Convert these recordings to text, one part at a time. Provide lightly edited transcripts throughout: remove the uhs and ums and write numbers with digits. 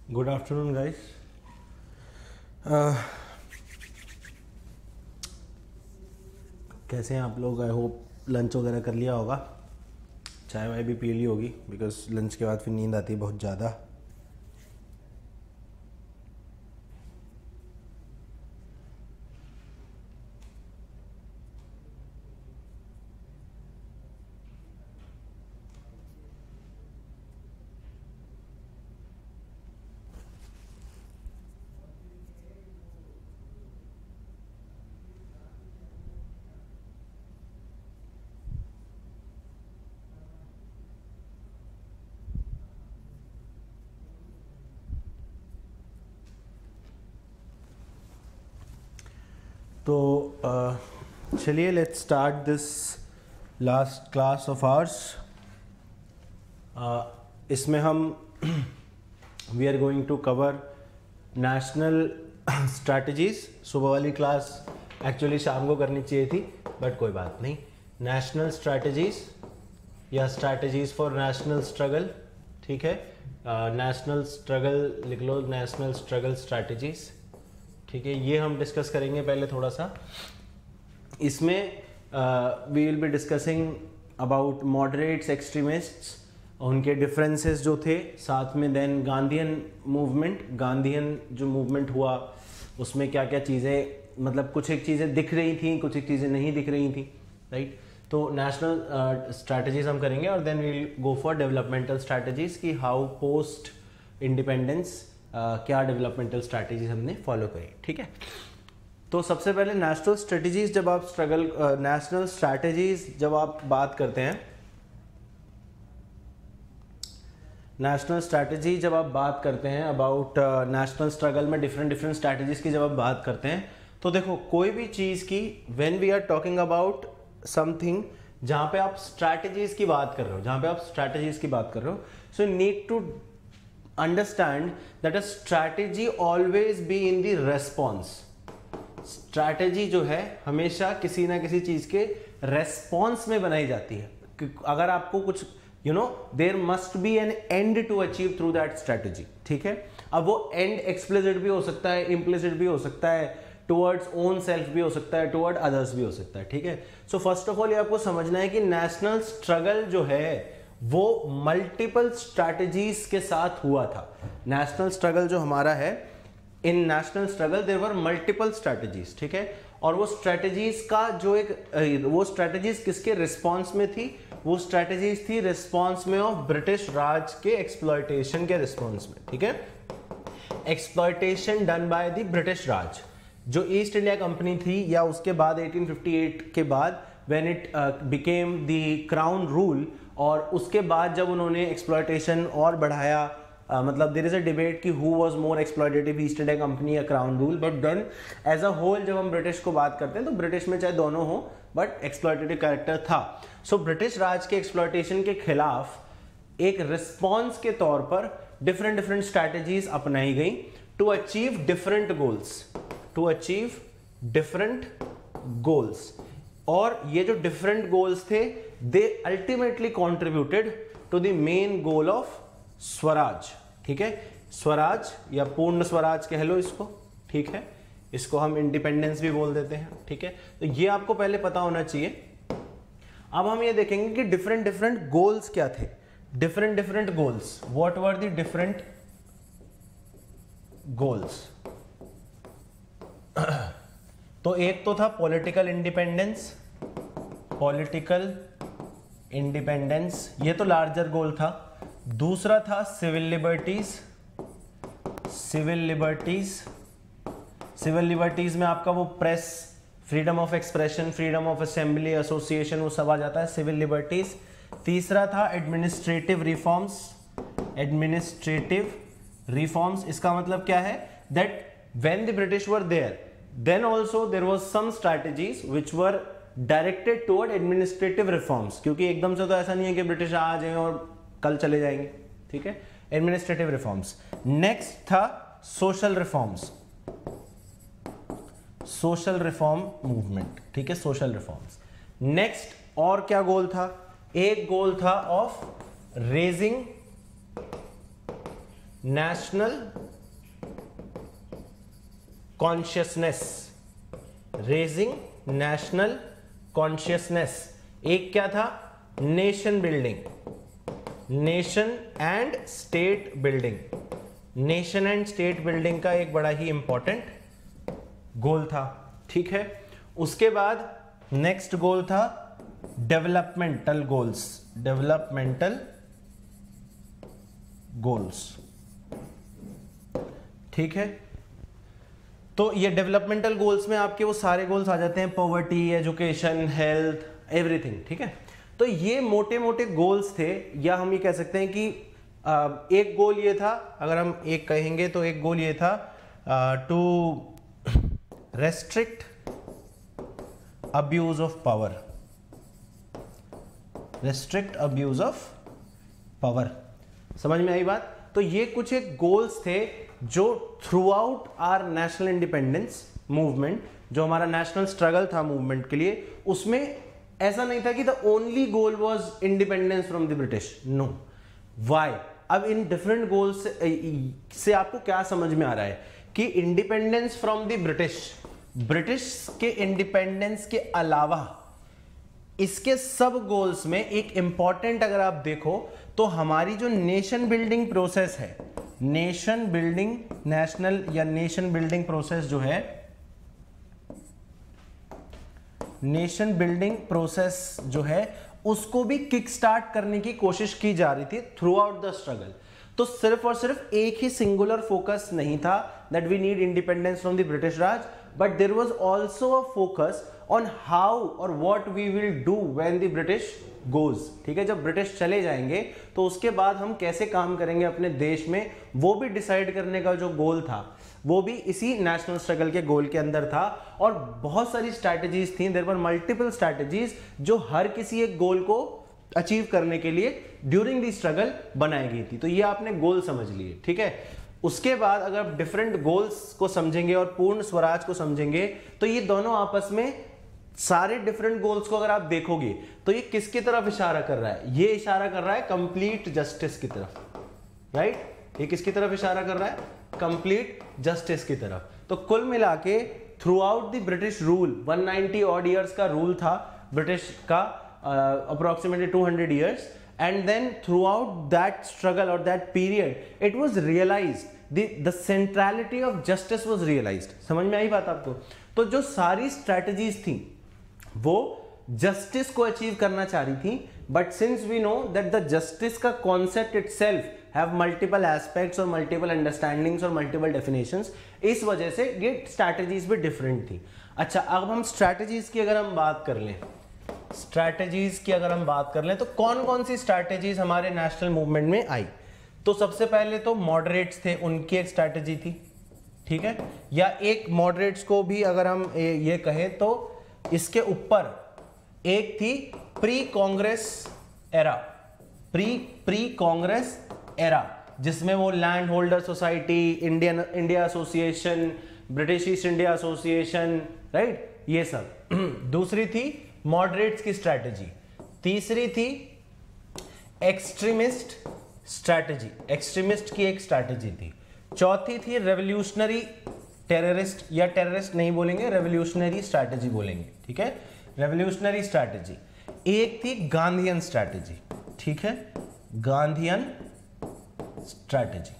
Good afternoon guys. कैसे हैं आप लोग? आई होप लंच वगैरह कर लिया होगा, चाय वाय भी पी ली होगी, बिकॉज लंच के बाद फिर नींद आती है बहुत ज़्यादा। तो चलिए let's start this last class of ours. इसमें हम we are going to cover national strategies. सुबह वाली क्लास एक्चुअली शाम को करनी चाहिए थी, बट कोई बात नहीं। नेशनल स्ट्रैटेजीज या स्ट्रैटेजीज फॉर नेशनल स्ट्रगल, ठीक है। नेशनल स्ट्रगल लिख लो, नेशनल स्ट्रगल स्ट्रैटेजीज, ठीक है। ये हम डिस्कस करेंगे पहले थोड़ा सा। इसमें we will be discussing about moderates, extremists, उनके डिफरेंसेस जो थे, साथ में देन गांधीयन मूवमेंट। गांधीयन जो मूवमेंट हुआ उसमें क्या क्या चीज़ें, मतलब कुछ एक चीज़ें दिख रही थी, कुछ एक चीज़ें नहीं दिख रही थी, राइट। तो नेशनल स्ट्रैटेजीज हम करेंगे और then we will go for developmental strategies की हाउ पोस्ट इंडिपेंडेंस क्या डेवलपमेंटल स्ट्रैटेजीज हमने फॉलो करी, ठीक है। तो सबसे पहले नेशनल स्ट्रैटेजीज, जब आप नेशनल स्ट्रैटेजीज जब आप बात करते हैं, नेशनल स्ट्रैटेजी जब आप बात करते हैं अबाउट नेशनल स्ट्रगल में डिफरेंट स्ट्रैटेजीज की जब आप बात करते हैं, तो देखो कोई भी चीज़ की when we are talking about something जहाँ पे आप स्ट्रैटेजीज की बात कर रहे हो, जहाँ पे आप स्ट्रैटेजीज की बात कर रहे हो, so need to understand that a strategy always be in the response। Strategy जो है हमेशा किसी ना किसी चीज के रेस्पॉन्स में बनाई जाती है। अगर आपको कुछ there must be an end to achieve through that strategy, ठीक है। अब वो एंड एक्सप्लिसिट भी हो सकता है, इम्प्लिसिट भी हो सकता है, टुवर्ड्स ओन सेल्फ भी हो सकता है, टुवर्ड अदर्स भी हो सकता है, ठीक है। सो फर्स्ट ऑफ ऑल ये आपको समझना है कि नेशनल स्ट्रगल जो है वो मल्टीपल स्ट्रैटेजीज के साथ हुआ था। नेशनल स्ट्रगल जो हमारा है, in national struggle there were multiple strategies, ठीक है। और वो स्ट्रैटेजीज का जो वो स्ट्रैटेजीज किसके रिस्पॉन्स में थी? वो स्ट्रैटेजीज थी रिस्पॉन्स में ऑफ ब्रिटिश राज के एक्सप्लॉयटेशन के रिस्पॉन्स में, ठीक है। Exploitation done by the British Raj, जो ईस्ट इंडिया कंपनी थी, या उसके बाद 1858 के बाद when it became the crown rule, और उसके बाद जब उन्होंने एक्सप्लॉयटेशन और बढ़ाया, मतलब देयर इज अ डिबेट कि who was more exploitative, East India Company या crown rule, but then as a whole जब हम ब्रिटिश को बात करते हैं तो ब्रिटिश में चाहे दोनों हो, बट एक्सप्लॉयटेटिव कैरेक्टर था। सो ब्रिटिश राज के एक्सप्लॉयटेशन के खिलाफ एक रिस्पॉन्स के तौर पर डिफरेंट स्ट्रैटेजीज अपनाई गई to achieve different goals, to achieve different goals. और ये जो डिफरेंट गोल्स थे, they ultimately contributed to the main goal of Swaraj, ठीक है। स्वराज या पूर्ण स्वराज कह लो इसको, ठीक है। इसको हम इंडिपेंडेंस भी बोल देते हैं, ठीक है। तो ये आपको पहले पता होना चाहिए। अब हम ये देखेंगे कि डिफरेंट गोल्स क्या थे। Different goals, what were the different goals? तो एक तो था पॉलिटिकल इंडिपेंडेंस, पॉलिटिकल इंडिपेंडेंस, ये तो लार्जर गोल था। दूसरा था civil liberties, civil liberties, civil liberties में आपका वो press, freedom of expression, freedom of assembly, association, वो सब आ जाता है, सिविल लिबर्टीज। तीसरा था एडमिनिस्ट्रेटिव रिफॉर्म्स, एडमिनिस्ट्रेटिव रिफॉर्म्स। इसका मतलब क्या है? That when the British were there, then also there was some strategies which were directed toward administrative reforms, क्योंकि एकदम से तो ऐसा नहीं है कि ब्रिटिश आ जाएंगे और कल चले जाएंगे, ठीक है। Administrative reforms. नेक्स्ट था social reforms, social reform movement, ठीक है, सोशल रिफॉर्म्स। नेक्स्ट और क्या गोल था? एक गोल था of raising national consciousness, raising national consciousness. एक क्या था, nation building, nation and state building. Nation and state building का एक बड़ा ही इंपॉर्टेंट गोल था, ठीक है। उसके बाद नेक्स्ट गोल था डेवलपमेंटल गोल्स, डेवलपमेंटल गोल्स, ठीक है। तो ये डेवलपमेंटल गोल्स में आपके वो सारे गोल्स आ जाते हैं, पॉवर्टी, एजुकेशन, हेल्थ, एवरीथिंग, ठीक है। तो ये मोटे मोटे गोल्स थे, या हम ये कह सकते हैं कि एक गोल ये था, अगर हम एक कहेंगे तो एक गोल ये था to restrict abuse of power, restrict abuse of power. समझ में आई बात? तो ये कुछ एक गोल्स थे जो throughout our national independence movement, जो हमारा नेशनल स्ट्रगल था मूवमेंट के लिए, उसमें ऐसा नहीं था कि the only goal was independence from the British, no. Why? अब इन डिफरेंट गोल्स से आपको क्या समझ में आ रहा है कि independence from the British, British के इंडिपेंडेंस के अलावा इसके सब गोल्स में एक इंपॉर्टेंट अगर आप देखो तो हमारी जो नेशन बिल्डिंग प्रोसेस है, नेशन बिल्डिंग, नेशनल या नेशन बिल्डिंग प्रोसेस जो है, नेशन बिल्डिंग प्रोसेस जो है उसको भी किक स्टार्ट करने की कोशिश की जा रही थी थ्रू आउट द स्ट्रगल। तो सिर्फ और सिर्फ एक ही सिंगुलर फोकस नहीं था that we need independence from the British Raj, but there was also a focus on how और what we will do when the British goes, ठीक है। जब ब्रिटिश चले जाएंगे तो उसके बाद हम कैसे काम करेंगे अपने देश में, वो भी डिसाइड करने का जो गोल था वो भी इसी नेशनल स्ट्रगल के गोल के अंदर था। और बहुत सारी स्ट्रैटेजीज थी, देयर वर मल्टीपल स्ट्रैटेजीज जो हर किसी एक गोल को अचीव करने के लिए ड्यूरिंग द स्ट्रगल बनाई गई थी। तो ये आपने गोल समझ लिए, ठीक है। उसके बाद अगर आप डिफरेंट गोल्स को समझेंगे और पूर्ण स्वराज को समझेंगे तो ये दोनों आपस में, सारे डिफरेंट गोल्स को अगर आप देखोगे तो ये किसकी तरफ इशारा कर रहा है? ये इशारा कर रहा है कंप्लीट जस्टिस की तरफ, राइट। ये किसकी तरफ इशारा कर रहा है? कंप्लीट जस्टिस की तरफ। तो कुल मिला के throughout the British rule, 190 odd years का रूल था ब्रिटिश का, approximately 200 years, and then throughout that struggle और that period it was realised, the centrality of justice was realised. समझ में आई बात आपको? तो जो सारी स्ट्रैटेजीज थी वो जस्टिस को अचीव करना चाह रही थी, but since we know that the justice का concept itself have multiple aspects और मल्टीपल अंडरस्टैंडिंग्स और मल्टीपल डेफिनेशंस, इस वजह से ये स्ट्रैटेजीज भी डिफरेंट थी। अच्छा, अब हम स्ट्रैटेजीज की अगर हम बात कर लें, स्ट्रैटेजीज की अगर हम बात कर लें तो कौन कौन सी स्ट्रैटेजीज हमारे नेशनल मूवमेंट में आई? तो सबसे पहले तो मॉडरेट्स थे, उनकी एक स्ट्रैटेजी थी, ठीक है। या एक मॉडरेट्स को भी अगर हम ये कहें तो इसके ऊपर एक थी pre Congress era, pre Congress era, जिसमें वो land holder society, India association, British east India association, right, ये सब। दूसरी थी मॉडरेट्स की स्ट्रैटेजी। तीसरी थी एक्सट्रीमिस्ट स्ट्रैटेजी, एक्सट्रीमिस्ट की एक स्ट्रैटेजी थी। चौथी थी रेवोल्यूशनरी टेररिस्ट, या टेररिस्ट नहीं बोलेंगे, रेवोल्यूशनरी स्ट्रैटेजी बोलेंगे, ठीक है, रेवोल्यूशनरी स्ट्रैटेजी। एक थी गांधीयन स्ट्रैटेजी, ठीक है, गांधीयन स्ट्रैटेजी।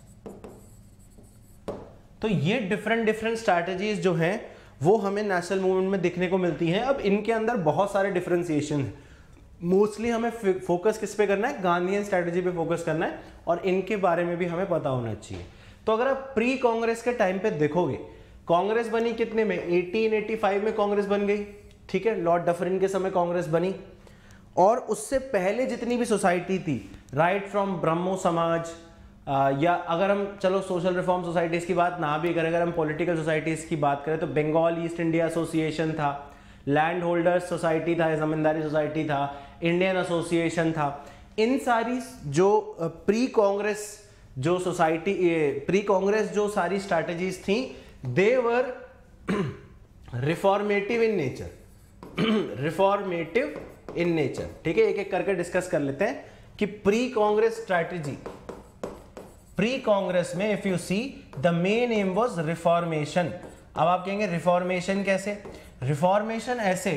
तो ये डिफरेंट स्ट्रैटेजीज जो हैं वो हमें नेशनल मूवमेंट में देखने को मिलती हैं। अब इनके अंदर बहुत सारे डिफरेंशिएशन है, मोस्टली हमें फोकस किस पे करना है? गांधीयन स्ट्रैटेजी पे फोकस करना है, और इनके बारे में भी हमें पता होना चाहिए। तो अगर आप प्री कांग्रेस के टाइम पे देखोगे, कांग्रेस बनी कितने में? 1885 में कांग्रेस बन गई, ठीक है, लॉर्ड डफरिन के समय कांग्रेस बनी। और उससे पहले जितनी भी सोसाइटी थी, राइट फ्रॉम ब्रह्मो समाज, या अगर हम चलो सोशल रिफॉर्म सोसाइटीज की बात ना भी करें, अगर हम पॉलिटिकल सोसाइटीज की बात करें तो बंगाल ईस्ट इंडिया एसोसिएशन था, लैंड होल्डर्स सोसाइटी था, जमींदारी सोसाइटी था, इंडियन एसोसिएशन था। इन सारी जो प्री कांग्रेस जो सोसाइटी, प्री कांग्रेस जो सारी स्ट्रैटेजीज थी, they were reformative in nature, reformative in nature, ठीक है। एक एक करके डिस्कस कर लेते हैं कि pre Congress strategy, pre Congress में if you see the main aim was reformation. अब आप कहेंगे रिफॉर्मेशन कैसे? रिफॉर्मेशन ऐसे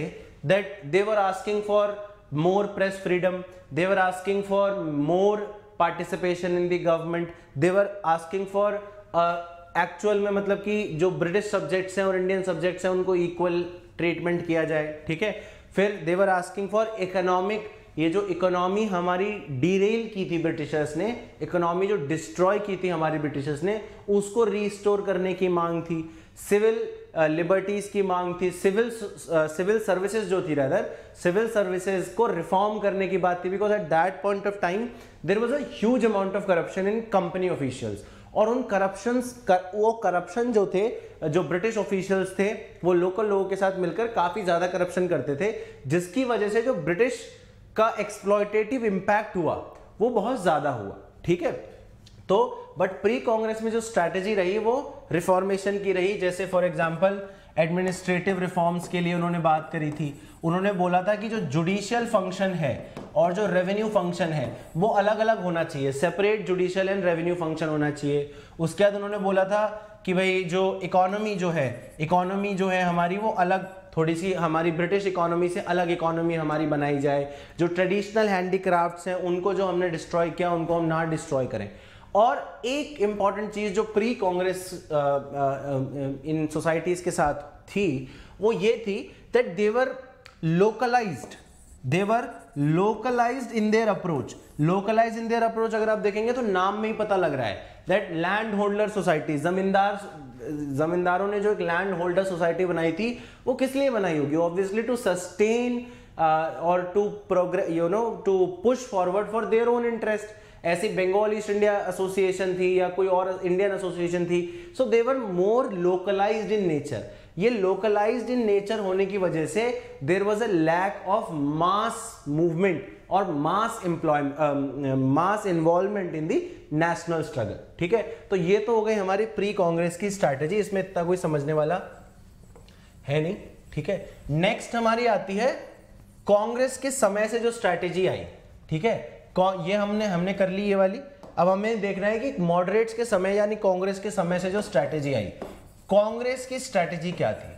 that they were asking for more press freedom, they were asking for more participation in the government, they were asking for actual में मतलब कि जो British subjects हैं और इंडियन सब्जेक्ट्स हैं उनको इक्वल ट्रीटमेंट किया जाए, ठीक है। फिर दे वर आस्किंग फॉर इकोनॉमिक, ये जो इकोनॉमी हमारी डीरेल की थी ब्रिटिशर्स ने, इकोनॉमी जो डिस्ट्रॉय की थी हमारी ब्रिटिशर्स ने, उसको रीस्टोर करने की मांग थी। सिविल लिबर्टीज की मांग थी, सिविल सर्विसेज जो थी, रादर सिविल सर्विसेज को रिफॉर्म करने की बात थी, because at that point of time there was a huge amount of corruption in company officials. और उन वो करप्शन जो थे, जो ब्रिटिश ऑफिशियल्स थे, वो लोकल लोगों के साथ मिलकर काफी ज्यादा करप्शन करते थे, जिसकी वजह से जो ब्रिटिश का एक्सप्लॉयटेटिव इंपैक्ट हुआ वो बहुत ज्यादा हुआ, ठीक है। तो बट प्री कांग्रेस में जो स्ट्रैटेजी रही वो रिफॉर्मेशन की रही। जैसे फॉर एग्जांपल एडमिनिस्ट्रेटिव रिफॉर्म्स के लिए उन्होंने बात करी थी। उन्होंने बोला था कि जो जुडिशियल फंक्शन है और जो रेवेन्यू फंक्शन है वो अलग अलग होना चाहिए, separate judicial and revenue function होना चाहिए। उसके बाद उन्होंने बोला था कि भाई जो इकोनॉमी जो है हमारी वो अलग, थोड़ी सी हमारी ब्रिटिश इकोनॉमी से अलग इकोनॉमी हमारी बनाई जाए। जो ट्रेडिशनल हैंडीक्राफ्ट्स हैं उनको जो हमने डिस्ट्रॉय किया उनको हम ना डिस्ट्रॉय करें। और एक इंपॉर्टेंट चीज जो प्री कांग्रेस इन सोसाइटीज के साथ थी वो ये थी that they were localised in their approach. Localise in their approach अगर आप देखेंगे तो नाम में ही पता लग रहा है दैट लैंड होल्डर सोसाइटी, जमींदारों ने जो एक लैंड होल्डर सोसाइटी बनाई थी वो किस लिए बनाई होगी? ऑब्वियसली टू सस्टेन और to progress, to push forward for their own interest. ऐसी बंगाल ईस्ट इंडिया एसोसिएशन थी या कोई और इंडियन एसोसिएशन थी। So they were more localised in nature. ये लोकलाइज्ड इन नेचर होने की वजह से there was a lack of mass movement और mass involvement in the national struggle, ठीक है। तो ये तो हो गई हमारी प्री कांग्रेस की स्ट्रैटेजी, इसमें इतना कोई समझने वाला है नहीं, ठीक है। नेक्स्ट हमारी आती है कांग्रेस के समय से जो स्ट्रैटेजी आई, ठीक है। ये हमने कर ली ये वाली। अब हमें देखना है कि मॉडरेट्स के समय यानी कांग्रेस के समय से जो स्ट्रैटेजी आई, कांग्रेस की स्ट्रैटेजी क्या थी?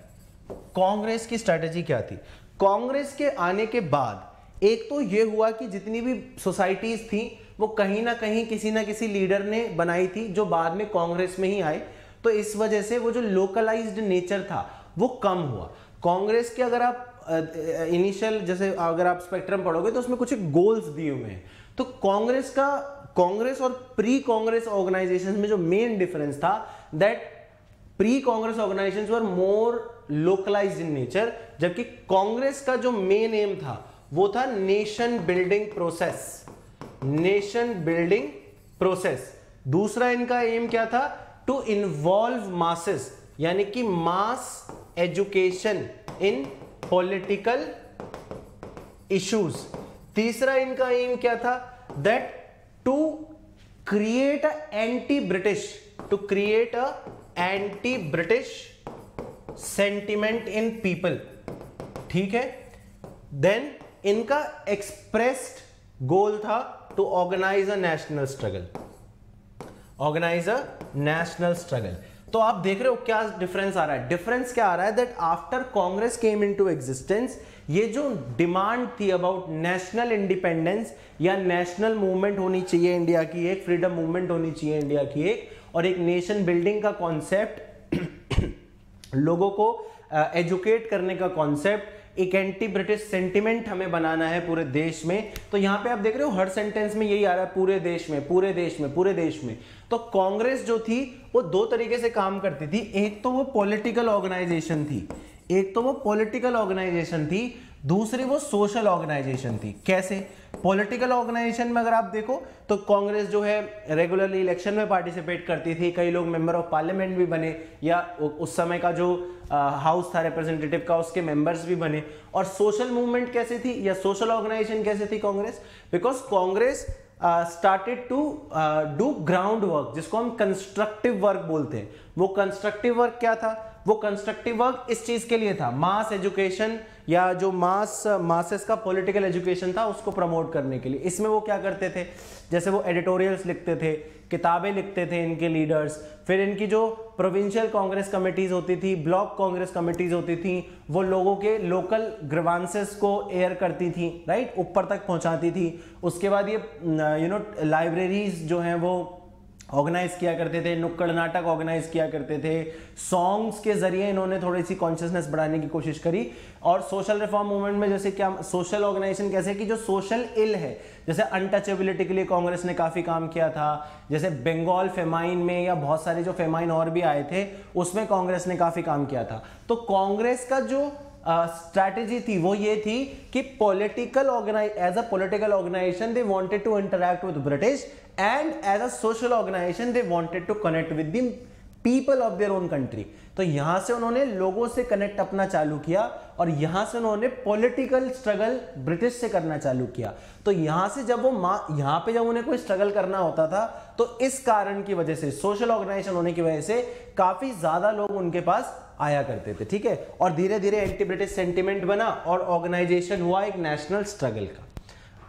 कांग्रेस के आने के बाद एक तो ये हुआ कि जितनी भी सोसाइटीज थी वो कहीं ना कहीं किसी ना किसी लीडर ने बनाई थी जो बाद में कांग्रेस में ही आए। तो इस वजह से वो जो लोकलाइज्ड नेचर था वो कम हुआ। कांग्रेस के अगर आप इनिशियल जैसे अगर आप स्पेक्ट्रम पढ़ोगे तो उसमें कुछ गोल्स दिए हुए हैं। तो कांग्रेस और प्री कांग्रेस ऑर्गेनाइजेशंस में जो मेन डिफरेंस था that pre Congress organisations were more localised in nature, जबकि कांग्रेस का जो मेन एम था वो था नेशन बिल्डिंग प्रोसेस। दूसरा इनका एम क्या था? टू इन्वॉल्व मासेस, यानी कि mass education in political issues. तीसरा इनका एम क्या था? That to create anti British sentiment in people, ठीक है। देन इनका एक्सप्रेस्ड गोल था to organise a national struggle. तो आप देख रहे हो क्या डिफरेंस आ रहा है? डिफरेंस क्या आ रहा है that after Congress came into existence, ये जो डिमांड थी अबाउट नेशनल इंडिपेंडेंस या नेशनल मूवमेंट होनी चाहिए इंडिया की, एक फ्रीडम मूवमेंट होनी चाहिए इंडिया की एक, और एक नेशन बिल्डिंग का कॉन्सेप्ट, लोगों को एजुकेट करने का कॉन्सेप्ट, एक एंटी ब्रिटिश सेंटिमेंट हमें बनाना है पूरे देश में। तो यहां पे आप देख रहे हो हर सेंटेंस में यही आ रहा है, पूरे देश में। तो कांग्रेस जो थी वो दो तरीके से काम करती थी। एक तो वो पॉलिटिकल ऑर्गेनाइजेशन थी, दूसरी वो सोशल ऑर्गेनाइजेशन थी। कैसे? पॉलिटिकल ऑर्गेनाइजेशन में अगर आप देखो तो कांग्रेस जो है रेगुलरली इलेक्शन में पार्टिसिपेट करती थी, कई लोग मेंबर ऑफ पार्लियामेंट भी बने, या उस समय का जो हाउस था रिप्रेजेंटेटिव का उसके मेंबर्स भी बने। और सोशल मूवमेंट कैसे थी या सोशल ऑर्गेनाइजेशन कैसे थी Congress? Because Congress started to do ground work, जिसको हम कंस्ट्रक्टिव वर्क बोलते हैं। वो कंस्ट्रक्टिव वर्क क्या था? वो कंस्ट्रक्टिव वर्क इस चीज के लिए था, मास एजुकेशन या जो मासेस का पॉलिटिकल एजुकेशन था उसको प्रमोट करने के लिए। इसमें वो क्या करते थे, जैसे वो एडिटोरियल्स लिखते थे, किताबें लिखते थे इनके लीडर्स, फिर इनकी जो प्रोविंशियल कांग्रेस कमिटीज होती थी, ब्लॉक कांग्रेस कमिटीज होती थी, वो लोगों के लोकल ग्रीवांसेस को एयर करती थी, राइट, ऊपर तक पहुंचाती थी। उसके बाद ये लाइब्रेरीज जो हैं वो ऑर्गेनाइज किया करते थे, नुक्कड़ नाटक ऑर्गेनाइज किया करते थे, सॉन्ग्स के जरिए इन्होंने थोड़ी सी कॉन्शियसनेस बढ़ाने की कोशिश करी। और सोशल रिफॉर्म मूवमेंट में जैसे क्या सोशल ऑर्गेनाइजेशन कैसे कि जो सोशल इल है, जैसे अनटचेबिलिटी के लिए कांग्रेस ने काफी काम किया था, जैसे बंगाल फेमाइन में या बहुत सारे जो फेमाइन और भी आए थे उसमें कांग्रेस ने काफी काम किया था। तो कांग्रेस का जो स्ट्रैटेजी थी वो ये थी कि as a political organisation they wanted to interact with British and as a social organisation they wanted to connect with the people of their own country. तो यहां से उन्होंने लोगों से कनेक्ट अपना चालू किया और यहां से उन्होंने पॉलिटिकल स्ट्रगल ब्रिटिश से करना चालू किया। तो यहां से जब वो यहां पे जब उन्हें कोई स्ट्रगल करना होता था तो इस कारण की वजह से, सोशल ऑर्गेनाइजेशन होने की वजह से काफी ज्यादा लोग उनके पास आया करते थे, ठीक है। और धीरे धीरे एंटी ब्रिटिश सेंटिमेंट बना और ऑर्गेनाइजेशन हुआ एक नेशनल स्ट्रगल का।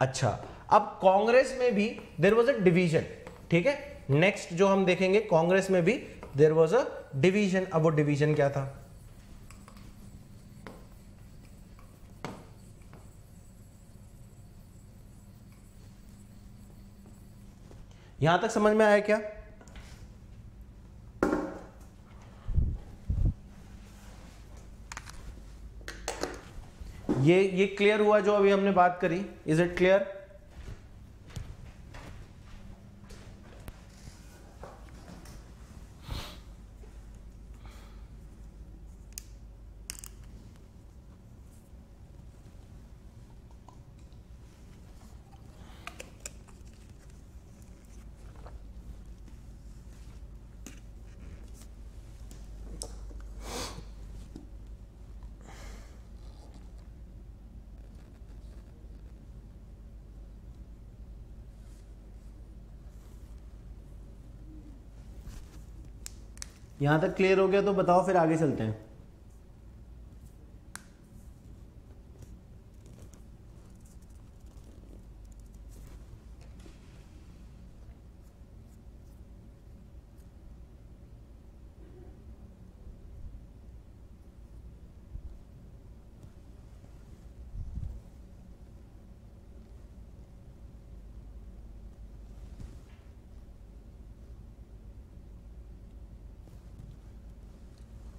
अच्छा, अब कांग्रेस में भी देयर वाज अ डिवीजन, ठीक है। नेक्स्ट जो हम देखेंगे, कांग्रेस में भी देयर वाज अ डिवीजन। अब वो डिवीजन क्या था? यहां तक समझ में आया क्या? ये क्लियर हुआ जो अभी हमने बात करी? Is it clear? यहां तक क्लियर हो गया तो बताओ, फिर आगे चलते हैं।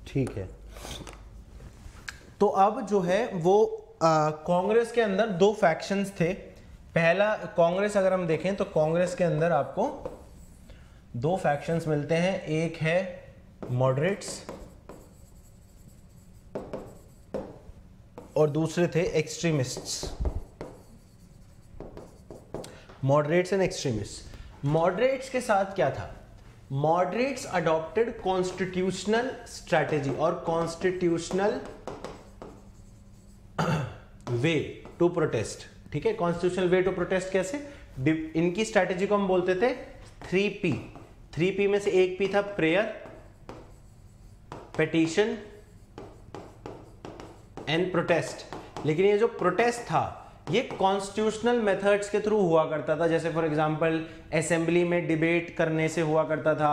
ठीक है, तो अब जो है वो कांग्रेस के अंदर दो फैक्शंस थे। पहला कांग्रेस, अगर हम देखें तो कांग्रेस के अंदर आपको दो फैक्शंस मिलते हैं। एक है मॉडरेट्स और दूसरे थे extremists. Moderates and extremist. Moderates के साथ क्या था? मॉडरेट्स अडॉप्टेड कॉन्स्टिट्यूशनल स्ट्रैटेजी और कॉन्स्टिट्यूशनल वे टू प्रोटेस्ट, ठीक है। कॉन्स्टिट्यूशनल वे टू प्रोटेस्ट कैसे? इनकी स्ट्रैटेजी को हम बोलते थे 3P। 3P में से एक P था प्रेयर, पेटिशन एंड प्रोटेस्ट। लेकिन ये जो प्रोटेस्ट था ये कॉन्स्टिट्यूशनल मेथड्स के थ्रू हुआ करता था। जैसे फॉर एग्जांपल असेंबली में डिबेट करने से हुआ करता था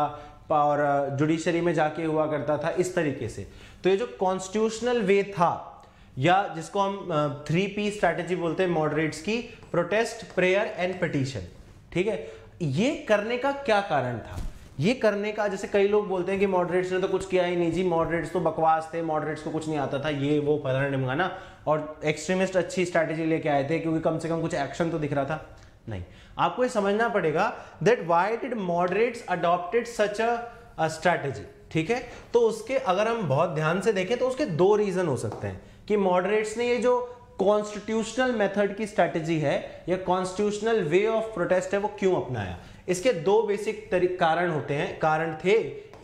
और जुडिशरी में जाके हुआ करता था, इस तरीके से। तो ये जो कॉन्स्टिट्यूशनल वे था, या जिसको हम 3P स्ट्रैटेजी बोलते हैं मॉडरेट्स की, प्रोटेस्ट, प्रेयर एंड पिटीशन, ठीक है। ये करने का क्या कारण था? ये करने का, जैसे कई लोग बोलते हैं कि मॉडरेट्स ने तो कुछ किया ही नहीं जी, मॉडरेट्स तो बकवास थे, मॉडरेट्स को कुछ नहीं आता था, ये वो फलाना ढिमकाना, और एक्सट्रीमिस्ट अच्छी स्ट्रैटेजी लेके आए थे क्योंकि कम से कम कुछ एक्शन तो दिख रहा था। नहीं, आपको ये समझना पड़ेगा that why did moderates adopted such a strategy, ठीक है। तो उसके अगर हम बहुत ध्यान से देखें तो उसके दो रीजन हो सकते हैं कि मॉडरेट्स ने ये जो कॉन्स्टिट्यूशनल मेथड की स्ट्रैटेजी है या कॉन्स्टिट्यूशनल वे ऑफ प्रोटेस्ट है वो क्यों अपनाया। इसके दो बेसिक कारण होते हैं, कारण थे।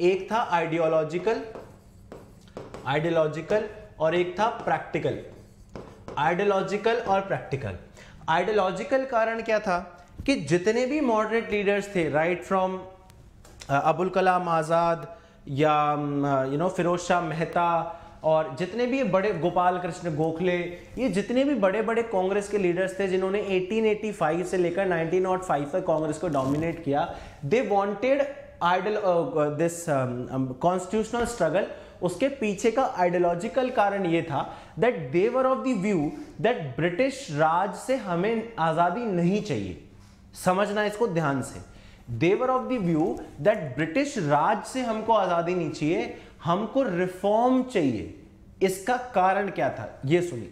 एक था आइडियोलॉजिकल और एक था प्रैक्टिकल। आइडियोलॉजिकल और प्रैक्टिकल। आइडियोलॉजिकल कारण क्या था कि जितने भी मॉडरेट लीडर्स थे, राइट फ्रॉम अबुल कलाम आजाद या फिरोज शाह मेहता और जितने भी बड़े, गोपाल कृष्ण गोखले, ये जितने भी बड़े बड़े कांग्रेस के लीडर्स थे जिन्होंने 1885 से लेकर 1905 तक कांग्रेस को डोमिनेट किया, they wanted this constitutional struggle. उसके पीछे का आइडियोलॉजिकल कारण ये था that they were of the view that British Raj से हमें आजादी नहीं चाहिए। समझना इसको ध्यान से, they were of the view that British Raj से हमको आजादी नहीं चाहिए, हमको रिफॉर्म चाहिए। इसका कारण क्या था ये सुनिए।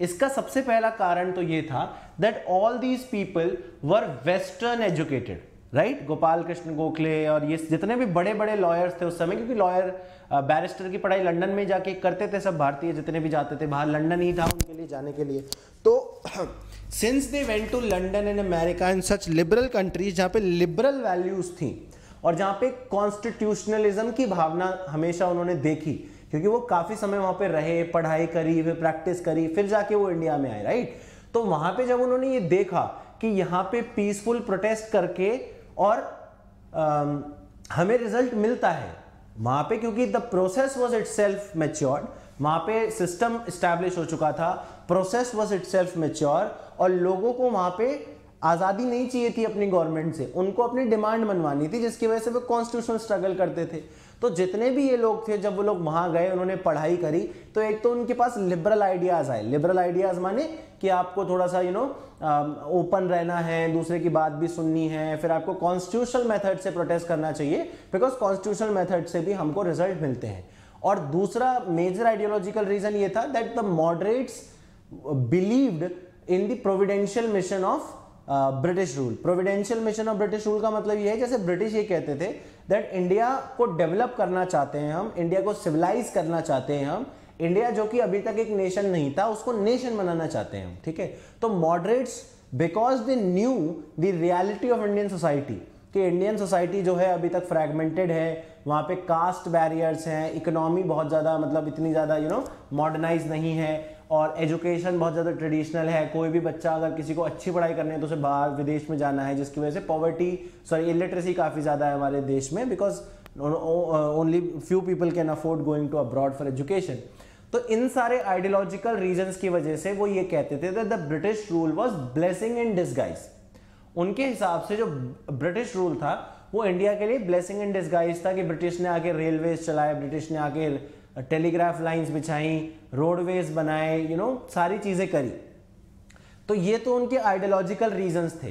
इसका सबसे पहला कारण तो ये था that all these people were western educated, right. Gopal Krishna Gokhale और ये जितने भी बड़े बड़े लॉयर्स थे उस समय, क्योंकि लॉयर बैरिस्टर की पढ़ाई लंदन में जाके करते थे, सब भारतीय जितने भी जाते थे बाहर, लंदन ही था उनके लिए जाने के लिए। तो since they went to London and America in such liberal countries, जहाँ पे लिबरल वैल्यूज थी और जहाँ पे कॉन्स्टिट्यूशनलिज्म की भावना हमेशा उन्होंने देखी, क्योंकि वो काफी समय वहां पे रहे, पढ़ाई करी, फिर प्रैक्टिस करी, फिर जाके वो इंडिया में आए, राइट। तो वहां पे जब उन्होंने ये देखा कि यहाँ पे पीसफुल प्रोटेस्ट करके और हमें रिजल्ट मिलता है वहां पे, क्योंकि the process was itself matured, वहां पे सिस्टम एस्टैब्लिश हो चुका था, प्रोसेस वाज इटसेल्फ मैच्योर, और लोगों को वहां पे आजादी नहीं चाहिए थी अपनी गवर्नमेंट से, उनको अपनी डिमांड मनवानी थी, जिसकी वजह से वो कॉन्स्टिट्यूशनल स्ट्रगल करते थे। तो जितने भी ये लोग थे, जब वो लोग वहां गए, उन्होंने पढ़ाई करी, तो एक तो उनके पास लिबरल आइडियाज आए। लिबरल आइडियाज माने कि आपको थोड़ा सा ओपन रहना है, दूसरे की बात भी सुननी है, फिर आपको कॉन्स्टिट्यूशनल मेथड से प्रोटेस्ट करना चाहिए, बिकॉज कॉन्स्टिट्यूशनल मेथड से भी हमको रिजल्ट मिलते हैं। और दूसरा मेजर आइडियोलॉजिकल रीजन ये था that the moderates believed in the providential mission of British rule. Providential mission of British rule का मतलब ये है, जैसे ब्रिटिश ये कहते थे दैट इंडिया को डेवलप करना चाहते हैं हम, इंडिया को सिविलाइज करना चाहते हैं हम, इंडिया जो कि अभी तक एक नेशन नहीं था उसको नेशन बनाना चाहते हैं हम, ठीक है। तो moderates because they knew the reality of Indian society, कि इंडियन सोसाइटी जो है अभी तक फ्रैगमेंटेड है, वहाँ पे कास्ट बैरियर्स हैं, इकोनॉमी बहुत ज़्यादा मतलब इतनी ज़्यादा मॉडर्नाइज नहीं है, और एजुकेशन बहुत ज़्यादा ट्रेडिशनल है। कोई भी बच्चा अगर किसी को अच्छी पढ़ाई करनी है तो उसे बाहर विदेश में जाना है, जिसकी वजह से पॉवर्टी इलिटरेसी काफ़ी ज़्यादा है हमारे देश में, because only few people can afford going to abroad for education. तो इन सारे आइडियोलॉजिकल रीजंस की वजह से वो ये कहते थे that the British rule was blessing in disguise. उनके हिसाब से जो ब्रिटिश रूल था वो इंडिया के लिए ब्लेसिंग इन डिसगाइज था, कि ब्रिटिश ने आके रेलवेज चलाए, ब्रिटिश ने आके टेलीग्राफ लाइंस बिछाई, रोडवेज बनाए, सारी चीजें करी। तो ये तो उनके आइडियोलॉजिकल रीजंस थे।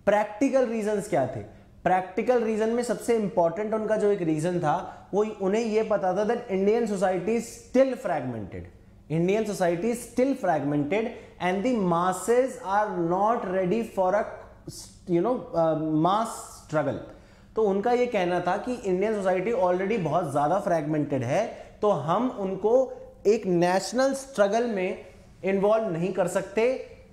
प्रैक्टिकल रीजंस क्या थे? प्रैक्टिकल रीजन में सबसे इंपॉर्टेंट उनका जो एक रीजन था वो उन्हें ये पता था that Indian society still fragmented, Indian society still fragmented and the masses are not ready for a mass struggle. तो उनका ये कहना था कि इंडियन सोसाइटी ऑलरेडी बहुत ज्यादा फ्रैगमेंटेड है, तो हम उनको एक नेशनल स्ट्रगल में इन्वॉल्व नहीं कर सकते।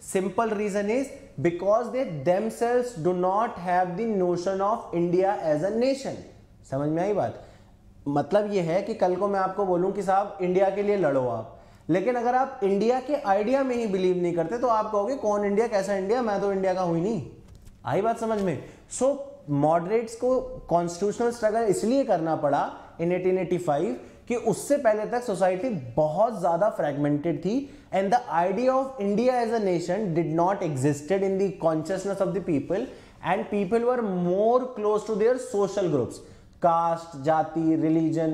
Simple reason is because they themselves do not have the notion of India as a nation. समझ में आई बात? मतलब ये है कि कल को मैं आपको बोलूं कि साहब इंडिया के लिए लड़ो आप, लेकिन अगर आप इंडिया के आइडिया में ही बिलीव नहीं करते तो आप कहोगे कौन इंडिया, कैसा इंडिया, मैं तो इंडिया का हूं ही नहीं। आई बात समझ में? सो मॉडरेट्स को कॉन्स्टिट्यूशनल स्ट्रगल इसलिए करना पड़ा इन 1885 कि उससे पहले तक सोसाइटी बहुत ज्यादा फ्रैगमेंटेड थी and the idea of India as a nation did not existed in the consciousness of the people and people were more close to their social groups, caste, जाति, रिलीजन,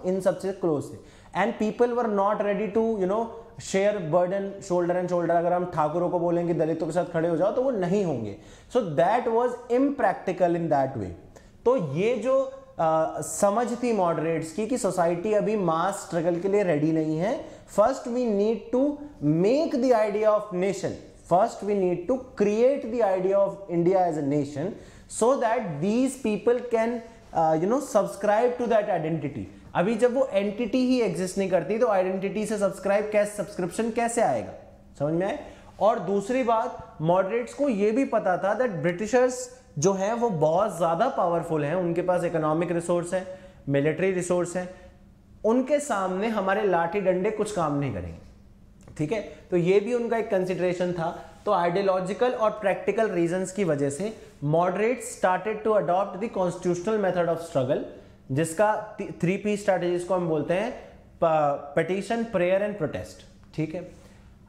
इन सबसे क्लोज थे and people were not ready to share burden shoulder and shoulder. अगर हम ठाकुरों को बोलेंगे दलितों के साथ खड़े हो जाओ तो वो नहीं होंगे। So that was impractical in that way. तो ये जो समझ थी मॉडरेट्स की कि सोसाइटी अभी मास स्ट्रगल के लिए रेडी नहीं है, first we need to make the idea of nation, first we need to create the idea of India as a nation so that these people can subscribe to that identity. अभी जब वो entity ही exist नहीं करती तो identity से subscription कैसे आएगा? समझ में आए? और दूसरी बात, मॉडरेट्स को ये भी पता था दैट ब्रिटिशर्स जो हैं वो बहुत ज्यादा पावरफुल हैं, उनके पास इकोनॉमिक रिसोर्स है, मिलिट्री रिसोर्स है, उनके सामने हमारे लाठी डंडे कुछ काम नहीं करेंगे, ठीक है। तो ये भी उनका एक कंसिडरेशन था। तो आइडियोलॉजिकल और प्रैक्टिकल रीजंस की वजह से moderates started to adopt the constitutional method of struggle जिसका 3P स्ट्रैटेजीज को हम बोलते हैं पिटीशन, प्रेयर एंड प्रोटेस्ट। ठीक है,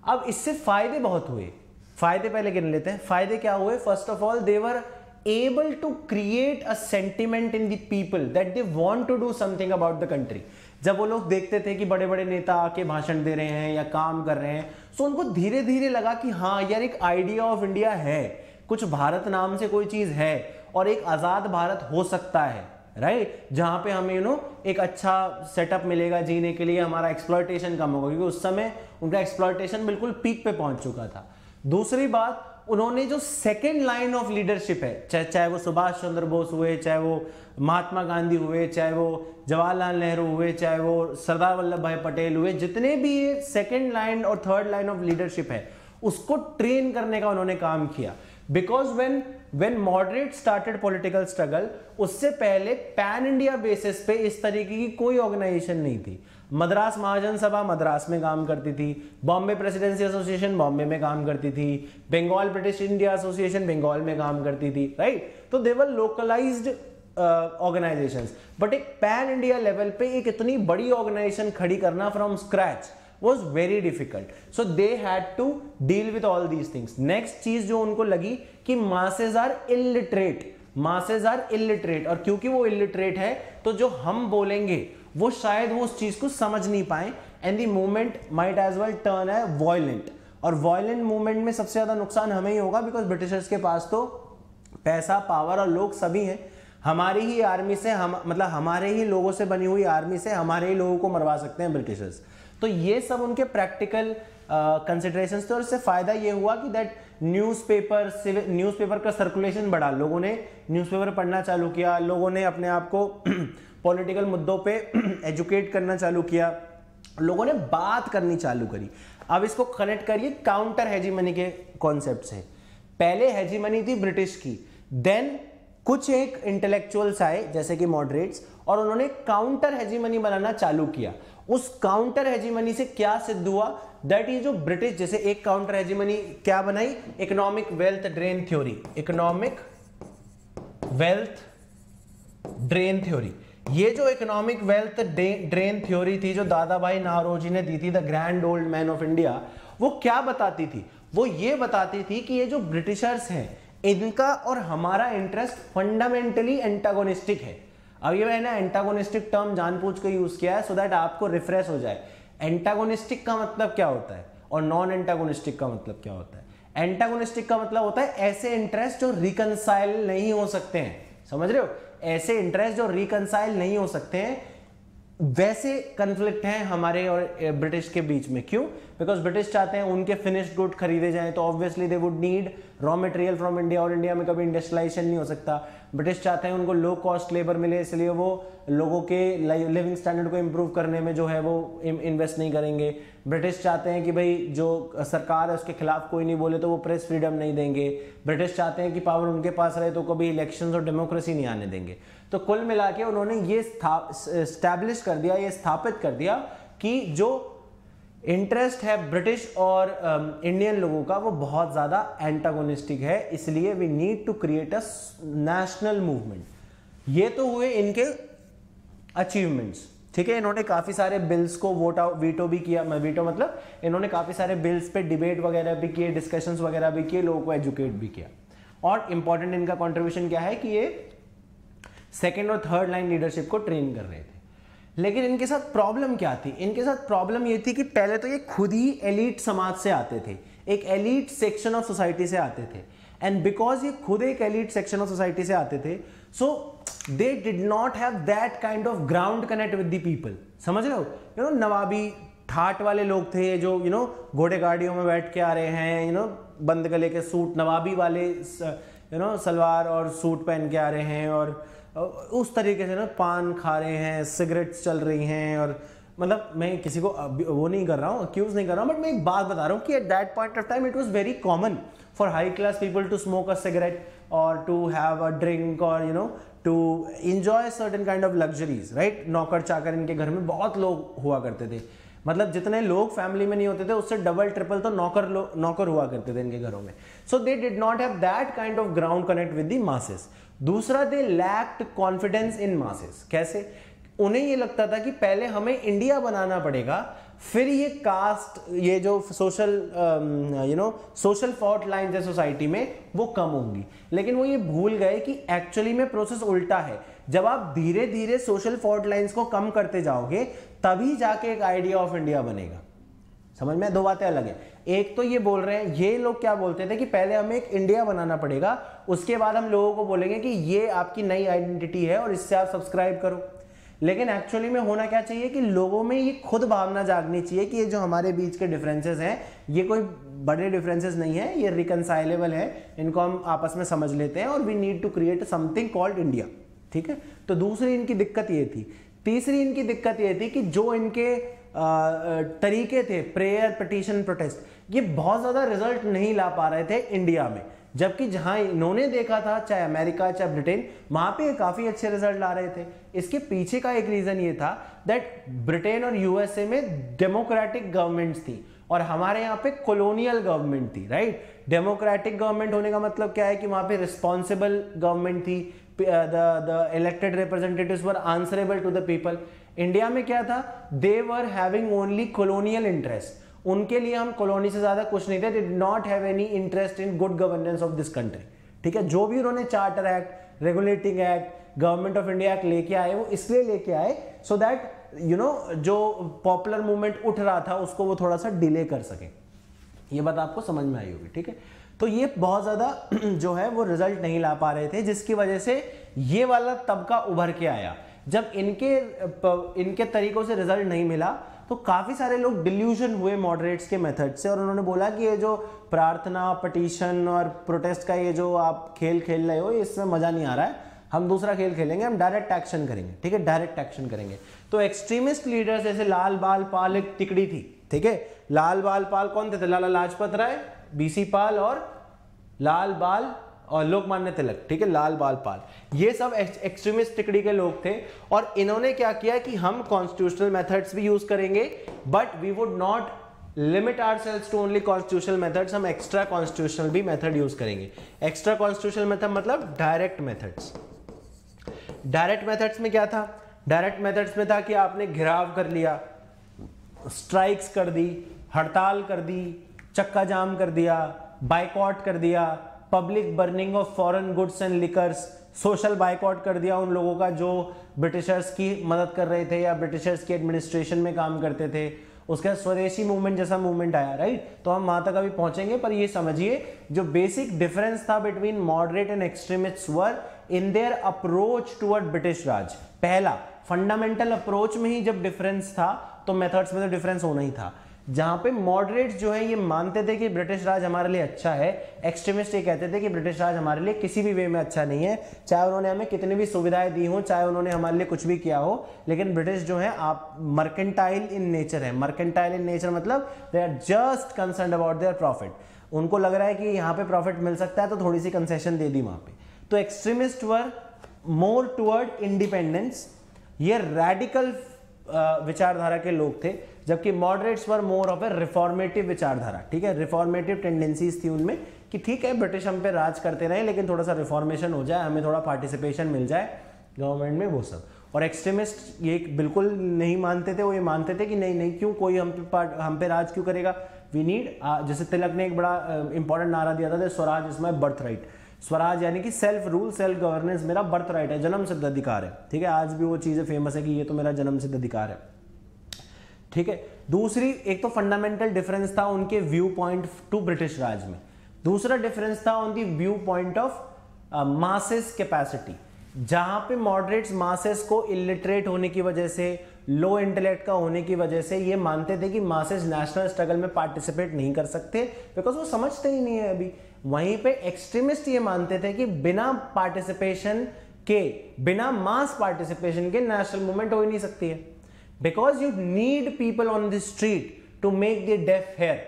अब इससे फायदे बहुत हुए। फायदे पहले गिन लेते हैं। फायदे क्या हुए? First of all, they were able to create a sentiment in the people that they want to do something about the country। जब वो लोग देखते थे कि बड़े बड़े नेता आके भाषण दे रहे हैं या काम कर रहे हैं, तो उनको धीरे धीरे लगा कि हाँ यार, एक आइडिया ऑफ इंडिया है, कुछ भारत नाम से कोई चीज है और एक आजाद भारत हो सकता है, राइट, जहां पे हमें एक अच्छा सेटअप मिलेगा जीने के लिए, हमारा एक्सप्लॉयटेशन कम होगा, क्योंकि उस समय उनका एक्सप्लॉयटेशन बिल्कुल पीक पे पहुंच चुका था। दूसरी बात, उन्होंने जो सेकेंड लाइन ऑफ लीडरशिप है, चाहे वो सुभाष चंद्र बोस हुए, चाहे वो महात्मा गांधी हुए, चाहे वो जवाहरलाल नेहरू हुए, चाहे वो सरदार वल्लभ भाई पटेल हुए, जितने भी ये सेकेंड लाइन और थर्ड लाइन ऑफ लीडरशिप है, उसको ट्रेन करने का उन्होंने काम किया। Because when moderate started political struggle, उससे पहले पैन इंडिया बेसिस पे इस तरीके की कोई ऑर्गेनाइजेशन नहीं थी। मद्रास महाजन सभा मद्रास में काम करती थी, बॉम्बे प्रेसिडेंसी एसोसिएशन बॉम्बे में काम करती थी, Bengal British India Association Bengal में काम करती थी, राइट। तो they were localised organisations, but एक पैन इंडिया लेवल पे एक इतनी बड़ी ऑर्गेनाइजेशन खड़ी करना from scratch was very difficult, so they had to deal with all these things. Next चीज जो उनको लगी कि masses are illiterate, और क्योंकि वो illiterate है, तो जो हम बोलेंगे वो शायद वो उस चीज को समझ नहीं पाए, and the movement might as well turn a violent, और violent movement में सबसे ज्यादा नुकसान हमें ही होगा, बिकॉज ब्रिटिशर्स के पास तो पैसा, पावर और लोग सभी हैं। हमारी ही आर्मी से मतलब हमारे ही लोगों से बनी हुई आर्मी से हमारे ही लोगों को मरवा सकते हैं ब्रिटिशर्स। तो ये सब उनके प्रैक्टिकल कंसिडरेशंस थे, और इससे फायदा ये हुआ कि दैट न्यूज़पेपर का सर्कुलेशन बढ़ा, लोगों ने न्यूज़पेपर पढ़ना चालू किया, लोगों ने अपने आप को पॉलिटिकल मुद्दों पे एजुकेट करना चालू किया, लोगों ने बात करनी चालू करी। अब इसको कनेक्ट करिए काउंटर हेजीमनी के कॉन्सेप्ट से। पहले हेजीमनी थी ब्रिटिश की, देन कुछ एक इंटेलेक्चुअल्स आए जैसे कि मॉडरेट्स, और उन्होंने काउंटर हेजीमनी बनाना चालू किया। उस काउंटर हेजीमनी से क्या सिद्ध हुआ? दैट इज जो ब्रिटिश, जैसे एक काउंटर हेजीमनी क्या बनाई? Economic wealth drain theory, economic wealth drain theory. ये जो इकोनॉमिक वेल्थ ड्रेन थ्योरी थी, जो दादा भाई नारोजी ने दी थी, the grand old man of India, वो क्या बताती थी? वो ये बताती थी कि ये जो ब्रिटिशर्स हैं, इनका और हमारा इंटरेस्ट फंडामेंटली एंटागोनिस्टिक है। अब ये मैंने एंटागोनिस्टिक टर्म जानबूझ के यूज किया है सो दैट आपको रिफ्रेश हो जाए। एंटागोनिस्टिक का मतलब क्या होता है और नॉन एंटागोनिस्टिक का मतलब क्या होता है? एंटागोनिस्टिक का मतलब होता है ऐसे इंटरेस्ट जो रिकंसाइल नहीं हो सकते हैं, समझ रहे हो? ऐसे इंटरेस्ट जो रिकंसाइल नहीं हो सकते हैं, वैसे कन्फ्लिक्ट हैं हमारे और ब्रिटिश के बीच में। क्यों? बिकॉज ब्रिटिश चाहते हैं उनके फिनिश्ड गुड खरीदे जाएं, तो obviously they would need raw material from India, और इंडिया में कभी इंडस्ट्रियलाइजेशन नहीं हो सकता। ब्रिटिश चाहते हैं उनको लो कॉस्ट लेबर मिले, इसलिए वो लोगों के लिविंग स्टैंडर्ड को इंप्रूव करने में जो है वो इन्वेस्ट नहीं करेंगे। ब्रिटिश चाहते हैं कि भाई जो सरकार है उसके खिलाफ कोई नहीं बोले, तो वो प्रेस फ्रीडम नहीं देंगे। ब्रिटिश चाहते हैं कि पावर उनके पास रहे, तो कभी इलेक्शंस और डेमोक्रेसी नहीं आने देंगे। तो कुल मिला के उन्होंने ये स्टैब्लिश कर दिया, ये स्थापित कर दिया कि जो इंटरेस्ट है ब्रिटिश और इंडियन लोगों का, वो बहुत ज्यादा एंटागोनिस्टिक है, इसलिए we need to create a national movement. ये तो हुए इनके अचीवमेंट्स, ठीक है। इन्होंने काफी सारे बिल्स को वीटो भी किया। वीटो मतलब इन्होंने काफी सारे बिल्स पे डिबेट वगैरह भी किए, डिस्कशंस वगैरह भी किए, लोगों को एजुकेट भी किया। और इंपॉर्टेंट इनका कॉन्ट्रीब्यूशन क्या है कि ये सेकेंड और थर्ड लाइन लीडरशिप को ट्रेन कर रहे थे। लेकिन इनके साथ प्रॉब्लम क्या थी? इनके साथ प्रॉब्लम ये थी कि पहले तो ये खुद ही एलीट समाज से आते थे, एक एलीट सेक्शन ऑफ सोसाइटी से आते थे, एंड बिकॉज ये खुद एक एलीट सेक्शन ऑफ सोसाइटी से आते थे, so they did not have that kind of ground connect with the people. समझ रहे हो? नवाबी ठाट वाले लोग थे जो घोड़े गाड़ियों में बैठ के आ रहे हैं, बंद गले के सूट, नवाबी वाले सलवार और सूट पहन के आ रहे हैं, और उस तरीके से पान खा रहे हैं, सिगरेट्स चल रही हैं। और मतलब मैं किसी को वो नहीं कर रहा हूँ, अक्यूज नहीं कर रहा हूँ, बट मैं एक बात बता रहा हूँ कि at that point of time it was very common for high class people to smoke a cigarette और टू हैव अ ड्रिंक और to enjoy certain kind of luxuries, right. नौकर चाकर इनके घर में बहुत लोग हुआ करते थे। मतलब जितने लोग फैमिली में नहीं होते थे उससे डबल ट्रिपल तो नौकर हुआ करते थे इनके घरों में. So they did not have that kind of ground connect with the masses. दूसरा, they lacked confidence in masses. कैसे? उन्हें ये लगता था कि पहले हमें इंडिया बनाना पड़ेगा, फिर ये कास्ट, ये जो सोशल सोशल फॉल्ट लाइन है सोसाइटी में वो कम होंगी. लेकिन वो ये भूल गए कि एक्चुअली में प्रोसेस उल्टा है. जब आप धीरे धीरे सोशल फॉल्ट लाइंस को कम करते जाओगे तभी जाके एक आइडिया ऑफ इंडिया बनेगा. समझ में? दो बातें अलग है. एक तो ये बोल रहे हैं, ये लोग क्या बोलते थे कि पहले हमें एक इंडिया बनाना पड़ेगा, उसके बाद हम लोगों को बोलेंगे कि ये आपकी नई आइडेंटिटी है और इससे आप सब्सक्राइब करो. लेकिन एक्चुअली में होना क्या चाहिए कि लोगों में ये खुद भावना जागनी चाहिए कि ये जो हमारे बीच के डिफरेंसेस हैं ये कोई बड़े डिफरेंसेस नहीं है, ये रिकंसाइलेबल है, इनको हम आपस में समझ लेते हैं और we need to create something called India. ठीक है. तो दूसरी इनकी दिक्कत ये थी. तीसरी इनकी दिक्कत ये थी कि जो इनके तरीके थे प्रेयर, पिटीशन, प्रोटेस्ट, ये बहुत ज्यादा रिजल्ट नहीं ला पा रहे थे इंडिया में. जबकि जहां इन्होंने देखा था, चाहे अमेरिका चाहे ब्रिटेन, वहां पे काफी अच्छे रिजल्ट ला रहे थे. इसके पीछे का एक रीजन ये था दैट ब्रिटेन और यूएसए में डेमोक्रेटिक गवर्नमेंट्स थी और हमारे यहाँ पे कॉलोनियल गवर्नमेंट थी. राइट. डेमोक्रेटिक गवर्नमेंट होने का मतलब क्या है कि वहां पे रिस्पॉन्सिबल गवर्नमेंट थी. the elected representatives were answerable to the people. India में क्या था? they were having only colonial interest. उनके लिए हम कॉलोनी से ज्यादा कुछ नहीं थे. did not have any interest in good governance of this country. ठीक है. जो भी उन्होंने charter act, regulating act, government of India act लेके आए वो इसलिए लेके आए सो दैट जो पॉपुलर मूवमेंट उठ रहा था उसको वो थोड़ा सा डिले कर सके. ये बात आपको समझ में आई होगी. ठीक है. तो ये बहुत ज्यादा जो है वो रिजल्ट नहीं ला पा रहे थे, जिसकी वजह से ये वाला तबका उभर के आया. जब इनके तरीकों से रिजल्ट नहीं मिला तो काफी सारे लोग डिल्यूजन हुए मॉडरेट्स के मेथड से और उन्होंने बोला कि ये जो प्रार्थना, पिटीशन और प्रोटेस्ट का ये जो आप खेल खेल रहे हो इसमें मजा नहीं आ रहा है, हम दूसरा खेल खेलेंगे, हम डायरेक्ट एक्शन करेंगे. ठीक है. डायरेक्ट एक्शन करेंगे. तो एक्सट्रीमिस्ट लीडर्स जैसे लाल बाल पाल एक तिकड़ी थी. ठीक है. लाल बाल पाल कौन थे? लाला लाजपत राय, बीसी पाल और लाल बाल और लोकमान्य तिलक. ठीक है. लाल बाल पाल, ये सब एक्सट्रीमिस्ट टिकड़ी के लोग थे और इन्होंने क्या किया कि हम कॉन्स्टिट्यूशनल मेथड्स भी यूज करेंगे but we would not limit ourselves to only constitutional methods, हम एक्स्ट्रा कॉन्स्टिट्यूशनल भी मेथड यूज करेंगे. एक्स्ट्रा कॉन्स्टिट्यूशनल मेथड मतलब डायरेक्ट मेथड्स. डायरेक्ट मेथड्स में क्या था? डायरेक्ट मेथड्स में था कि आपने घिराव कर लिया, स्ट्राइक्स कर दी, हड़ताल कर दी, चक्का जाम कर दिया, बाइकॉट कर दिया, public burning of foreign goods and liquors, social boycott कर दिया उन लोगों का जो ब्रिटिशर्स की मदद कर रहे थे या ब्रिटिशर्स की एडमिनिस्ट्रेशन में काम करते थे. उसके बाद स्वदेशी मूवमेंट जैसा मूवमेंट आया. राइट. तो हम वहां तक अभी पहुंचेंगे, पर ये समझिए जो बेसिक डिफरेंस था between moderate and extremists were in their approach toward British Raj. पहला फंडामेंटल अप्रोच में ही जब डिफरेंस था तो मेथड्स में तो डिफरेंस होना ही था. जहां पे मॉडरेट्स जो है ये मानते थे कि ब्रिटिश राज हमारे लिए अच्छा है, एक्सट्रीमिस्ट ये कहते थे कि ब्रिटिश राज हमारे लिए किसी भी वे में अच्छा नहीं है, चाहे उन्होंने हमें कितनी भी सुविधाएं दी हो, चाहे उन्होंने हमारे लिए कुछ भी किया हो, लेकिन ब्रिटिश जो है आप मर्केंटाइल इन नेचर है. मर्केंटाइल इन नेचर मतलब they are just concerned about their profit. उनको लग रहा है कि यहाँ पे प्रॉफिट मिल सकता है तो थोड़ी सी कंसेशन दे दी वहां पे. तो एक्सट्रीमिस्ट वर मोर टुवर्ड इंडिपेंडेंस, ये रेडिकल विचारधारा के लोग थे, जबकि moderates were more of A reformative विचारधारा. ठीक है. रिफॉर्मेटिव टेंडेंसीज थी उनमें कि ठीक है ब्रिटिश हम पे राज करते रहे लेकिन थोड़ा सा रिफॉर्मेशन हो जाए, हमें थोड़ा पार्टिसिपेशन मिल जाए गवर्नमेंट में, वो सब. और एक्सट्रीमिस्ट ये बिल्कुल नहीं मानते थे. वो ये मानते थे कि नहीं नहीं, क्यों कोई हम पे राज क्यों करेगा, वी नीड, जैसे तिलक ने एक बड़ा इंपॉर्टेंट नारा दिया था, Swaraj is my birth right. Swaraj यानी कि सेल्फ रूल, सेल्फ गवर्नेंस मेरा बर्थ राइट है, जन्म सिद्ध अधिकार है. ठीक है. आज भी वो चीजें फेमस है कि ये तो मेरा जन्म सिद्ध अधिकार है. ठीक है. दूसरी, एक तो फंडामेंटल डिफरेंस था उनके व्यू पॉइंट टू ब्रिटिश राज में. दूसरा डिफरेंस था on the view point of masses capacity. जहां पे मॉडरेट्स मासेस को इलिटरेट होने की वजह से, लो इंटेलेक्ट का होने की वजह से ये मानते थे कि मासेस नेशनल स्ट्रगल में पार्टिसिपेट नहीं कर सकते बिकॉज वो समझते ही नहीं है अभी. वहीं पे एक्सट्रीमिस्ट ये मानते थे कि बिना पार्टिसिपेशन के, बिना मास पार्टिसिपेशन के नेशनल मूवमेंट हो ही नहीं सकती है. Because you need people on the street to make the deaf hear.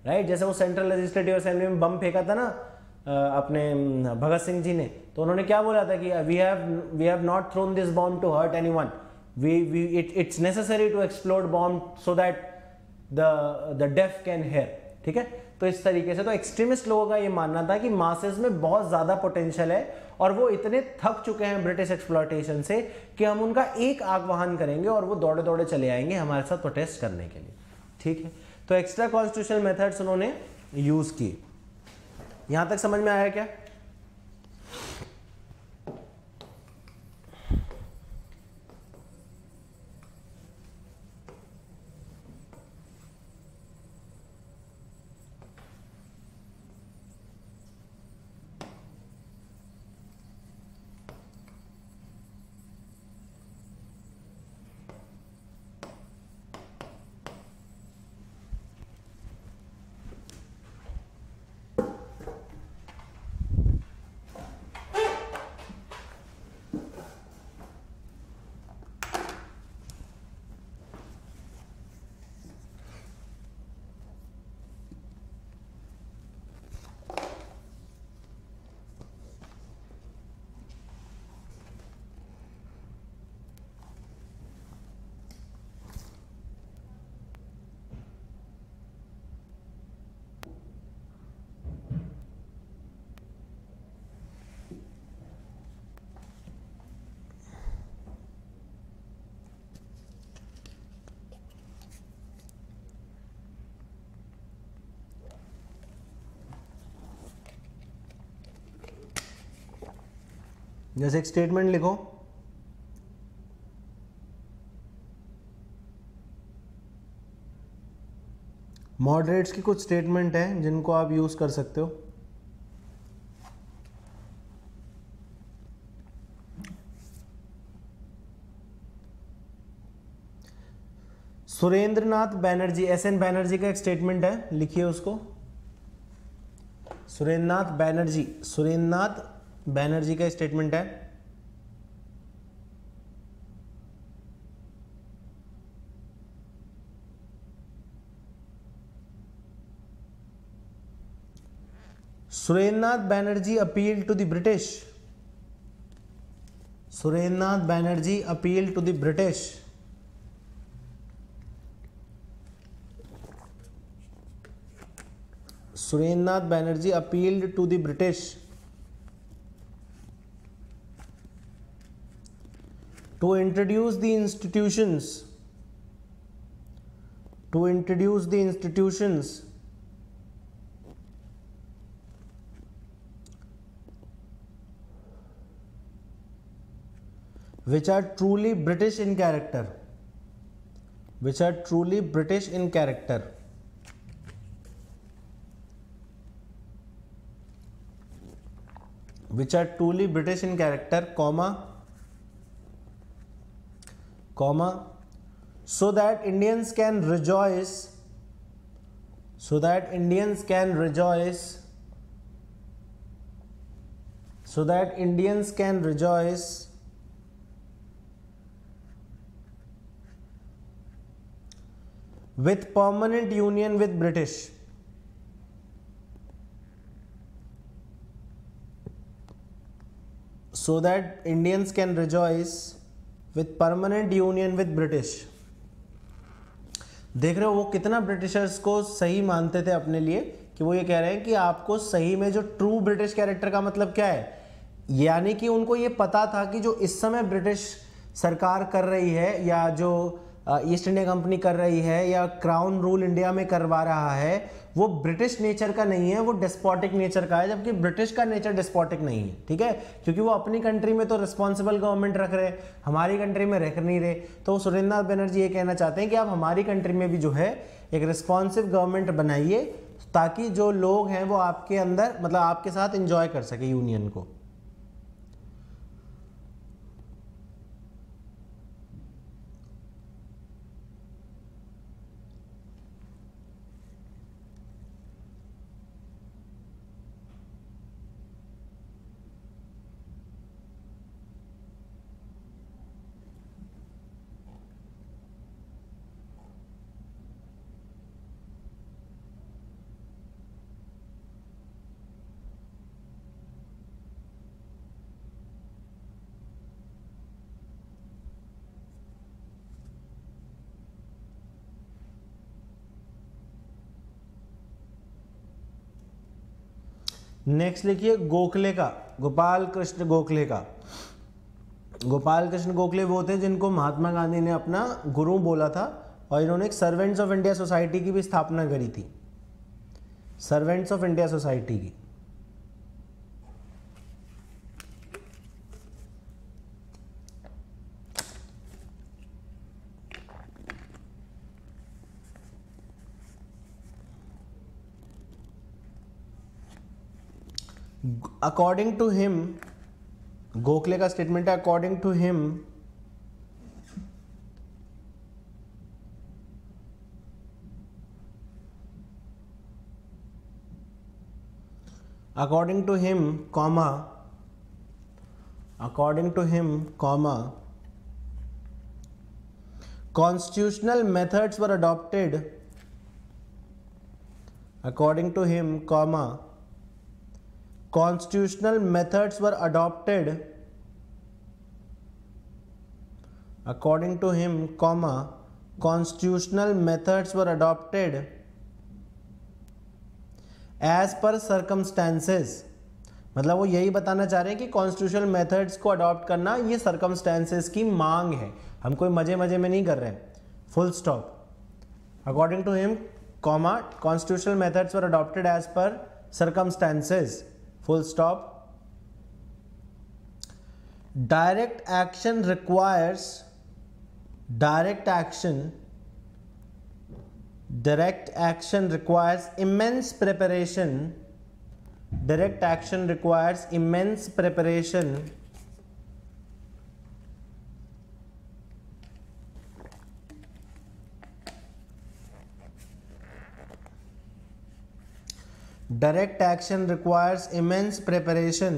Right. जैसे वो सेंट्रल लेजिस्लेटिव असेंबली में बम फेंका था ना अपने भगत सिंह जी ने, तो उन्होंने क्या बोला था कि we have not thrown this bomb to hurt anyone, it's necessary to explode bomb so that the deaf can hear, ठीक है। तो इस तरीके से तो एक्सट्रीमिस्ट लोगों का ये मानना था कि मासेस में बहुत ज़्यादा पोटेंशियल है और वो इतने थक चुके हैं ब्रिटिश एक्सप्लॉयटेशन से कि हम उनका एक आह्वान करेंगे और वो दौड़े दौड़े चले आएंगे हमारे साथ प्रोटेस्ट करने के लिए, ठीक है। तो एक्स्ट्रा कॉन्स्टिट्यूशनल मेथड्स उन्होंने यूज़ की। यहाँ तक समझ में आया क्या? जैसे एक स्टेटमेंट लिखो, मॉडरेट्स की कुछ स्टेटमेंट हैं जिनको आप यूज कर सकते हो। सुरेंद्रनाथ बैनर्जी, एस.एन. बैनर्जी का एक स्टेटमेंट है, लिखिए उसको। सुरेंद्रनाथ बैनर्जी का स्टेटमेंट है। Surendranath Banerjee appeal to the British. Surendranath Banerjee appeal to the British. Surendranath Banerjee appealed to the British to introduce the institutions which are truly British in character, which are truly British in character, which are truly British in character, comma, so that Indians can rejoice, so that Indians can rejoice, so that Indians can rejoice with permanent union with British, so that Indians can rejoice with permanent union with British। देख रहे हो वो कितना Britishers को सही मानते थे अपने लिए, कि वो ये कह रहे हैं कि आपको सही में जो ट्रू ब्रिटिश कैरेक्टर का मतलब क्या है, यानी कि उनको ये पता था कि जो इस समय ब्रिटिश सरकार कर रही है या जो ईस्ट इंडिया कंपनी कर रही है या क्राउन रूल इंडिया में करवा रहा है, वो ब्रिटिश नेचर का नहीं है, वो डेस्पोटिक नेचर का है, जबकि ब्रिटिश का नेचर डेस्पोटिक नहीं है, ठीक है। क्योंकि वो अपनी कंट्री में तो रिस्पॉन्सिबल गवर्नमेंट रख रहे, हमारी कंट्री में रख नहीं रहे। तो सुरेंद्रनाथ बनर्जी ये कहना चाहते हैं कि आप हमारी कंट्री में भी जो है एक रिस्पॉन्सिव गवर्नमेंट बनाइए, ताकि जो लोग हैं वो आपके अंदर मतलब आपके साथ इंजॉय कर सके यूनियन को। नेक्स्ट लिखिए गोखले का, गोपाल कृष्ण गोखले का। गोपाल कृष्ण गोखले वो थे जिनको महात्मा गांधी ने अपना गुरु बोला था और इन्होंने एक सर्वेंट्स ऑफ इंडिया सोसाइटी की भी स्थापना करी थी, सर्वेंट्स ऑफ इंडिया सोसाइटी की। अकॉर्डिंग टू हिम, गोखले का स्टेटमेंट है, according to him according to him, constitutional methods were adopted, according to him, constitutional methods were adopted, according to him, constitutional methods were adopted as per circumstances। मतलब वो यही बताना चाह रहे हैं कि कॉन्स्टिट्यूशनल मेथड्स को अडॉप्ट करना ये सर्कमस्टेंसेस की मांग है, हम कोई मजे मजे में नहीं कर रहे हैं, full stop. According to him comma constitutional methods were adopted as per circumstances, full stop. Direct action requires, direct action requires immense preparation, direct action requires immense preparation, direct action requires immense preparation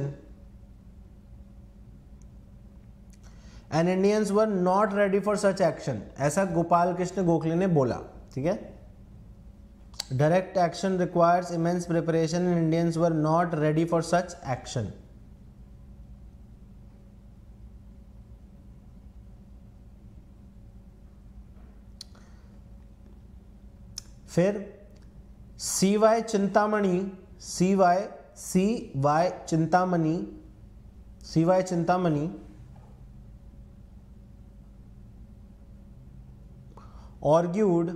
and Indians were not ready for such action। ऐसा गोपाल कृष्ण गोखले ने बोला, ठीक है। Direct action requires immense preparation and Indians were not ready for such action. फिर CY Chintamani, CY Chintamani argued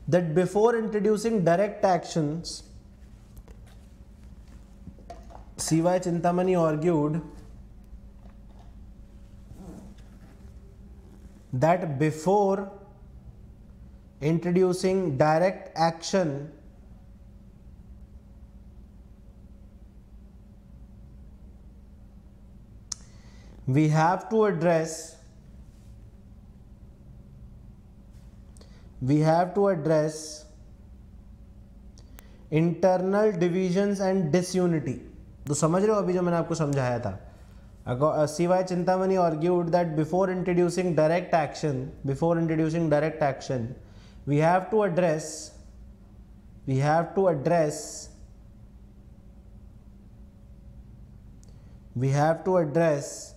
that before introducing direct actions, CY Chintamani argued that before introducing direct action we have to address internal divisions and disunity। तो समझ रहे हो अभी जो मैंने आपको समझाया था। CY Chintamani argued that before introducing direct action we have to address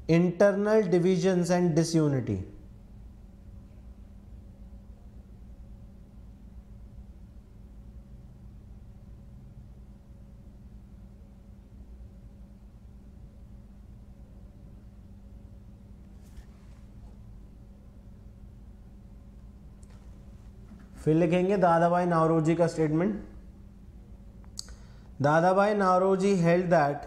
internal divisions and disunity। फिर लिखेंगे दादाभाई नावरोजी का statement. Dadabhai Naoroji held that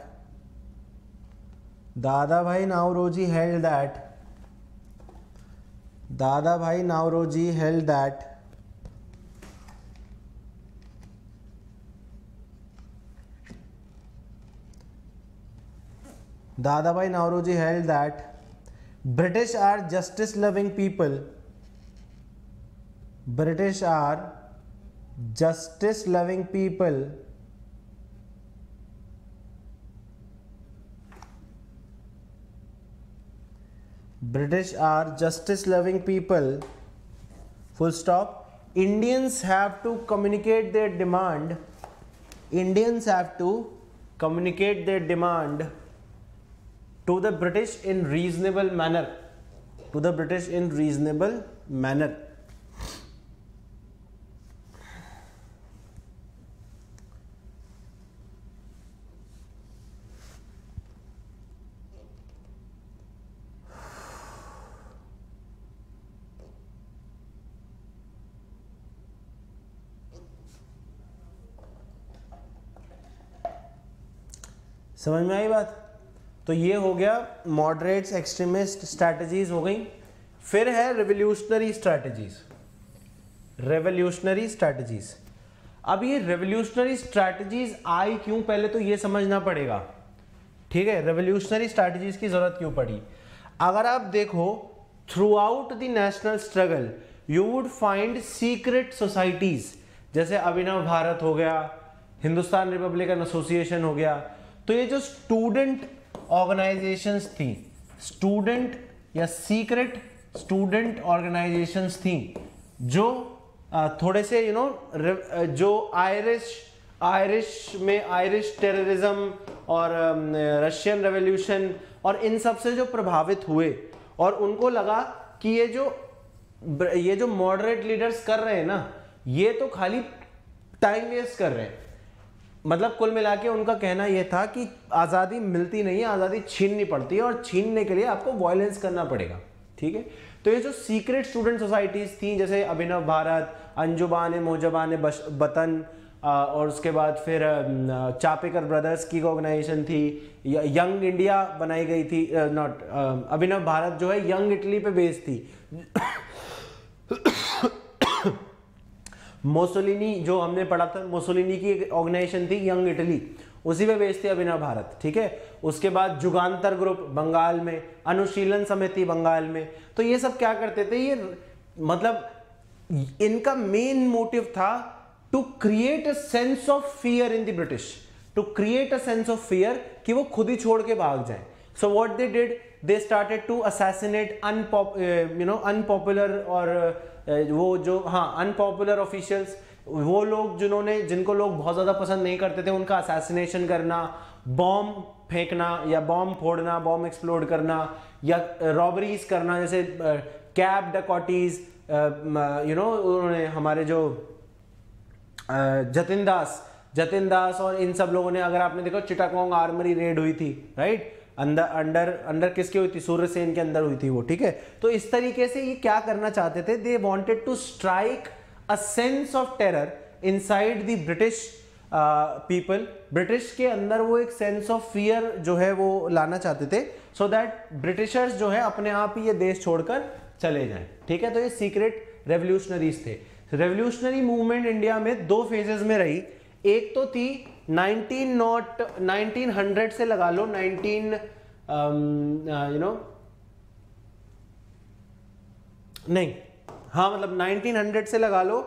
British are justice loving people, British are justice loving people full stop। Indians have to communicate their demand to the British in reasonable manner, to the British in reasonable manner. समझ में आई बात? तो ये हो गया moderates extremist strategies हो गई। फिर है रेवोल्यूशनरी स्ट्रैटेजीज, रेवोल्यूशनरी स्ट्रैटेजीज। अब ये रेवोल्यूशनरी स्ट्रैटेजीज आई क्यों, पहले तो ये समझना पड़ेगा, ठीक है। रेवोल्यूशनरी स्ट्रैटेजीज की जरूरत क्यों पड़ी? अगर आप देखो through out the national struggle you would find secret societies, जैसे अभिनव भारत हो गया, हिंदुस्तान रिपब्लिकन एसोसिएशन हो गया। तो ये जो स्टूडेंट ऑर्गेनाइजेशंस थी, स्टूडेंट या सीक्रेट स्टूडेंट ऑर्गेनाइजेशंस थी, जो थोड़े से जो आयरिश में आयरिश टेररिज्म और रशियन रेवोल्यूशन और इन सब से जो प्रभावित हुए, और उनको लगा कि ये जो मॉडरेट लीडर्स कर रहे हैं ना, ये तो खाली टाइम वेस्ट कर रहे हैं। मतलब कुल मिला के उनका कहना यह था कि आज़ादी मिलती नहीं है, आज़ादी छीननी पड़ती है, और छीनने के लिए आपको वायलेंस करना पड़ेगा, ठीक है। तो ये जो सीक्रेट स्टूडेंट सोसाइटीज थी, जैसे अभिनव भारत, अंजुबान मोजबान वतन, और उसके बाद फिर चापेकर ब्रदर्स की ऑर्गेनाइजेशन थी, यंग इंडिया बनाई गई थी, नॉट अभिनव भारत जो है यंग इटली पे बेस्ड थी। मोसोलिनी जो हमने पढ़ा था, मोसोलिनी की एक ऑर्गेनाइजेशन थी यंग इटली, उसी पे बेस्ड थी अभिनव भारत, ठीक है। उसके बाद जुगांतर ग्रुप बंगाल में, अनुशीलन समिति बंगाल में। तो ये सब क्या करते थे, ये मतलब इनका मेन मोटिव था to create a sense of fear in the British, to create a sense of fear कि वो खुद ही छोड़ के भाग जाए। So what they did, they started to assassinate unpopular और वो जो अनपॉपुलर ऑफिशियल्स, वो लोग जिनको लोग बहुत ज्यादा पसंद नहीं करते थे, उनका असैसिनेशन करना, बॉम्ब फेंकना या बॉम्ब फोड़ना, बॉम्ब एक्सप्लोड करना, या रॉबरीज करना, जैसे कैब डकॉटीज, उन्होंने हमारे जो जतिन दास और इन सब लोगों ने, अगर आपने देखो चिटागोंग आर्मरी रेड हुई थी, राइट, अंडर किसके हुई थी, सूर्य सेन के अंदर हुई थी वो, ठीक है। तो इस तरीके से ये क्या करना चाहते थे, they wanted to strike a sense of terror inside the British people. British के अंदर वो एक सेंस ऑफ फियर जो है वो लाना चाहते थे, सो दैट ब्रिटिशर्स जो है अपने आप ही ये देश छोड़कर चले जाएं, ठीक है। तो ये सीक्रेट रेवोल्यूशनरीज थे। रेवोल्यूशनरी मूवमेंट इंडिया में दो फेजेस में रही। एक तो थी 1900 से लगा लो 1900 से लगा लो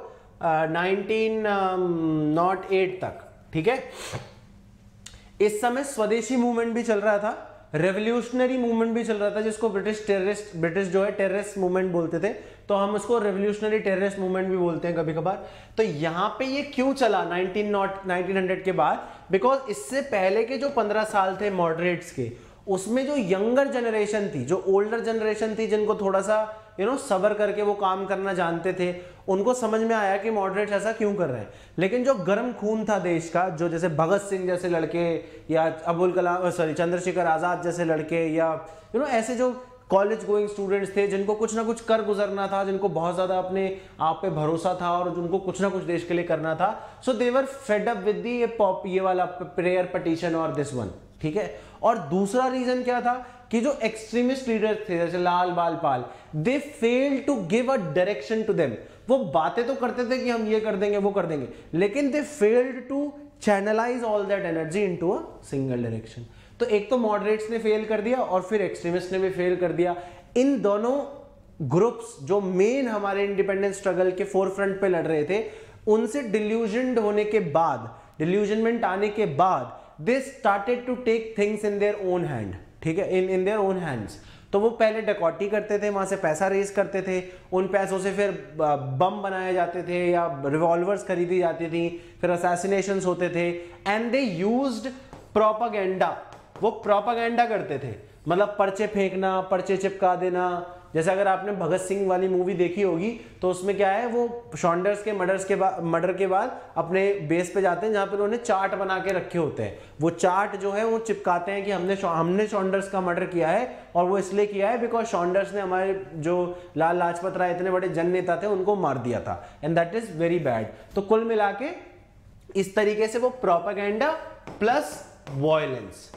1908 तक, ठीक है। इस समय स्वदेशी मूवमेंट भी चल रहा था, रेवोल्यूशनरी मूवमेंट भी चल रहा था, जिसको ब्रिटिश जो है टेररिस्ट मूवमेंट बोलते थे, तो हम उसको रेवोल्यूशनरी टेररिस्ट मूवमेंट भी बोलते हैं कभी कभार। तो यहां पे ये क्यों चला 1900 के बाद, बिकॉज इससे पहले के जो 15 साल थे मॉडरेट्स के, उसमें जो यंगर जनरेशन थी, जो ओल्डर जनरेशन थी, जिनको थोड़ा सा सबर करके वो काम करना जानते थे, उनको समझ में आया कि मॉडरेट्स ऐसा क्यों कर रहे हैं। लेकिन जो गर्म खून था देश का, जो जैसे भगत सिंह जैसे लड़के, या चंद्रशेखर आजाद जैसे लड़के, या ऐसे जो कॉलेज गोइंग स्टूडेंट्स थे, जिनको कुछ ना कुछ कर गुजरना था, जिनको बहुत ज्यादा अपने आप पे भरोसा था और जिनको कुछ ना कुछ देश के लिए करना था, सो they were fed up with ये वाला प्रेयर पिटीशन और दिस वन, ठीक है। और दूसरा रीजन क्या था कि जो एक्सट्रीमिस्ट लीडर थे जैसे Lal Bal Pal, they failed to give a direction to them. वो बातें तो करते थे कि हम ये कर देंगे वो कर देंगे, लेकिन they failed to channelise all that energy into a single direction. तो एक तो मॉडरेट्स ने फेल कर दिया और फिर एक्सट्रीमिस्ट ने भी फेल कर दिया। इन दोनों ग्रुप्स जो मेन हमारे इंडिपेंडेंस स्ट्रगल के फोरफ्रंट पे लड़ रहे थे, उनसे डिल्यूजनड होने के बाद, डिल्यूजनमेंट आने के बाद, they started to take things in their own hand, ठीक है, इन देयर ओन हैंड्स। तो वो पहले डकॉटी करते थे, वहां से पैसा रेज करते थे, उन पैसों से फिर बम बनाए जाते थे या रिवॉल्वर्स खरीदी जाती थी, फिर असैसिनेशंस होते थे, एंड दे यूज्ड प्रोपेगेंडा वो प्रोपागेंडा करते थे, मतलब पर्चे फेंकना, पर्चे चिपका देना। जैसे अगर आपने भगत सिंह वाली मूवी देखी होगी तो उसमें क्या है, वो सॉन्डर्स के मर्डर के बाद अपने बेस पे जाते हैं जहां पे उन्होंने चार्ट बना के रखे होते हैं। वो चार्ट जो है वो चिपकाते हैं कि हमने सॉन्डर्स का मर्डर किया है, और वो इसलिए किया है बिकॉज सॉन्डर्स ने हमारे जो लाल लाजपत राय इतने बड़े जन नेता थे उनको मार दिया था, and that is very bad. तो कुल मिला के इस तरीके से वो propaganda plus violence,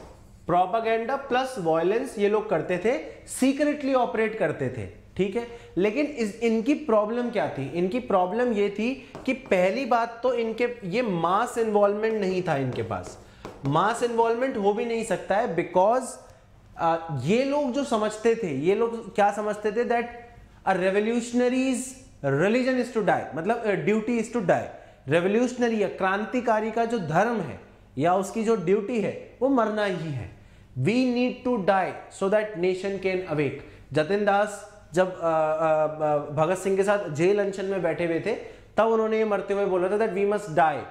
propaganda plus violence ये लोग करते थे, सीक्रेटली ऑपरेट करते थे, ठीक है। लेकिन इनकी प्रॉब्लम क्या थी? इनकी प्रॉब्लम ये थी कि पहली बात तो इनके ये मास इन्वॉल्वमेंट नहीं था, इनके पास मास इन्वॉल्वमेंट हो भी नहीं सकता है, बिकॉज ये लोग जो समझते थे, ये लोग क्या समझते थे, that a revolutionary's religion is to die, मतलब duty is to die. Revolutionary या क्रांतिकारी का जो धर्म है या उसकी जो ड्यूटी है वो मरना ही है। We need to die so that nation can awake. Jatin Das जब भगत सिंह के साथ जेल अनशन में बैठे हुए थे तब उन्होंने ये मरते हुए बोला था that we must die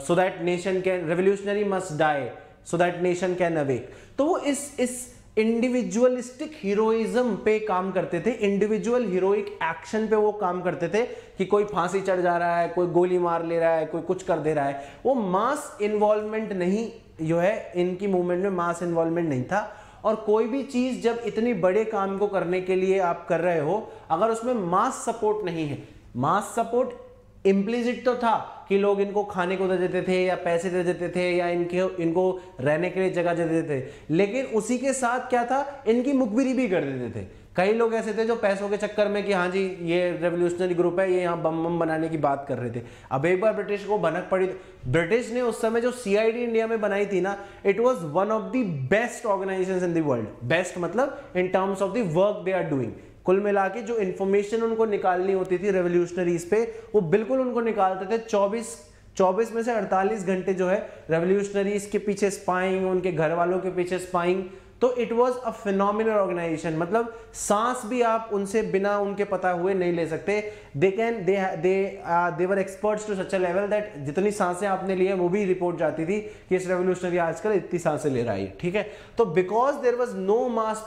so that nation can, revolutionary must die so that nation can awake. तो वो इस इंडिविजुअलिस्टिक हीरोइज्म पे काम करते थे, इंडिविजुअल हीरोइक एक्शन पे वो काम करते थे कि कोई फांसी चढ़ जा रहा है, कोई गोली मार ले रहा है, कोई कुछ कर दे रहा है। वो मास इन्वॉल्वमेंट नहीं, जो है इनकी मूवमेंट में मास इन्वॉल्वमेंट नहीं था। और कोई भी चीज जब इतने बड़े काम को करने के लिए आप कर रहे हो, अगर उसमें मास सपोर्ट नहीं है, मास सपोर्ट इम्प्लिसिट तो था कि लोग इनको खाने को दे देते थे या पैसे दे देते थे या इनको रहने के लिए जगह दे देते थे, लेकिन उसी के साथ क्या था, इनकी मुखबिरी भी कर देते थे। कई लोग ऐसे थे जो पैसों के चक्कर में कि हाँ जी ये रेवोल्यूशनरी ग्रुप है, ये यहाँ बम बनाने की बात कर रहे थे। अब एक बार ब्रिटिश को भनक पड़ी, ब्रिटिश ने उस समय जो सीआईडी इंडिया में बनाई थी ना, it was one of the best organisations in the world. Best मतलब in terms of the work they are doing. कुल मिला के जो इंफॉर्मेशन उनको निकालनी होती थी रेवोल्यूशनरीज पे, वो बिल्कुल उनको निकालते थे। 24 में से 48 घंटे जो है रेवोल्यूशनरीज के पीछे स्पाइंग, उनके घर वालों के पीछे स्पाइंग। तो it was a phenomenal organisation, मतलब सांस भी आप उनसे बिना उनके पता हुए नहीं ले सकते। They were experts to such a level that जितनी सांसें आपने ली है वो भी रिपोर्ट जाती थी कि इस रेवोल्यूशनरी आजकल इतनी सांसें ले रहा है, ठीक है। तो because there was no mass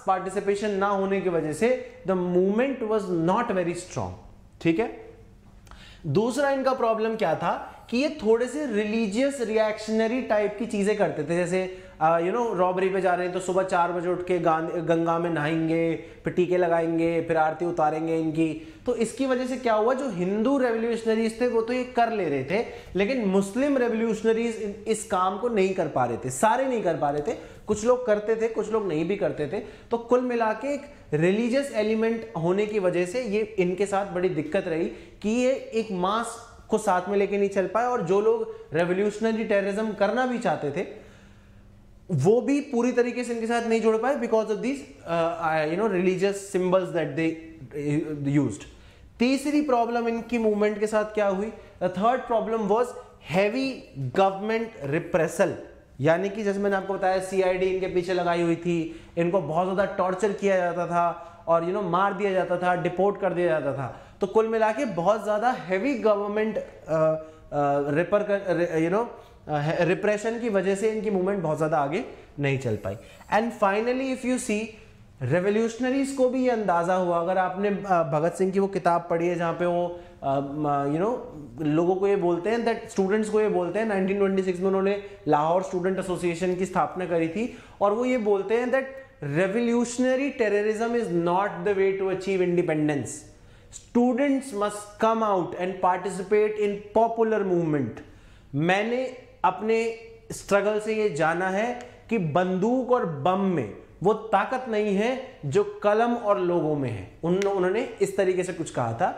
participation ना होने की वजह से the movement was not very strong, ठीक है। दूसरा इनका प्रॉब्लम क्या था कि ये थोड़े से रिलीजियस रिएक्शनरी टाइप की चीजें करते थे। जैसे रॉबरी पे जा रहे हैं तो सुबह 4 बजे उठ के गंगा में नहाएंगे, फिर टीके लगाएंगे, फिर आरती उतारेंगे इनकी। तो इसकी वजह से क्या हुआ, जो हिंदू रेवोल्यूशनरीज थे वो तो ये कर ले रहे थे, लेकिन मुस्लिम रेवोल्यूशनरीज इस काम को नहीं कर पा रहे थे, सारे नहीं कर पा रहे थे। कुछ लोग करते थे, कुछ लोग नहीं भी करते थे। तो कुल मिला के एक रिलीजियस एलिमेंट होने की वजह से ये इनके साथ बड़ी दिक्कत रही कि ये एक मास को साथ में लेके नहीं चल पाए, और जो लोग रेवोल्यूशनरी टेररिज्म करना भी चाहते थे वो भी पूरी तरीके से इनके साथ नहीं जुड़ पाए because of this religious symbols that they used. तीसरी प्रॉब्लम इनकी मूवमेंट के साथ क्या हुई, the third problem was heavy government reprisal. यानी कि जैसे मैंने आपको बताया सीआईडी इनके पीछे लगाई हुई थी, इनको बहुत ज्यादा टॉर्चर किया जाता था और मार दिया जाता था, डिपोर्ट कर दिया जाता था। तो कुल मिला के बहुत ज्यादा हैवी गवर्नमेंट रिप्रेशन की वजह से इनकी मूवमेंट बहुत ज्यादा आगे नहीं चल पाई। And finally if you see, revolutionaries को भी ये अंदाजा हुआ, अगर आपने भगत सिंह की वो किताब पढ़ी है जहां पे वो लोगों को ये बोलते हैं दैट, स्टूडेंट्स को ये बोलते हैं, 1926 में उन्होंने लाहौर स्टूडेंट एसोसिएशन की स्थापना करी थी, और वो ये बोलते हैं that revolutionary terrorism is not the way to achieve independence. Students must come out and participate in popular movement. मैंने अपने स्ट्रगल से ये जाना है कि बंदूक और बम में वो ताकत नहीं है जो कलम और लोगों में है। उन्होंने इस तरीके से कुछ कहा था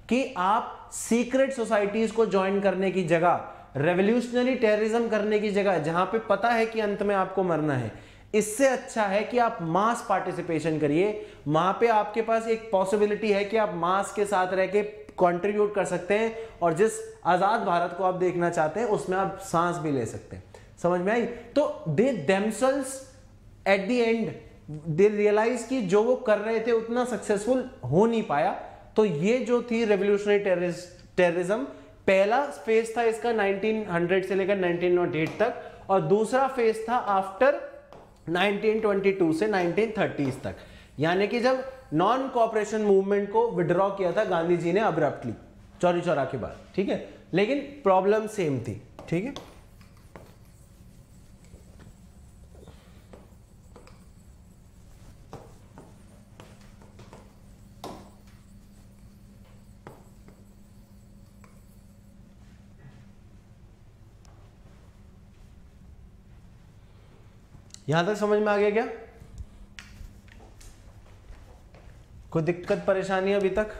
कि आप सीक्रेट सोसाइटीज को ज्वाइन करने की जगह, रेवोल्यूशनरी टेररिज्म करने की जगह, जहां पे पता है कि अंत में आपको मरना है, इससे अच्छा है कि आप मास पार्टिसिपेशन करिए। वहां पे आपके पास एक पॉसिबिलिटी है कि आप मास के साथ रह के कंट्रीब्यूट कर सकते हैं, और जिस आजाद भारत को आप देखना चाहते हैं उसमें आप सांस भी ले सकते हैं। समझ में आई? तो they themselves at the end they realise कि जो वो कर रहे थे उतना सक्सेसफुल हो नहीं पाया। तो ये जो थी रेवोल्यूशनरी टेररिज्म, पहला फेज था इसका 1900 से लेकर 1908 तक, और दूसरा फेज था आफ्टर 1922 से 1930s तक, यानी कि जब नॉन कोऑपरेशन मूवमेंट को विड्रॉ किया था गांधी जी ने अब्रप्टली चौरी चौरा के बाद, ठीक है, लेकिन प्रॉब्लम सेम थी, ठीक है। यहां तक समझ में आ गया क्या? कोई दिक्कत परेशानी अभी तक?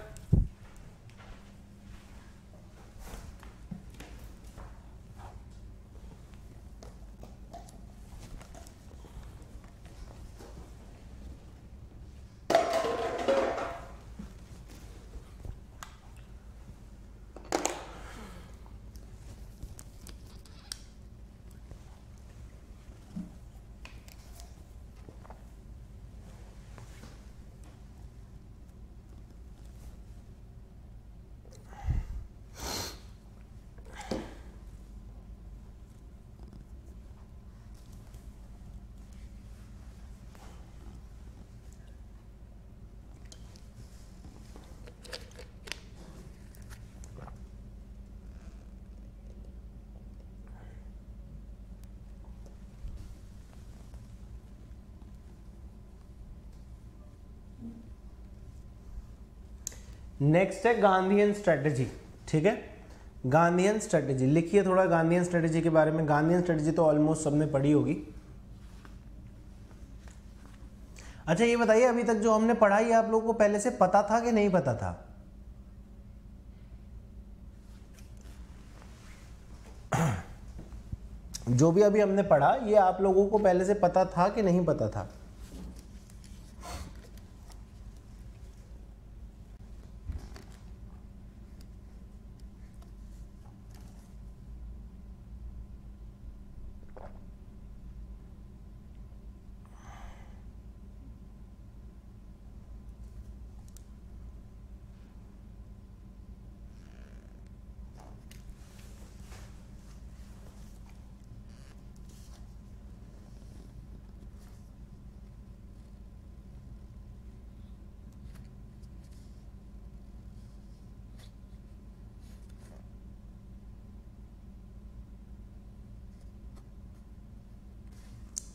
नेक्स्ट है गांधीयन स्ट्रेटेजी, ठीक है। गांधीयन स्ट्रेटेजी लिखिए थोड़ा गांधीयन स्ट्रेटेजी के बारे में। गांधीयन स्ट्रेटेजी तो ऑलमोस्ट सबने पढ़ी होगी। अच्छा ये बताइए, अभी तक जो हमने पढ़ा ये आप लोगों को पहले से पता था कि नहीं पता था? जो भी अभी हमने पढ़ा ये आप लोगों को पहले से पता था कि नहीं पता था?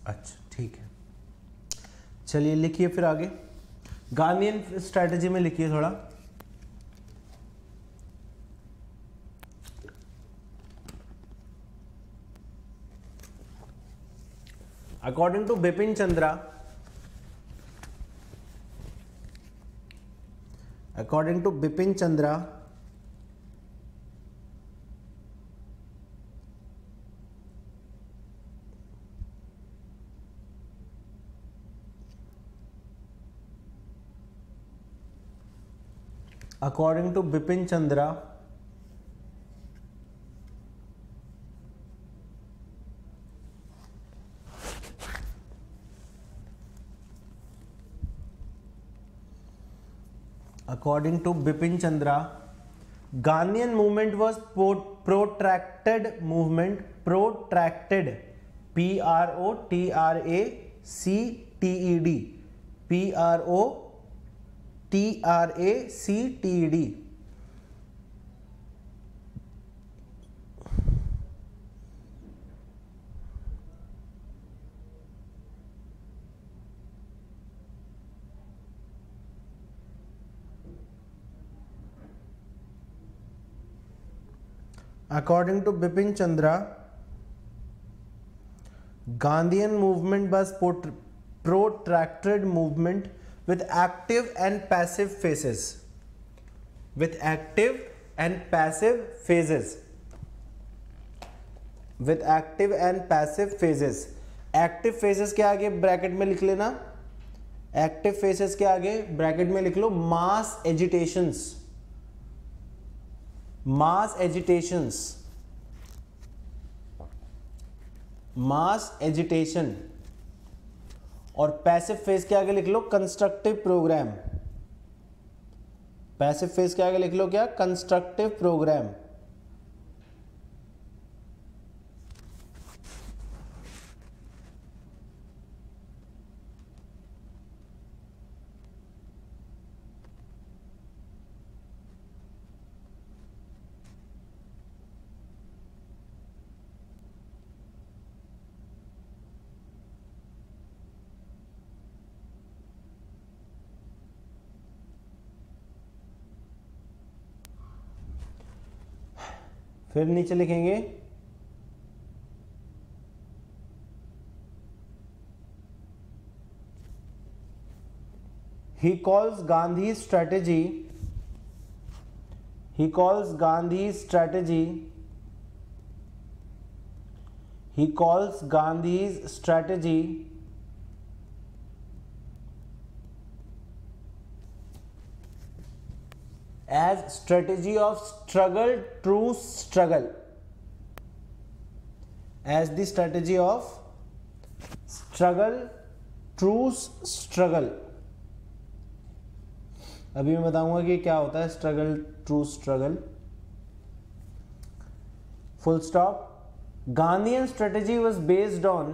अच्छा ठीक है, चलिए लिखिए फिर आगे। गांधीयन स्ट्रैटेजी में लिखिए थोड़ा। According to Bipin Chandra, according to Bipin Chandra, according to Bipin Chandra, according to Bipin Chandra, Gandhian movement was protracted movement, protracted, P-R-O-T-R-A-C-T-E-D, P-R-O-T-R-A-C-T-E-D, according to Bipin Chandra, Gandhian movement was protracted movement with active and passive phases, with active and passive phases, with active and passive phases. Active phases के आगे bracket में लिख लेना, active phases के आगे bracket में लिख लो mass agitations, mass agitations, mass agitation, और पैसिव फेज के आगे लिख लो कंस्ट्रक्टिव प्रोग्राम, पैसिव फेज के आगे लिख लो क्या? Constructive programme. फिर नीचे लिखेंगे he calls Gandhi's strategy he calls Gandhi's strategy he calls Gandhi's strategy as strategy of struggle, truce, struggle, as the strategy of struggle, truce, struggle. अभी मैं बताऊंगा कि क्या होता है struggle, true struggle. Full stop. Gandhian strategy was based on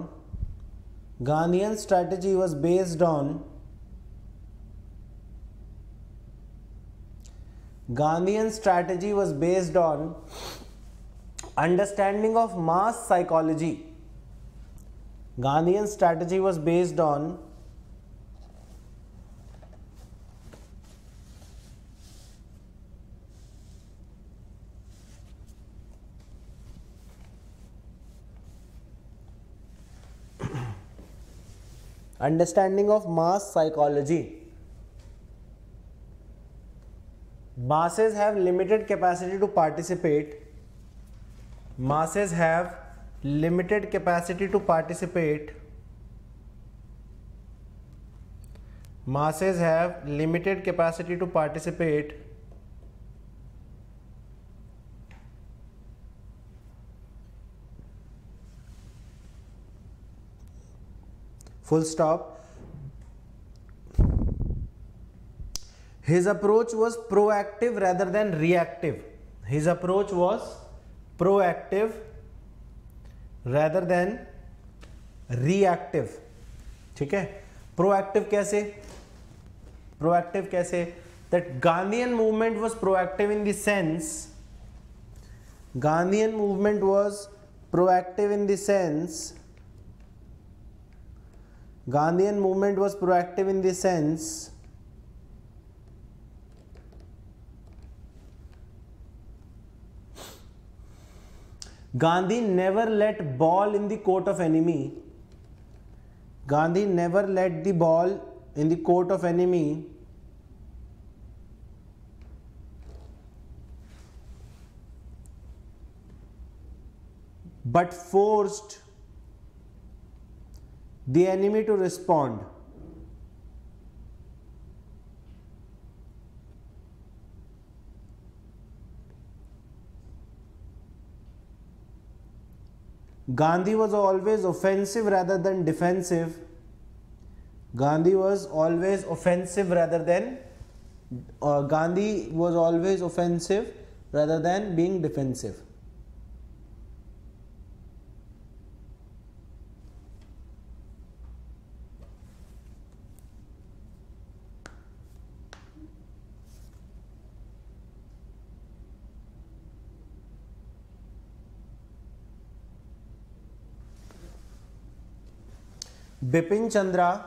Gandhian strategy was based on Gandhian strategy was based on understanding of mass psychology. Gandhian strategy was based on understanding of mass psychology. Masses have limited capacity to participate. Masses have limited capacity to participate. Masses have limited capacity to participate. Full stop. His approach was proactive rather than reactive. His approach was proactive rather than reactive. ठीक है. Proactive कैसे? Proactive कैसे? That Gandhian movement was proactive in the sense. Gandhian movement was proactive in the sense. Gandhian movement was proactive in the sense Gandhi never let ball in the court of enemy. Gandhi never let the ball in the court of enemy but forced the enemy to respond. Gandhi was always offensive rather than defensive. Gandhi was always offensive rather than Gandhi was always offensive rather than being defensive. Bipin Chandra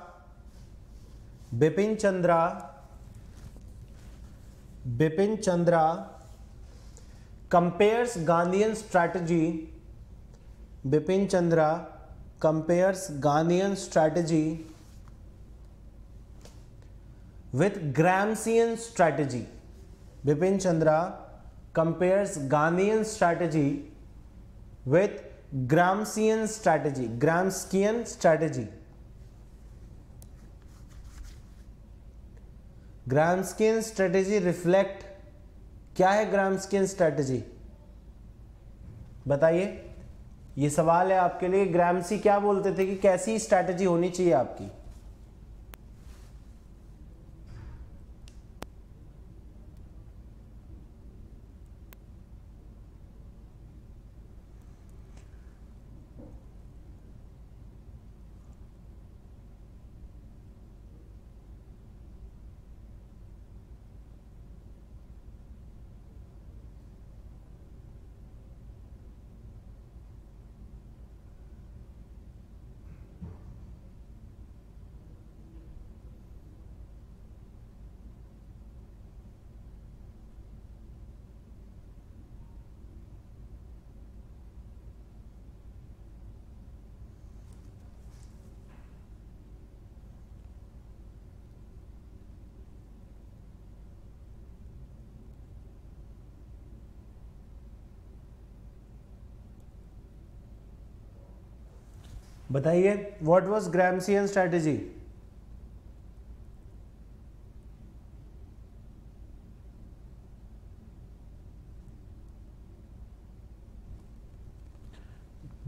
compares Gandhian strategy. Bipin Chandra compares Gandhian strategy with Gramscian strategy. Bipin Chandra compares Gandhian strategy with Gramscian strategy. Gramscian strategy. Gramscian strategy reflect. क्या है ग्राम्स्कियन strategy? बताइए. ये सवाल है आपके लिए. Gramsci क्या बोलते थे कि कैसी स्ट्रेटेजी होनी चाहिए आपकी? बताइए what was Gramscian strategy?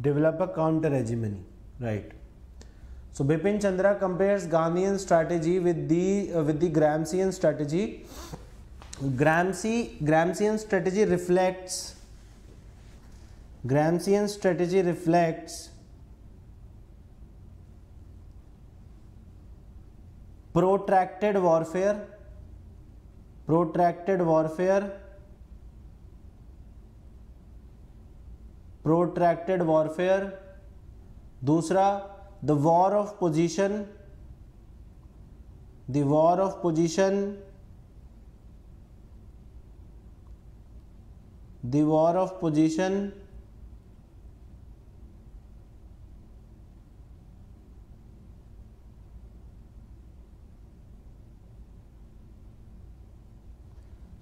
Develop a counter hegemony, right? So Bipin Chandra compares Gandhian strategy with the Gramscian strategy. Gramscian strategy reflects protracted warfare, दूसरा the war of position,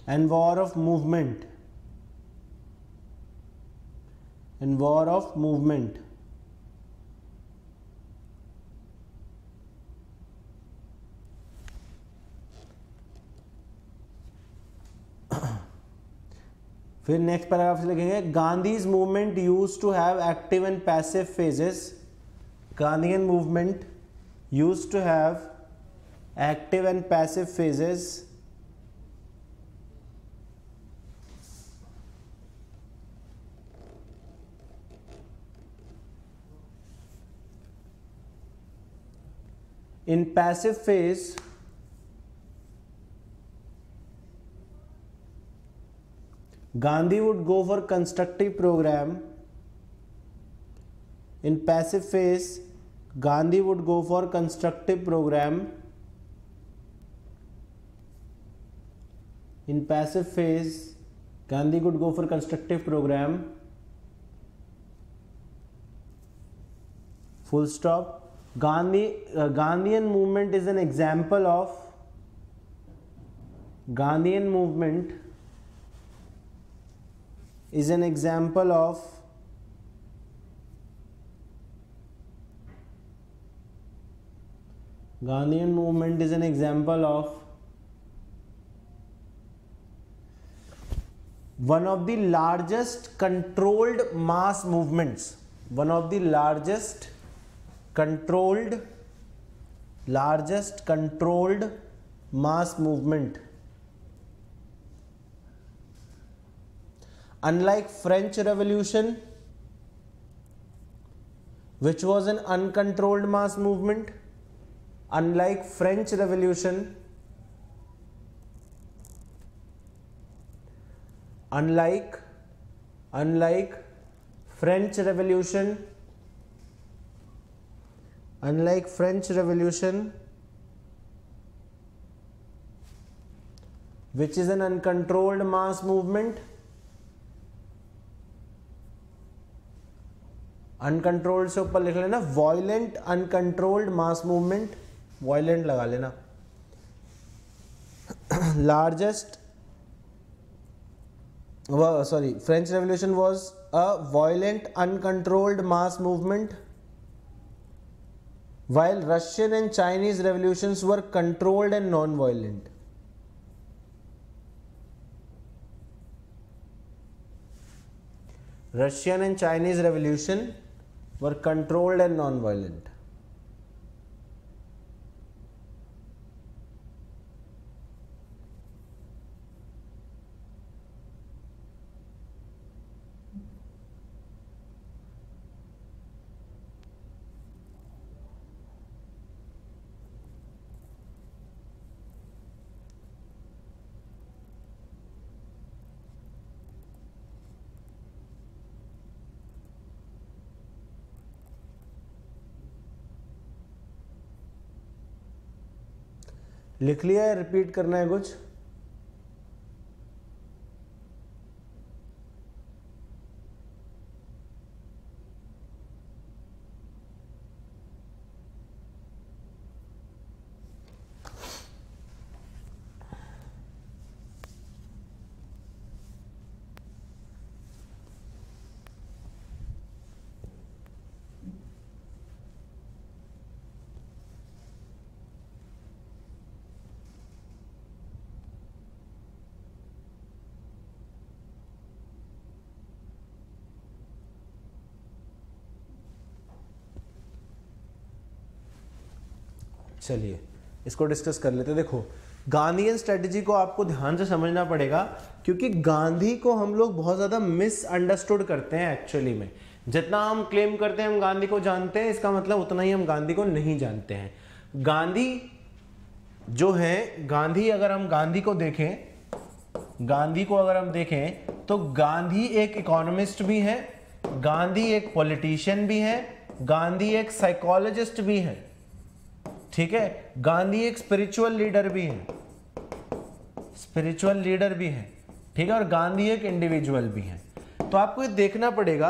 and war of movement, फिर next paragraph से लिखेंगे Gandhi's movement used to have active and passive phases. Gandhian movement used to have active and passive phases. In passive phase, Gandhi would go for constructive program. In passive phase, Gandhi would go for constructive program. In passive phase, Gandhi would go for constructive program. Full stop. Gandhian movement is an example of Gandhian movement is an example of Gandhian movement is an example of one of the largest controlled mass movements, one of the largest controlled mass movement. Unlike French Revolution, which was an uncontrolled mass movement, unlike French Revolution, unlike French Revolution, which is an uncontrolled mass movement, uncontrolled से ऊपर लिख लेना violent uncontrolled mass movement, violent लगा लेना. Largest French revolution was a violent uncontrolled mass movement, while Russian and Chinese revolutions were controlled and non-violent. Russian and Chinese revolution were controlled and non-violent. लिख लिया है, repeat करना है कुछ? चलिए इसको डिस्कस कर लेते हैं। देखो गांधीयन स्ट्रेटजी को आपको ध्यान से समझना पड़ेगा, क्योंकि गांधी को हम लोग बहुत ज़्यादा मिसअंडरस्टूड करते हैं एक्चुअली में। जितना हम क्लेम करते हैं हम गांधी को जानते हैं, इसका मतलब उतना ही हम गांधी को नहीं जानते हैं। गांधी जो है, गांधी अगर हम गांधी को देखें तो गांधी एक इकोनॉमिस्ट भी है, गांधी एक पॉलिटिशियन भी है, गांधी एक साइकोलॉजिस्ट भी है, ठीक है, गांधी एक स्पिरिचुअल लीडर भी है, ठीक है, और गांधी एक इंडिविजुअल भी है। तो आपको ये देखना पड़ेगा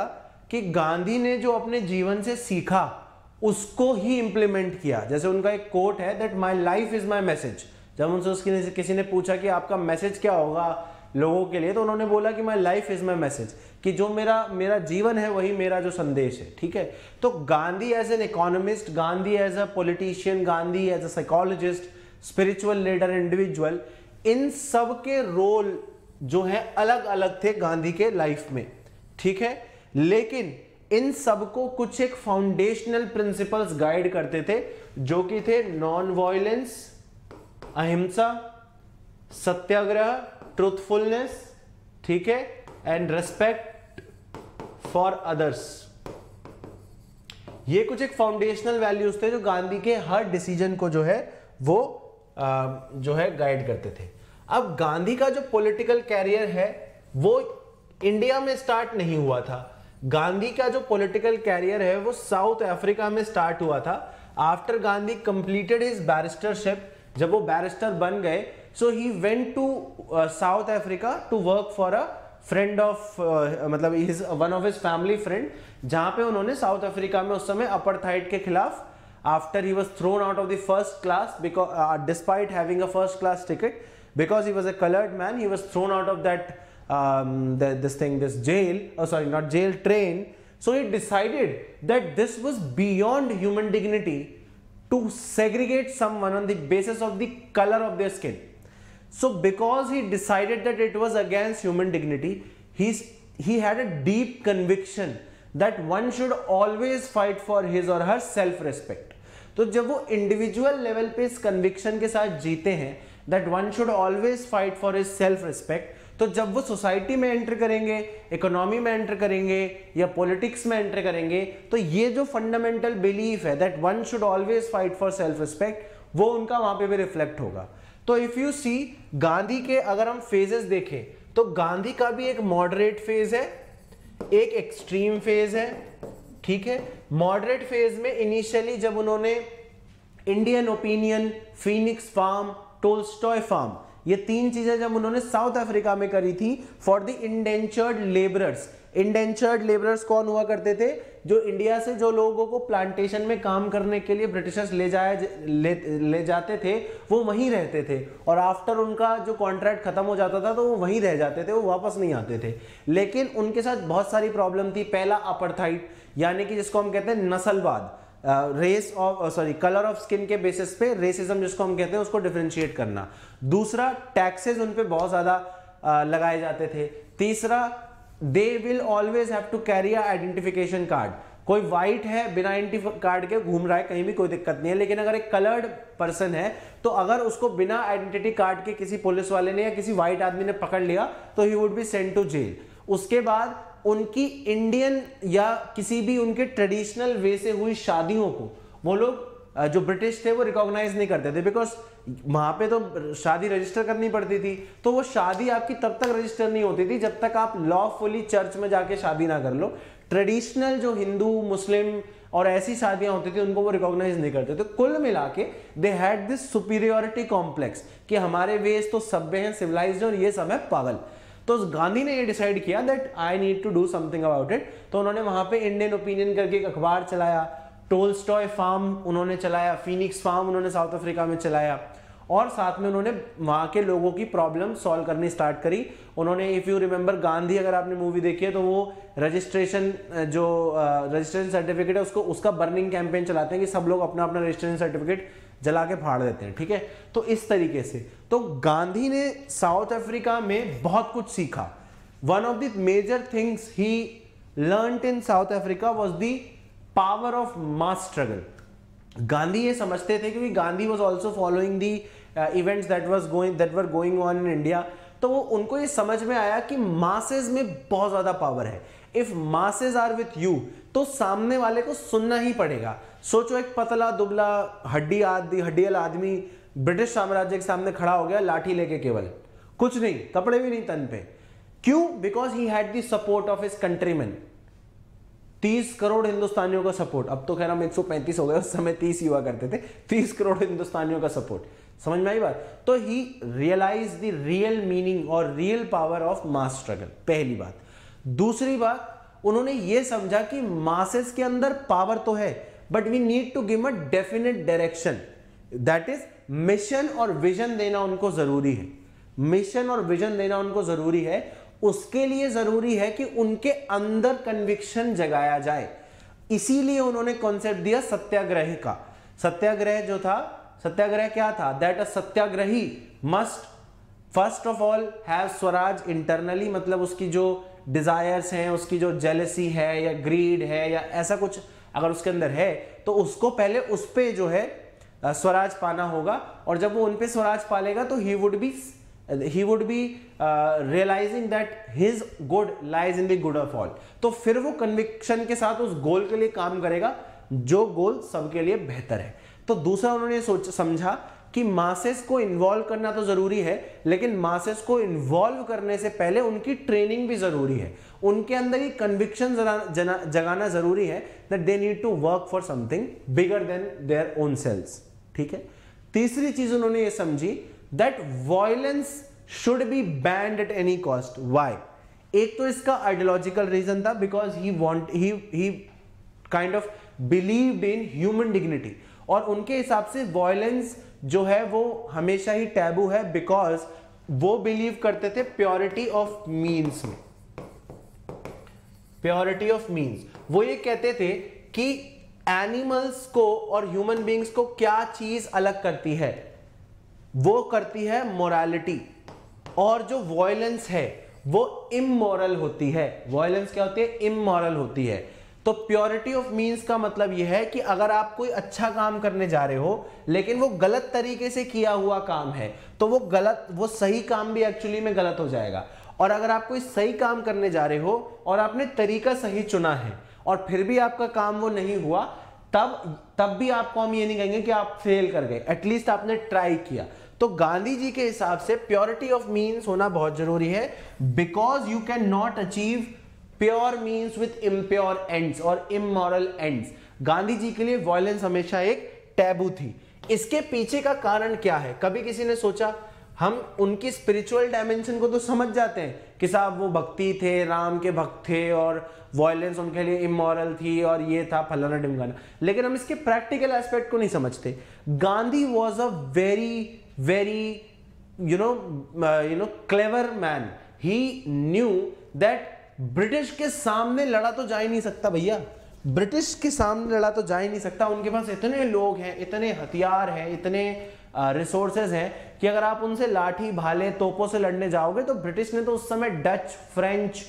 कि गांधी ने जो अपने जीवन से सीखा उसको ही इंप्लीमेंट किया। जैसे उनका एक कोट है that my life is my message. जब उनसे किसी ने पूछा कि आपका मैसेज क्या होगा लोगों के लिए, तो उन्होंने बोला कि my life is my message, कि जो मेरा जीवन है वही मेरा जो संदेश है, ठीक है। तो Gandhi as an economist, Gandhi as a politician, Gandhi as a psychologist, spiritual leader, individual, इन सब के रोल जो है अलग अलग थे गांधी के लाइफ में, ठीक है। लेकिन इन सबको कुछ एक फाउंडेशनल प्रिंसिपल्स गाइड करते थे, जो कि थे नॉन वायलेंस, अहिंसा, सत्याग्रह, ट्रूथफुलनेस, ठीक है, एंड रेस्पेक्ट फॉर अदर्स। ये कुछ एक फाउंडेशनल वैल्यूज थे जो गांधी के हर डिसीजन को जो है वो जो है गाइड करते थे। अब गांधी का जो पॉलिटिकल कैरियर है वो इंडिया में स्टार्ट नहीं हुआ था। गांधी का जो पॉलिटिकल कैरियर है वो साउथ अफ्रीका में स्टार्ट हुआ था। After Gandhi completed his barristership, जब वो बैरिस्टर बन गए, so he went to South Africa to work for a friend of मतलब is one of his family friend, जहां पे उन्होंने साउथ अफ्रीका में उस समय अपार्थाइड के खिलाफ, after he was thrown out of the first class because despite having a first class ticket, because he was a colored man, he was thrown out of that this jail, not jail, train. So he decided that this was beyond human dignity to segregate someone on the basis of the color of their skin. So because he decided that it was against human dignity, he had a deep conviction that one should always fight for his or her self respect. तो जब वो individual level पे इस conviction के साथ जीते हैं that one should always fight for his self respect, तो जब वो सोसाइटी में एंटर करेंगे, इकोनॉमी में एंटर करेंगे या पॉलिटिक्स में एंटर करेंगे, तो ये जो फंडामेंटल बिलीफ है that one should always fight for self respect, वो उनका वहां पे भी रिफ्लेक्ट होगा। तो इफ यू सी गांधी के अगर हम फेजेस देखें तो गांधी का भी एक मॉडरेट फेज है, एक एक्सट्रीम फेज है, ठीक है। मॉडरेट फेज में इनिशियली जब उन्होंने Indian Opinion, Phoenix Farm, Tolstoy Farm, ये तीन चीजें जब उन्होंने साउथ अफ्रीका में करी थी for the indentured labourers. Indentured labourers कौन हुआ करते थे? जो इंडिया से जो लोगों को प्लांटेशन में काम करने के लिए ब्रिटिशर्स ले जाते थे, वो वहीं रहते थे और आफ्टर उनका जो कॉन्ट्रैक्ट खत्म हो जाता था तो वो वहीं रह जाते थे, वो वापस नहीं आते थे। लेकिन उनके साथ बहुत सारी प्रॉब्लम थी। पहला अपार्थाइड, यानी कि जिसको हम कहते हैं नस्लवाद, race of colour of skin के बेसिस पे रेसिज्म जिसको हम कहते हैं उसको डिफरेंशिएट करना। दूसरा, टैक्सेस उन पे बहुत ज्यादा लगाए जाते थे। तीसरा, they will always have to carry a identification card. कोई व्हाइट है बिना आइडेंटिटी कार्ड के घूम रहा है कहीं भी, कोई दिक्कत नहीं है, लेकिन अगर एक कलर्ड पर्सन है तो अगर उसको बिना आइडेंटिटी कार्ड के किसी पुलिस वाले ने या किसी व्हाइट आदमी ने पकड़ लिया तो he would be sent to jail. उसके बाद उनकी इंडियन या किसी भी उनके ट्रेडिशनल वे से हुई शादियों को वो लोग जो ब्रिटिश थे वो रिकॉग्नाइज नहीं करते थे, बिकॉज वहां पे तो शादी रजिस्टर करनी पड़ती थी। तो वो शादी आपकी तब तक रजिस्टर नहीं होती थी जब तक आप लॉफुली चर्च में जाके शादी ना कर लो। ट्रेडिशनल जो हिंदू, मुस्लिम और ऐसी शादियां होती थी उनको वो रिकॉग्नाइज नहीं करते। तो कुल मिला के they had this superiority complex कि हमारे वेज तो सभ्य हैं, सिविलाइज्ड, और ये सब है पागल। तो गांधी ने ये डिसाइड किया that I need to do something about it. तो उन्होंने वहां पे इंडियन ओपिनियन करके एक अखबार चलाया, टोल्स्टॉय फार्म उन्होंने चलाया, फीनिक्स फार्म उन्होंने साउथ अफ्रीका में चलाया, और साथ में उन्होंने वहां के लोगों की प्रॉब्लम सॉल्व करनी स्टार्ट करी। उन्होंने, इफ यू रिमेंबर गांधी, अगर आपने मूवी देखी है तो वो रजिस्ट्रेशन सर्टिफिकेट है उसका बर्निंग कैंपेन चलाते हैं कि सब लोग अपना अपना रजिस्ट्रेशन सर्टिफिकेट जला के फाड़ देते हैं, ठीक है। तो इस तरीके से तो गांधी ने साउथ अफ्रीका में बहुत कुछ सीखा। One of the major things he learned in South Africa was the power of mass struggle. Gandhi ये समझते थे, क्योंकि Gandhi was also following the events that were going on in India, तो वो उनको ये समझ में आया कि मासेस में बहुत ज्यादा पावर है। If masses are with you, तो सामने वाले को सुनना ही पड़ेगा। सोचो एक पतला दुबला हड्डियाल आदमी ब्रिटिश साम्राज्य के सामने खड़ा हो गया लाठी लेके, केवल कुछ नहीं, कपड़े भी नहीं तन पे। क्यों? Because he had the support of his countryman. 30 crore हिंदुस्तानियों का सपोर्ट। अब तो खैर हम 135 हो गए, उस समय 30 ही हुआ करते थे। 30 करोड़ हिंदुस्तानियों का सपोर्ट, समझ में आई बात? तो ही रियलाइज द रियल मीनिंग और real power of mass struggle, पहली बात। दूसरी बात, उन्होंने ये समझा कि मासेस के अंदर पावर तो है, but we need to give a definite direction, that is mission और विजन देना उनको जरूरी है। मिशन और विजन देना उनको जरूरी है। उसके लिए जरूरी है कि उनके अंदर कन्विक्शन जगाया जाए। इसीलिए उन्होंने कॉन्सेप्ट दिया सत्याग्रह का। सत्याग्रह जो था, सत्याग्रह क्या था? That a satyagrahi must first of all have swaraj internally, मतलब उसकी जो डिजायर्स हैं, उसकी जो जेलसी है या ग्रीड है या ऐसा कुछ अगर उसके अंदर है, तो उसको पहले उस पे जो है स्वराज पाना होगा। और जब वो उन पे स्वराज पालेगा तो he would be realizing that his good lies in the good of all। तो फिर वो कन्विक्शन के साथ उस गोल के लिए काम करेगा जो गोल सबके लिए बेहतर है। तो दूसरा उन्होंने समझा कि मासेस को इन्वॉल्व करना तो जरूरी है, लेकिन मासेस को इन्वॉल्व करने से पहले उनकी ट्रेनिंग भी जरूरी है। उनके अंदर ये कन्विक्शन जगाना जरूरी है that they need to work for something bigger than their own selves. ठीक है। तीसरी चीज उन्होंने ये समझी that violence should be banned at any cost. Why? एक तो इसका आइडियोलॉजिकल रीजन था, because he kind of believed in human dignity, और उनके हिसाब से वॉयलेंस जो है वो हमेशा ही टैबू है, बिकॉज वो बिलीव करते थे प्योरिटी ऑफ मीन्स में। प्योरिटी ऑफ मीन्स, वो ये कहते थे कि एनिमल्स को और ह्यूमन बींग्स को क्या चीज अलग करती है? वो करती है मोरालिटी, और जो वॉयलेंस है वो इमोरल होती है। वॉयलेंस क्या होती है? इमोरल होती है। तो प्योरिटी ऑफ मीन्स का मतलब यह है कि अगर आप कोई अच्छा काम करने जा रहे हो लेकिन वो गलत तरीके से किया हुआ काम है, तो वो सही काम भी एक्चुअली में गलत हो जाएगा। और अगर आप कोई सही काम करने जा रहे हो और आपने तरीका सही चुना है और फिर भी आपका काम वो नहीं हुआ, तब भी आपको हम ये नहीं कहेंगे कि आप फेल कर गए, एटलीस्ट आपने ट्राई किया। तो गांधी जी के हिसाब से प्योरिटी ऑफ मीन्स होना बहुत जरूरी है, because you can not achieve pure means with impure ends और इमोरल एंड्स। गांधी जी के लिए वॉयलेंस हमेशा एक टैबू थी। इसके पीछे का कारण क्या है? कभी किसी ने सोचा? हम उनकी स्पिरिचुअल डायमेंशन को तो समझ जाते हैं कि साहब वो भक्ति थे, राम के भक्त थे और वॉयलेंस उनके लिए इमोरल थी और ये था फलाना ढिमकाना, लेकिन हम इसके प्रैक्टिकल एस्पेक्ट को नहीं समझते। Gandhi was a very clever man. He knew that British के सामने लड़ा तो जा ही नहीं सकता भैया, ब्रिटिश के सामने लड़ा तो जा ही नहीं सकता। उनके पास इतने लोग हैं, इतने हथियार हैं, इतने रिसोर्सेज हैं कि अगर आप उनसे लाठी भाले तोपों से लड़ने जाओगे तो ब्रिटिश ने तो उस समय डच, फ्रेंच,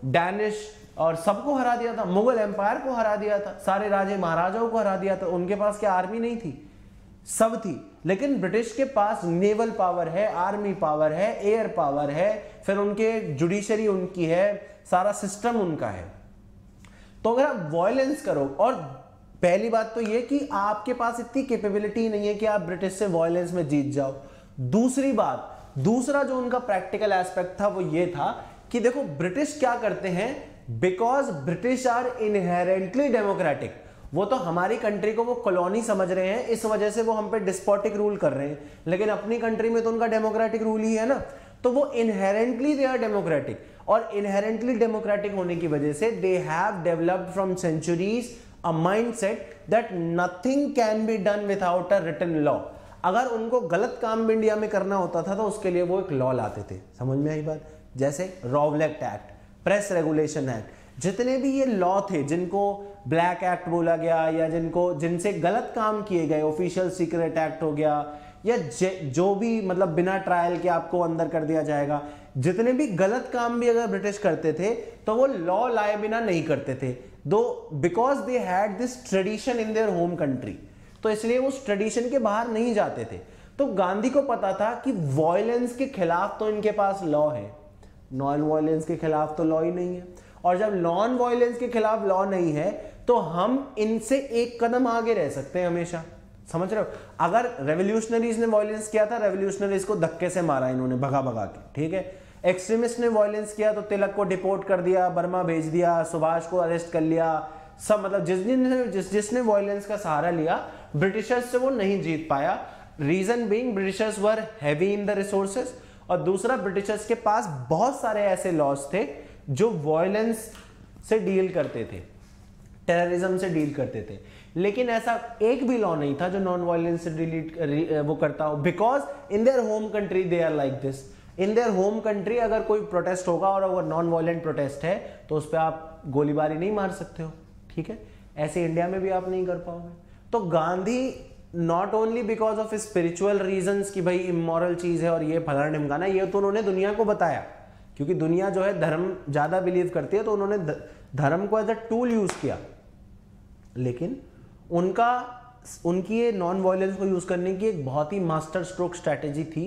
डैनिश और सबको हरा दिया था। मुगल एम्पायर को हरा दिया था, सारे राजे महाराजाओं को हरा दिया था। उनके पास क्या आर्मी नहीं थी? सब थी। लेकिन ब्रिटिश के पास नेवल पावर है, आर्मी पावर है, एयर पावर है, फिर उनके जुडिशरी उनकी है, सारा सिस्टम उनका है। तो अगर आप वॉयलेंस करो, और पहली बात तो ये कि आपके पास इतनी कैपेबिलिटी नहीं है कि आप ब्रिटिश से वॉयलेंस में जीत जाओ। दूसरी बात, दूसरा जो उनका प्रैक्टिकल एस्पेक्ट था वो ये था कि देखो ब्रिटिश क्या करते हैं, because British are inherently democratic. वो तो हमारी कंट्री को वो कॉलोनी समझ रहे हैं, इस वजह से वो हम पे डिस्पोटिक रूल कर रहे हैं, लेकिन अपनी कंट्री में तो उनका डेमोक्रेटिक रूल ही है ना। तो वो इनहेरेंटली दे आर डेमोक्रेटिक, और इनहेरेंटली डेमोक्रेटिक होने की वजह से they have developed from centuries a mindset that nothing can be done without a written law. अगर उनको गलत काम भी इंडिया में करना होता था तो उसके लिए वो एक लॉ लाते थे। समझ में आई बात? जैसे रॉवलेट एक्ट, प्रेस रेगुलेशन एक्ट, जितने भी ये लॉ थे जिनको ब्लैक एक्ट बोला गया या जिनसे गलत काम किए गए, ऑफिशियल सीक्रेट एक्ट हो गया, या जो भी मतलब बिना ट्रायल के आपको अंदर कर दिया जाएगा, जितने भी गलत काम भी अगर ब्रिटिश करते थे तो वो लॉ लाए बिना नहीं करते थे। दो because they had this tradition in their home country, तो इसलिए वो उस ट्रेडिशन के बाहर नहीं जाते थे। तो गांधी को पता था कि वॉयलेंस के खिलाफ तो इनके पास लॉ है, नॉन वॉयलेंस के खिलाफ तो लॉ ही नहीं है, और जब नॉन वॉयलेंस के खिलाफ लॉ नहीं है तो हम इनसे एक कदम आगे रह सकते हैं हमेशा। समझ रहे हो? अगर रेवोल्यूशनरीज ने वॉयलेंस किया था, रेवोल्यूशनरीज को धक्के से मारा इन्होंने भगा भगा के, ठीक है। एक्सट्रीमिस्ट ने वॉयलेंस किया तो तिलक को डिपोर्ट कर दिया, बर्मा भेज दिया, सुभाष को अरेस्ट कर लिया, सब मतलब जिसने वॉयलेंस का सहारा लिया, ब्रिटिशर्स से वो नहीं जीत पाया। Reason being Britishers were heavy in the resources, और दूसरा ब्रिटिशर्स के पास बहुत सारे ऐसे लॉज थे जो वॉयलेंस से डील करते थे, टेररिज्म से डील करते थे, लेकिन ऐसा एक भी लॉ नहीं था जो नॉन वायलेंस से वो करता हो, because in their home country they are like this. In their home country अगर कोई प्रोटेस्ट होगा और अगर नॉन वायलेंट प्रोटेस्ट है तो उस पर आप गोलीबारी नहीं मार सकते हो, ठीक है। ऐसे इंडिया में भी आप नहीं कर पाओगे। तो Gandhi not only because of spiritual reasons कि भाई इमोरल चीज है और ये फलाना ढिमकाना, ये तो उन्होंने दुनिया को बताया, क्योंकि दुनिया जो है धर्म ज्यादा बिलीव करती है, तो उन्होंने धर्म को एज अ टूल यूज किया। लेकिन उनकी ये नॉन वायलेंस को यूज करने की एक बहुत ही मास्टर स्ट्रोक स्ट्रैटेजी थी।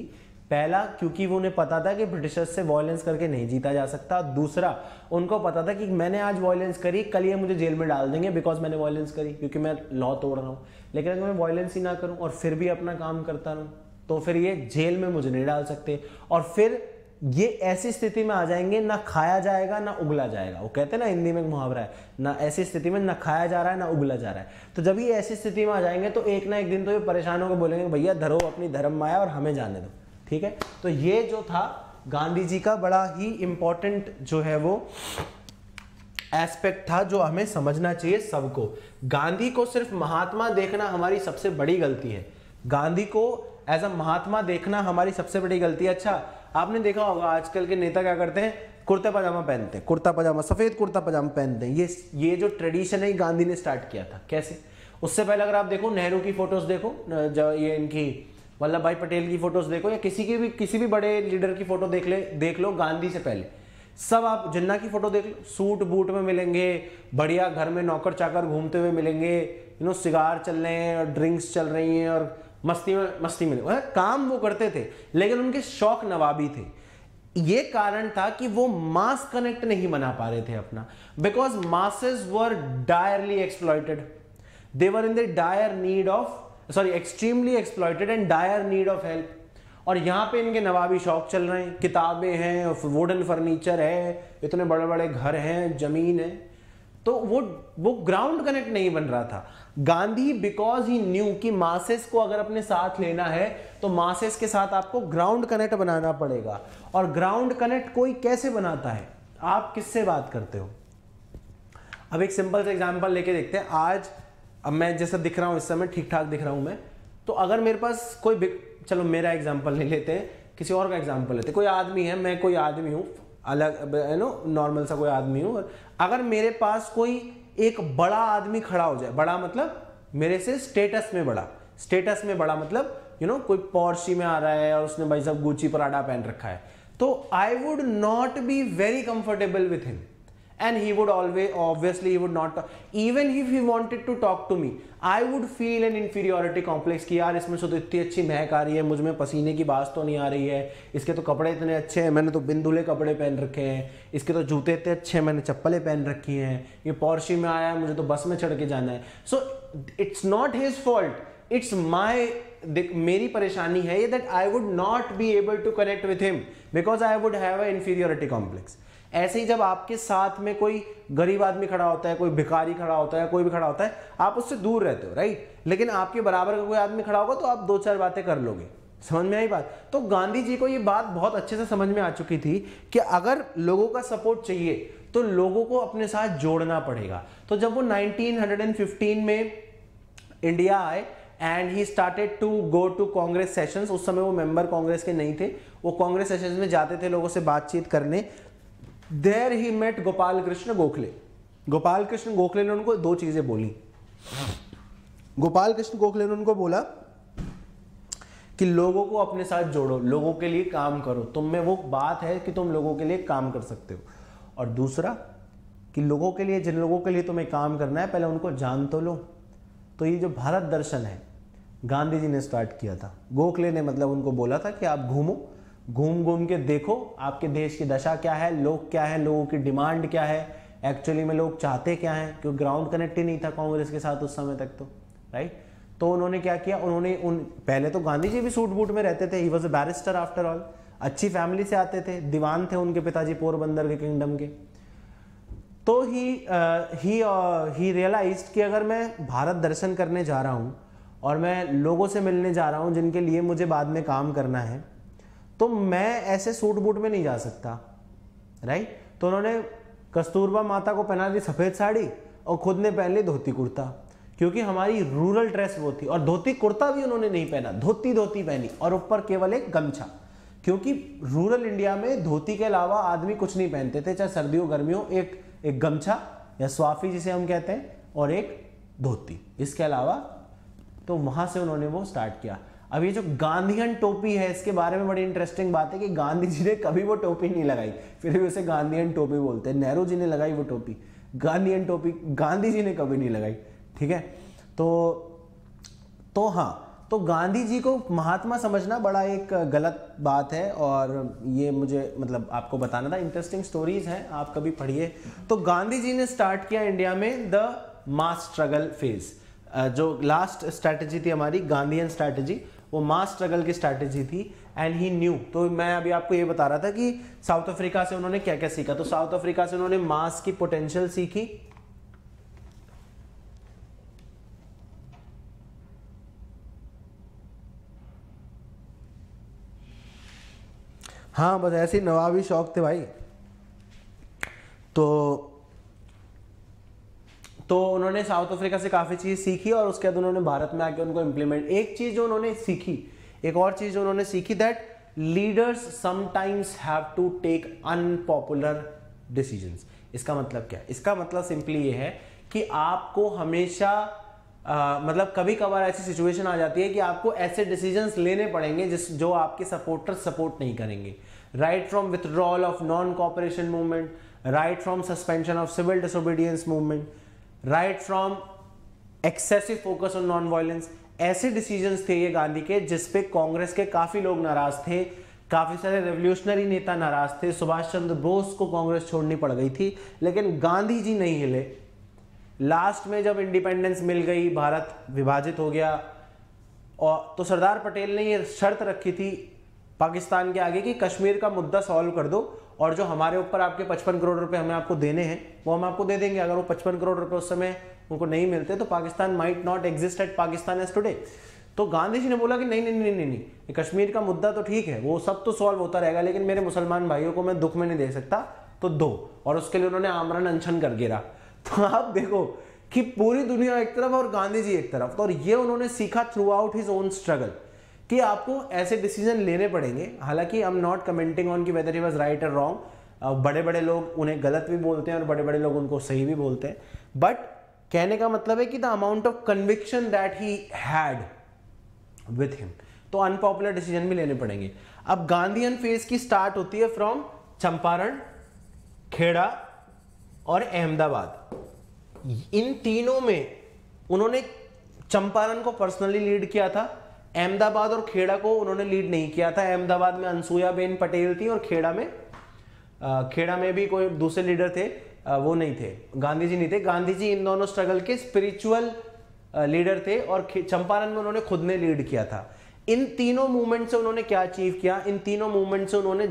पहला, क्योंकि वो उन्हें पता था कि ब्रिटिशर्स से वायलेंस करके नहीं जीता जा सकता। दूसरा, उनको पता था कि मैंने आज वायलेंस करी, कल ये मुझे जेल में डाल देंगे बिकॉज मैंने वायलेंस करी, क्योंकि मैं लॉ तोड़ रहा हूँ। लेकिन अगर मैं वायलेंस ही ना करूँ और फिर भी अपना काम करता रहूँ तो फिर ये जेल में मुझे नहीं डाल सकते, और फिर ये ऐसी स्थिति में आ जाएंगे ना खाया जाएगा ना उगला जाएगा। वो कहते हैं ना, हिंदी में एक मुहावरा है ना, ऐसी स्थिति में ना खाया जा रहा है ना उगला जा रहा है। तो जब ये ऐसी स्थिति में आ जाएंगे तो एक ना एक दिन तो ये परेशान होकर बोलेंगे भैया धरो अपनी धर्म माया और हमें जाने दो, ठीक है। तो ये जो था गांधी जी का बड़ा ही इंपॉर्टेंट जो है वो एस्पेक्ट था जो हमें समझना चाहिए सबको। गांधी को सिर्फ महात्मा देखना हमारी सबसे बड़ी गलती है। गांधी को एज अ महात्मा देखना हमारी सबसे बड़ी गलती है। अच्छा, आपने देखा होगा आजकल के नेता क्या करते हैं, कुर्ता पजामा पहनते हैं, कुर्ता पजामा, सफेद कुर्ता पजामा पहनते हैं। ये जो ट्रेडिशन है गांधी ने स्टार्ट किया था। कैसे? उससे पहले अगर आप देखो नेहरू की फोटोज देखो, जो ये इनकी वल्लभ भाई पटेल की फोटोज देखो, या किसी भी बड़े लीडर की फोटो देख लो गांधी से पहले। सब आप जिन्ना की फोटो देख लो, सूट बूट में मिलेंगे, बढ़िया घर में नौकर चाकर घूमते हुए मिलेंगे, सिगार चल रहे हैं और ड्रिंक्स चल रही हैं और मस्ती में काम वो करते थे, लेकिन उनके शौक नवाबी थे। ये कारण था कि वो मास कनेक्ट नहीं बना पा रहे थे अपना, because masses were direly exploited, they were in the dire need of extremely exploited and dire need of help. और यहां पे इनके नवाबी शौक चल रहे हैं, किताबें हैं, वुडन फर्नीचर है, इतने बड़े बड़े घर हैं, जमीन है, तो वो ग्राउंड कनेक्ट नहीं बन रहा था। गांधी बिकॉज ही न्यू कि मासेस को अगर अपने साथ लेना है तो मासेस के साथ आपको ग्राउंड कनेक्ट बनाना पड़ेगा। और ग्राउंड कनेक्ट कोई कैसे बनाता है? आप किससे बात करते हो? अब एक सिंपल सा एग्जांपल लेके देखते हैं। आज अब मैं जैसा दिख रहा हूं इस समय, ठीक ठाक दिख रहा हूं मैं, तो अगर मेरे पास कोई, चलो मेरा एग्जांपल नहीं लेते हैं, किसी और का एग्जांपल लेते हैं। कोई आदमी है, मैं कोई आदमी हूं, अलग नॉर्मल सा कोई आदमी हूं, और अगर मेरे पास कोई एक बड़ा आदमी खड़ा हो जाए, बड़ा मतलब मेरे से स्टेटस में बड़ा मतलब कोई पोर्शी में आ रहा है और उसने भाई साहब गुची पराडा पहन रखा है, तो आई would not be very comfortable with him, and he would obviously he would not talk. Even if he wanted to talk to me, I would feel an inferiority complex कि यार इसमें से तो इतनी अच्छी महक आ रही है, मुझ में पसीने की बात तो नहीं आ रही है, इसके तो कपड़े इतने अच्छे हैं, मैंने तो बिन धुले कपड़े पहन रखे हैं, इसके तो जूते इतने अच्छे हैं, मैंने चप्पलें पहन रखी हैं, ये पोर्शी में आया है, मुझे तो बस में चढ़ के जाना है। So it's not his fault, it's मेरी परेशानी है ये, that I would not be able to connect with him because I would have a inferiority complex. ऐसे ही जब आपके साथ में कोई गरीब आदमी खड़ा होता है, कोई भिखारी खड़ा होता है, कोई भी खड़ा होता है, आप उससे दूर रहते हो, राइट। लेकिन आपके बराबर का कोई आदमी खड़ा होगा तो आप दो चार बातें कर लोगे। समझ में आई बात? तो गांधी जी को ये बात बहुत अच्छे से समझ में आ चुकी थी कि अगर लोगों का सपोर्ट चाहिए तो लोगों को अपने साथ जोड़ना पड़ेगा। तो जब वो 1915 में इंडिया आए and he started to go to Congress sessions, उस समय वो मेंबर कांग्रेस के नहीं थे, वो कांग्रेस सेशंस में जाते थे लोगों से बातचीत करने। There he met Gopal Krishna Gokhale. Gopal Krishna Gokhale ने उनको दो चीजें बोली। गोपाल कृष्ण गोखले ने उनको बोला कि लोगों को अपने साथ जोड़ो, लोगों के लिए काम करो, तुम में वो बात है कि तुम लोगों के लिए काम कर सकते हो। और दूसरा कि लोगों के लिए, जिन लोगों के लिए तुम्हें काम करना है, पहले उनको जान तो लो। तो ये जो भारत दर्शन है गांधी जी ने स्टार्ट किया था। गोखले ने मतलब उनको बोला था कि आप घूमो, घूम घूम के देखो आपके देश की दशा क्या है, लोग क्या है, लोगों की डिमांड क्या है, एक्चुअली में लोग चाहते क्या हैं, क्योंकि ग्राउंड कनेक्ट ही नहीं था कांग्रेस के साथ उस समय तक तो, राइट। तो उन्होंने क्या किया, उन्होंने पहले तो गांधी जी भी सूट बूट में रहते थे, he was a barrister after all, अच्छी फैमिली से आते थे, दीवान थे उनके पिताजी पोरबंदर के किंगडम के। तो ही रियलाइज्ड कि अगर मैं भारत दर्शन करने जा रहा हूँ और मैं लोगों से मिलने जा रहा हूँ जिनके लिए मुझे बाद में काम करना है, तो मैं ऐसे सूट बूट में नहीं जा सकता, राइट। तो उन्होंने कस्तूरबा माता को पहना दी सफ़ेद साड़ी और खुद ने पहन ली धोती कुर्ता, क्योंकि हमारी रूरल ड्रेस वो थी। और धोती कुर्ता भी उन्होंने नहीं पहना, धोती पहनी और ऊपर केवल एक गमछा, क्योंकि रूरल इंडिया में धोती के अलावा आदमी कुछ नहीं पहनते थे, चाहे सर्दियों गर्मियों, एक गमछा या स्वाफी जिसे हम कहते हैं और एक धोती, इसके अलावा। तो वहां से उन्होंने वो स्टार्ट किया। अब ये जो गांधीयन टोपी है, इसके बारे में बड़ी इंटरेस्टिंग बात है कि गांधी जी ने कभी वो टोपी नहीं लगाई, फिर भी उसे गांधीयन टोपी बोलते हैं। नेहरू जी ने लगाई वो टोपी, गांधीयन टोपी गांधी जी ने कभी नहीं लगाई, ठीक है। तो हाँ, तो गांधी जी को महात्मा समझना बड़ा एक गलत बात है, और ये मुझे मतलब आपको बताना था। इंटरेस्टिंग स्टोरीज हैं, आप कभी पढ़िए। तो गांधी जी ने स्टार्ट किया इंडिया में द मास स्ट्रगल फेज। जो लास्ट स्ट्रैटेजी थी हमारी गांधीयन स्ट्रैटेजी, वो मास स्ट्रगल की स्ट्रैटेजी थी। एंड ही न्यू, तो मैं अभी आपको ये बता रहा था कि साउथ अफ्रीका से उन्होंने क्या क्या सीखा। तो साउथ अफ्रीका से उन्होंने मास की पोटेंशियल सीखी, हाँ बस ऐसे ही नवाबी शौक थे भाई। तो उन्होंने साउथ अफ्रीका से काफ़ी चीज़ सीखी और उसके बाद उन्होंने भारत में आके उनको इम्प्लीमेंट। एक चीज़ जो उन्होंने सीखी, एक और चीज़ जो उन्होंने सीखी, that leaders sometimes have to take unpopular decisions. इसका मतलब क्या है? इसका मतलब सिंपली ये है कि आपको हमेशा मतलब कभी कभार ऐसी सिचुएशन आ जाती है कि आपको ऐसे डिसीजंस लेने पड़ेंगे जो आपके सपोर्टर्स सपोर्ट नहीं करेंगे। Right from withdrawal of non cooperation movement, right from suspension of civil disobedience movement, right from excessive focus on non violence. ऐसे डिसीजंस थे ये गांधी के, जिसपे कांग्रेस के काफी लोग नाराज थे, काफी सारे रेवोल्यूशनरी नेता नाराज थे। सुभाष चंद्र बोस को कांग्रेस छोड़नी पड़ गई थी, लेकिन गांधी जी नहीं हिले। लास्ट में जब इंडिपेंडेंस मिल गई, भारत विभाजित हो गया, और तो सरदार पटेल ने ये शर्त रखी थी पाकिस्तान के आगे कि कश्मीर का मुद्दा सॉल्व कर दो, और जो हमारे ऊपर आपके 55 करोड़ रुपए हमें आपको देने हैं वो हम आपको दे देंगे। अगर वो 55 करोड़ रुपए उस समय उनको नहीं मिलते तो Pakistan might not exist at Pakistan as today. तो गांधी जी ने बोला कि नहीं नहीं नहीं नहीं नहीं, कश्मीर का मुद्दा तो ठीक है, वो सब तो सॉल्व होता रहेगा, लेकिन मेरे मुसलमान भाइयों को मैं दुख में नहीं दे सकता, तो दो। और उसके लिए उन्होंने आमरण अनशन कर गिरा। तो आप देखो कि पूरी दुनिया एक तरफ और गांधी जी एक तरफ। और ये उन्होंने सीखा through out his own struggle कि आपको ऐसे डिसीजन लेने पड़ेंगे। हालांकि I am not commenting on कि वेदर ही वाज राइट और रॉन्ग। बड़े बड़े लोग उन्हें गलत भी बोलते हैं और बड़े बड़े लोग उनको सही भी बोलते हैं, बट कहने का मतलब है कि the amount of conviction that he had with him, तो अनपॉपुलर डिसीजन भी लेने पड़ेंगे। अब गांधीयन फेज की स्टार्ट होती है फ्रॉम चंपारण, खेड़ा और अहमदाबाद। इन तीनों में उन्होंने चंपारण को पर्सनली लीड किया था, अहमदाबाद और खेड़ा को उन्होंने लीड नहीं किया था। अहमदाबाद में अनसुयाबेन पटेल थी और खेड़ा में भी कोई दूसरे लीडर थे, वो नहीं थे, गांधी जी नहीं थे। गांधी जी इन दोनों स्ट्रगल के स्पिरिचुअल लीडर थे, और चंपारण में उन्होंने खुद ने लीड किया था। इन तीनों मूवमेंट से उन्होंने क्या अचीव किया? इन तीनों मूवमेंट से उन्होंने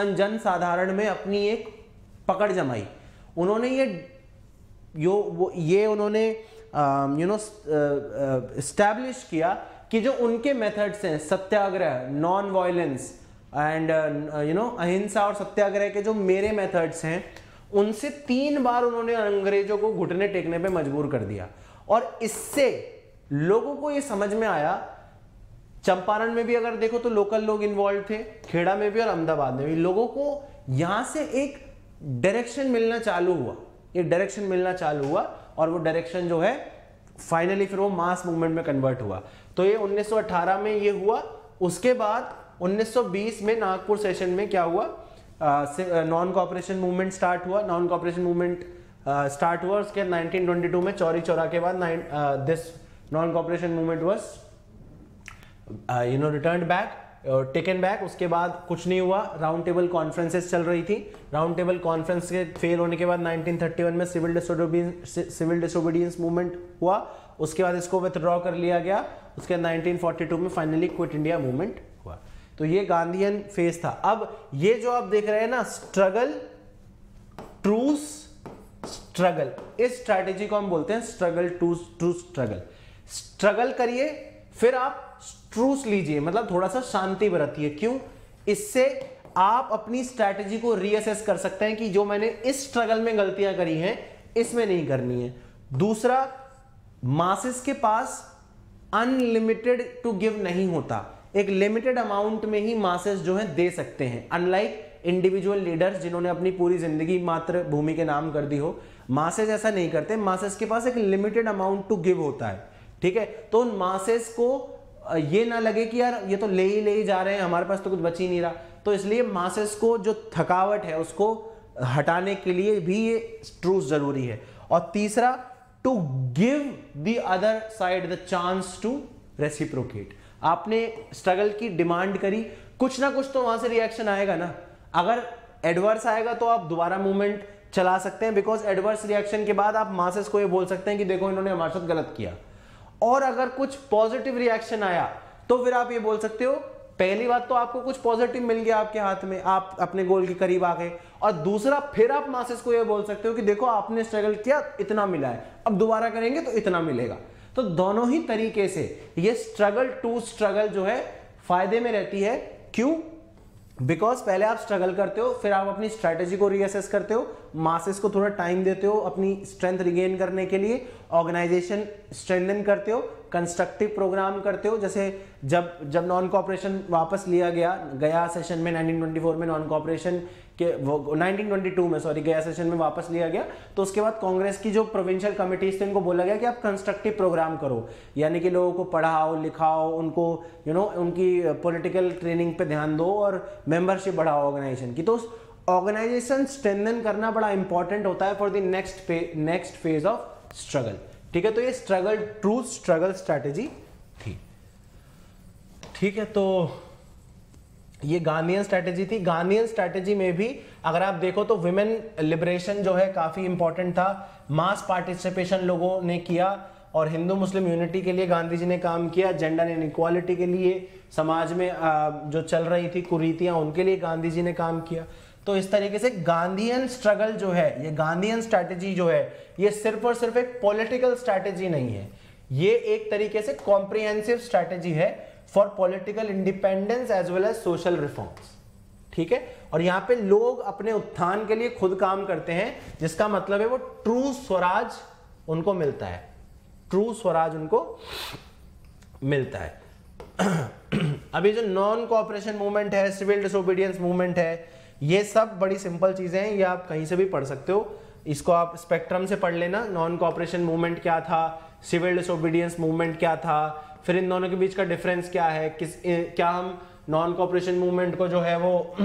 जन साधारण में अपनी एक पकड़ जमाई। उन्होंने ये उन्होंने एस्टैब्लिश किया कि जो उनके मेथड्स हैं, सत्याग्रह, नॉन वायलेंस एंड अहिंसा और सत्याग्रह के जो मेरे मेथड्स हैं, उनसे 3 बार उन्होंने अंग्रेजों को घुटने टेकने पे मजबूर कर दिया। और इससे लोगों को ये समझ में आया, चंपारण में भी अगर देखो तो लोकल लोग इन्वॉल्व थे, खेड़ा में भी और अहमदाबाद में भी। लोगों को यहां से एक डायरेक्शन मिलना चालू हुआ, और वो डायरेक्शन जो है फाइनली फिर वो मास मूवमेंट में कन्वर्ट हुआ। तो ये 1918 में ये हुआ। उसके बाद 1920 में नागपुर सेशन में क्या हुआ, नॉन कॉपरेशन मूवमेंट स्टार्ट हुआ। नॉन कॉपरेशन मूवमेंट स्टार्ट हुआ, उसके 1922 में चौरी चौरा के बाद this non cooperation movement was returned back, taken back. उसके बाद कुछ नहीं हुआ, राउंड टेबल कॉन्फ्रेंसेस चल रही थी। राउंड टेबल कॉन्फ्रेंस के फेल होने के बाद 1931 में सिविल डिसोबीडियंस मूवमेंट हुआ। उसके बाद इसको विथड्रॉ कर लिया गया। उसके 1942 में फाइनली क्विट इंडिया मूवमेंट हुआ। तो ये गांधीयन फेज था। अब ये जो आप देख रहे हैं ना, स्ट्रगल, ट्रूस, स्ट्रगल, इस स्ट्रैटेजी को हम बोलते हैं स्ट्रगल टू स्ट्रगल। स्ट्रगल करिए, फिर आप ट्रूस लीजिए, मतलब थोड़ा सा शांति बरतिए। क्यों? इससे आप अपनी स्ट्रैटेजी को रीअसेस कर सकते हैं कि जो मैंने इस स्ट्रगल में गलतियां करी हैं, इसमें नहीं करनी है। दूसरा, मासेस के पास अनलिमिटेड टू गिव नहीं होता, एक लिमिटेड अमाउंट में ही मासेस जो है दे सकते हैं। अनलाइक इंडिविजुअल लीडर्स जिन्होंने अपनी पूरी जिंदगी मातृभूमि के नाम कर दी हो, मासेस ऐसा नहीं करते। मासेस के पास एक लिमिटेड अमाउंट टू गिव होता है, ठीक है। तो उन मासेस को ये ना लगे कि यार ये तो ले ही जा रहे हैं, हमारे पास तो कुछ बच ही नहीं रहा। तो इसलिए मासेस को जो थकावट है उसको हटाने के लिए भी ये ट्रूस जरूरी है। और तीसरा, to give the other side the chance to reciprocate. आपने स्ट्रगल की डिमांड करी, कुछ ना कुछ तो वहां से रिएक्शन आएगा ना। अगर एडवर्स आएगा तो आप दोबारा मूवमेंट चला सकते हैं, बिकॉज एडवर्स रिएक्शन के बाद आप मासेस को ये बोल सकते हैं कि देखो इन्होंने हमारे साथ गलत किया। और अगर कुछ पॉजिटिव रिएक्शन आया तो फिर आप ये बोल सकते हो, पहली बात तो आपको कुछ पॉजिटिव मिल गया आपके हाथ में, आप अपने गोल के करीब आ गए। और दूसरा, फिर आप मासेस को ये बोल सकते हो कि देखो आपने स्ट्रगल किया, इतना मिला है, अब दोबारा करेंगे तो इतना मिलेगा। तो दोनों ही तरीके से ये स्ट्रगल टू स्ट्रगल जो है फायदे में रहती है। क्यों? बिकॉज पहले आप स्ट्रगल करते हो, फिर आप अपनी स्ट्रैटेजी को रीअसेस करते हो, मासेस को थोड़ा टाइम देते हो अपनी स्ट्रेंथ रिगेन करने के लिए, ऑर्गेनाइजेशन स्ट्रेंथन करते हो, कंस्ट्रक्टिव प्रोग्राम करते हो। जैसे जब नॉन कॉपरेशन वापस लिया गया सेशन में 1924 में नॉन कॉपरेशन के 1922 में सॉरी गया सेशन में वापस लिया गया, तो उसके बाद कांग्रेस की जो प्रोविंशियल कमिटीज थे उनको बोला गया कि आप कंस्ट्रक्टिव प्रोग्राम करो, यानी कि लोगों को पढ़ाओ लिखाओ, उनको उनकी पॉलिटिकल ट्रेनिंग पे ध्यान दो और मेंबरशिप बढ़ाओ ऑर्गेनाइजेशन की। तो ऑर्गेनाइजेशन स्ट्रेंथन करना बड़ा इंपॉर्टेंट होता है for the next phase of struggle, ठीक है। तो ये स्ट्रगल ट्रू स्ट्रगल स्ट्रैटेजी थी, ठीक है। तो ये गांधीयन स्ट्रैटेजी थी। गांधीयन स्ट्रैटेजी में भी अगर आप देखो तो विमेन लिबरेशन जो है काफी इंपॉर्टेंट था, मास पार्टिसिपेशन लोगों ने किया और हिंदू मुस्लिम यूनिटी के लिए गांधी जी ने काम किया, जेंडर इनइक्वालिटी के लिए, समाज में जो चल रही थी कुरीतियां उनके लिए गांधी जी ने काम किया। तो इस तरीके से गांधीयन स्ट्रगल जो है, ये गांधीयन स्ट्रैटेजी जो है, ये सिर्फ और सिर्फ एक पॉलिटिकल स्ट्रैटेजी नहीं है, ये एक तरीके से कॉम्प्रिहेंसिव स्ट्रैटेजी है for political independence as well as social reforms, ठीक है। और यहां पे लोग अपने उत्थान के लिए खुद काम करते हैं, जिसका मतलब है वो ट्रू स्वराज उनको मिलता है, ट्रू स्वराज उनको मिलता है। अभी जो नॉन कोऑपरेशन मूवमेंट है, सिविल डिसोबीडियंस मूवमेंट है, ये सब बड़ी सिंपल चीजें हैं, ये आप कहीं से भी पढ़ सकते हो, इसको आप स्पेक्ट्रम से पढ़ लेना। नॉन कोऑपरेशन मूवमेंट क्या था, सिविल डिसोबीडियंस मूवमेंट क्या था, फिर इन दोनों के बीच का डिफरेंस क्या है, क्या हम नॉन कोऑपरेशन मूवमेंट को जो है वो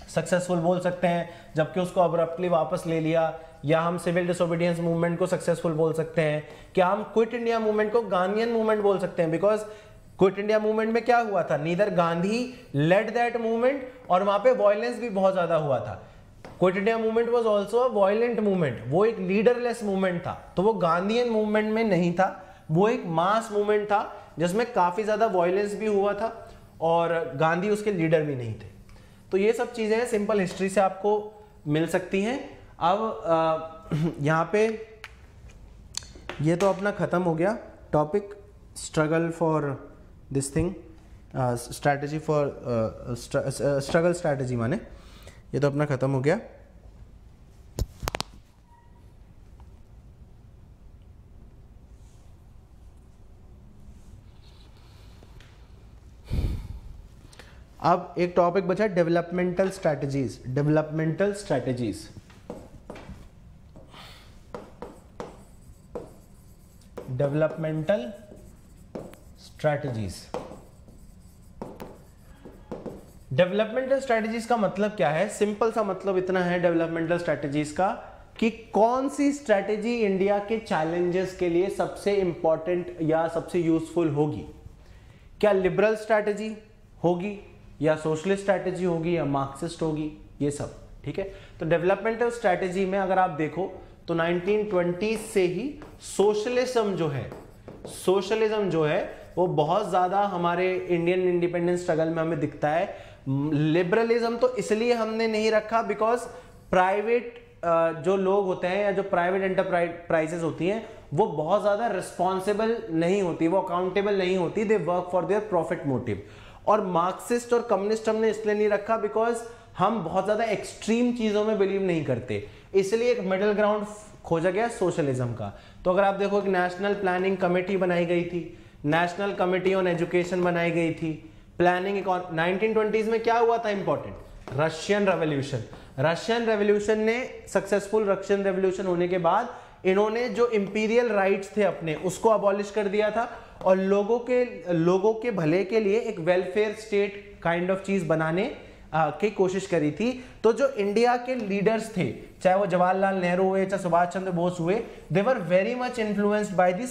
सक्सेसफुल बोल सकते हैं जबकि उसको अब्रप्टली वापस ले लिया, या हम सिविल डिसोबीडियंस मूवमेंट को सक्सेसफुल बोल सकते हैं, क्या हम क्विट इंडिया मूवमेंट को गांधीयन मूवमेंट बोल सकते हैं। बिकॉज क्विट इंडिया मूवमेंट में क्या हुआ था, neither Gandhi led that movement, और वहां पे वायलेंस भी बहुत ज्यादा हुआ था। Quit India movement was also a violent movement, वो एक लीडरलेस मूवमेंट था, तो वो गांधीयन मूवमेंट में नहीं था, वो एक मास मूवमेंट था जिसमें काफी ज्यादा वायलेंस भी हुआ था और गांधी उसके लीडर भी नहीं थे। तो ये सब चीजें सिंपल हिस्ट्री से आपको मिल सकती हैं। अब यहाँ पे ये तो अपना खत्म हो गया topic, struggle for this thing, strategy for struggle strategy माने, ये तो अपना खत्म हो गया। अब एक टॉपिक बचा developmental strategies. Developmental strategies, developmental strategies developmental strategies का मतलब क्या है? सिंपल सा मतलब इतना है डेवलपमेंटल स्ट्रेटजीज का कि कौन सी स्ट्रेटजी इंडिया के चैलेंजेस के लिए सबसे इंपॉर्टेंट या सबसे यूजफुल होगी। क्या लिबरल स्ट्रेटजी होगी या सोशलिस्ट स्ट्रेटजी होगी या मार्क्सिस्ट होगी, ये सब ठीक है। तो डेवलपमेंटल स्ट्रेटजी में अगर आप देखो तो 1920 से ही सोशलिज्म जो है वो बहुत ज्यादा हमारे इंडियन इंडिपेंडेंस स्ट्रगल में हमें दिखता है। लिबरलिज्म तो इसलिए हमने नहीं रखा बिकॉज प्राइवेट जो लोग होते हैं या जो प्राइवेट एंटरप्राइजेस होती हैं वो बहुत ज्यादा रिस्पॉन्सिबल नहीं होती, वो अकाउंटेबल नहीं होती, they work for their profit motive. और मार्क्सिस्ट और कम्युनिस्ट हमने इसलिए नहीं रखा बिकॉज हम बहुत ज्यादा एक्सट्रीम चीजों में बिलीव नहीं करते, इसलिए एक मिडिल ग्राउंड खोजा गया सोशलिज्म का। तो अगर आप देखो एक नेशनल प्लानिंग कमेटी बनाई गई थी, नेशनल कमेटी ऑन एजुकेशन बनाई गई थी, प्लानिंग 1920s में क्या हुआ था इंपॉर्टेंट, रशियन रेवोल्यूशन ने सक्सेसफुल रशियन रेवोल्यूशन होने के बाद इन्होंने जो इंपीरियल राइट्स थे अपने उसको अबॉलिश कर दिया था और लोगों के भले के लिए एक वेलफेयर स्टेट काइंड ऑफ चीज बनाने की कोशिश करी थी। तो जो इंडिया के लीडर्स थे, चाहे वो जवाहरलाल नेहरू हुए चाहे सुभाष चंद्र बोस हुए, they were very much influenced by the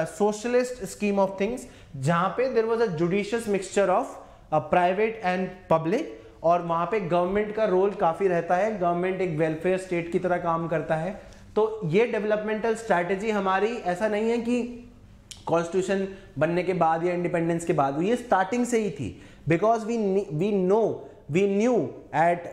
socialist scheme of things, जहां पे there was a judicious mixture of private and public, और वहां पे गवर्नमेंट का रोल काफी रहता है, गवर्नमेंट एक वेलफेयर स्टेट की तरह काम करता है। तो ये डेवलपमेंटल स्ट्रैटेजी हमारी ऐसा नहीं है कि कॉन्स्टिट्यूशन बनने के बाद या इंडिपेंडेंस के बाद हुई, ये स्टार्टिंग से ही थी because we knew at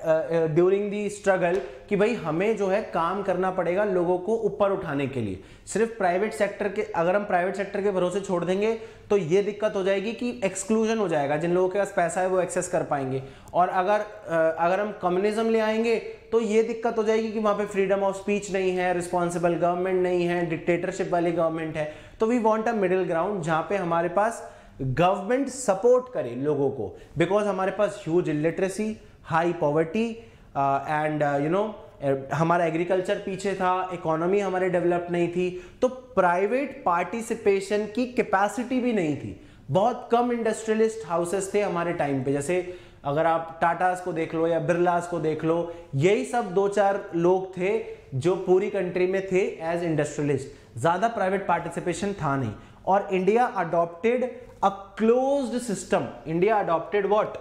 during the struggle कि भाई हमें जो है काम करना पड़ेगा लोगों को ऊपर उठाने के लिए। सिर्फ प्राइवेट सेक्टर के, अगर हम प्राइवेट सेक्टर के भरोसे छोड़ देंगे तो ये दिक्कत हो जाएगी कि एक्सक्लूजन हो जाएगा, जिन लोगों के पास पैसा है वो एक्सेस कर पाएंगे। और अगर हम कम्युनिज्म ले आएंगे तो ये दिक्कत हो जाएगी कि वहां पे फ्रीडम ऑफ स्पीच नहीं है, रिस्पॉन्सिबल गवर्नमेंट नहीं है, डिक्टेटरशिप वाली गवर्नमेंट है। तो we want a middle ground जहां पे हमारे पास गवर्नमेंट सपोर्ट करे लोगों को, बिकॉज हमारे पास huge illiteracy, high poverty and हमारा एग्रीकल्चर पीछे था, इकोनॉमी हमारे डेवलप नहीं थी, तो प्राइवेट पार्टिसिपेशन की कैपेसिटी भी नहीं थी। बहुत कम इंडस्ट्रियलिस्ट हाउसेस थे हमारे टाइम पे, जैसे अगर आप टाटास को देख लो या बिरलास को देख लो, यही सब 2-4 लोग थे जो पूरी कंट्री में थे एज इंडस्ट्रियलिस्ट, ज्यादा प्राइवेट पार्टिसिपेशन था नहीं। और India adopted a closed system, India adopted what,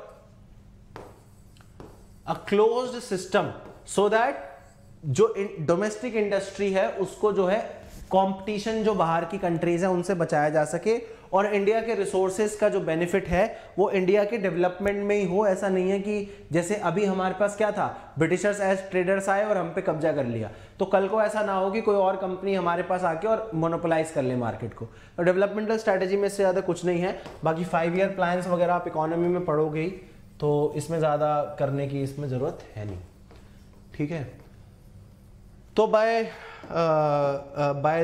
a closed system, so that जो डोमेस्टिक इंडस्ट्री है उसको जो है कंपटीशन जो बाहर की कंट्रीज है उनसे बचाया जा सके, और इंडिया के रिसोर्सेज का जो बेनिफिट है वो इंडिया के डेवलपमेंट में ही हो। ऐसा नहीं है कि जैसे अभी हमारे पास क्या था, ब्रिटिशर्स एज ट्रेडर्स आए और हम पे कब्जा कर लिया, तो कल को ऐसा ना हो कि कोई और कंपनी हमारे पास आके और मोनोपोलाइज कर ले मार्केट को। तो डेवलपमेंटल स्ट्रैटेजी में इससे ज़्यादा कुछ नहीं है। बाकी 5 ईयर प्लान्स वगैरह आप इकोनॉमी में पढ़ोगे ही, तो इसमें ज़्यादा करने की इसमें ज़रूरत है नहीं, ठीक है। तो बाय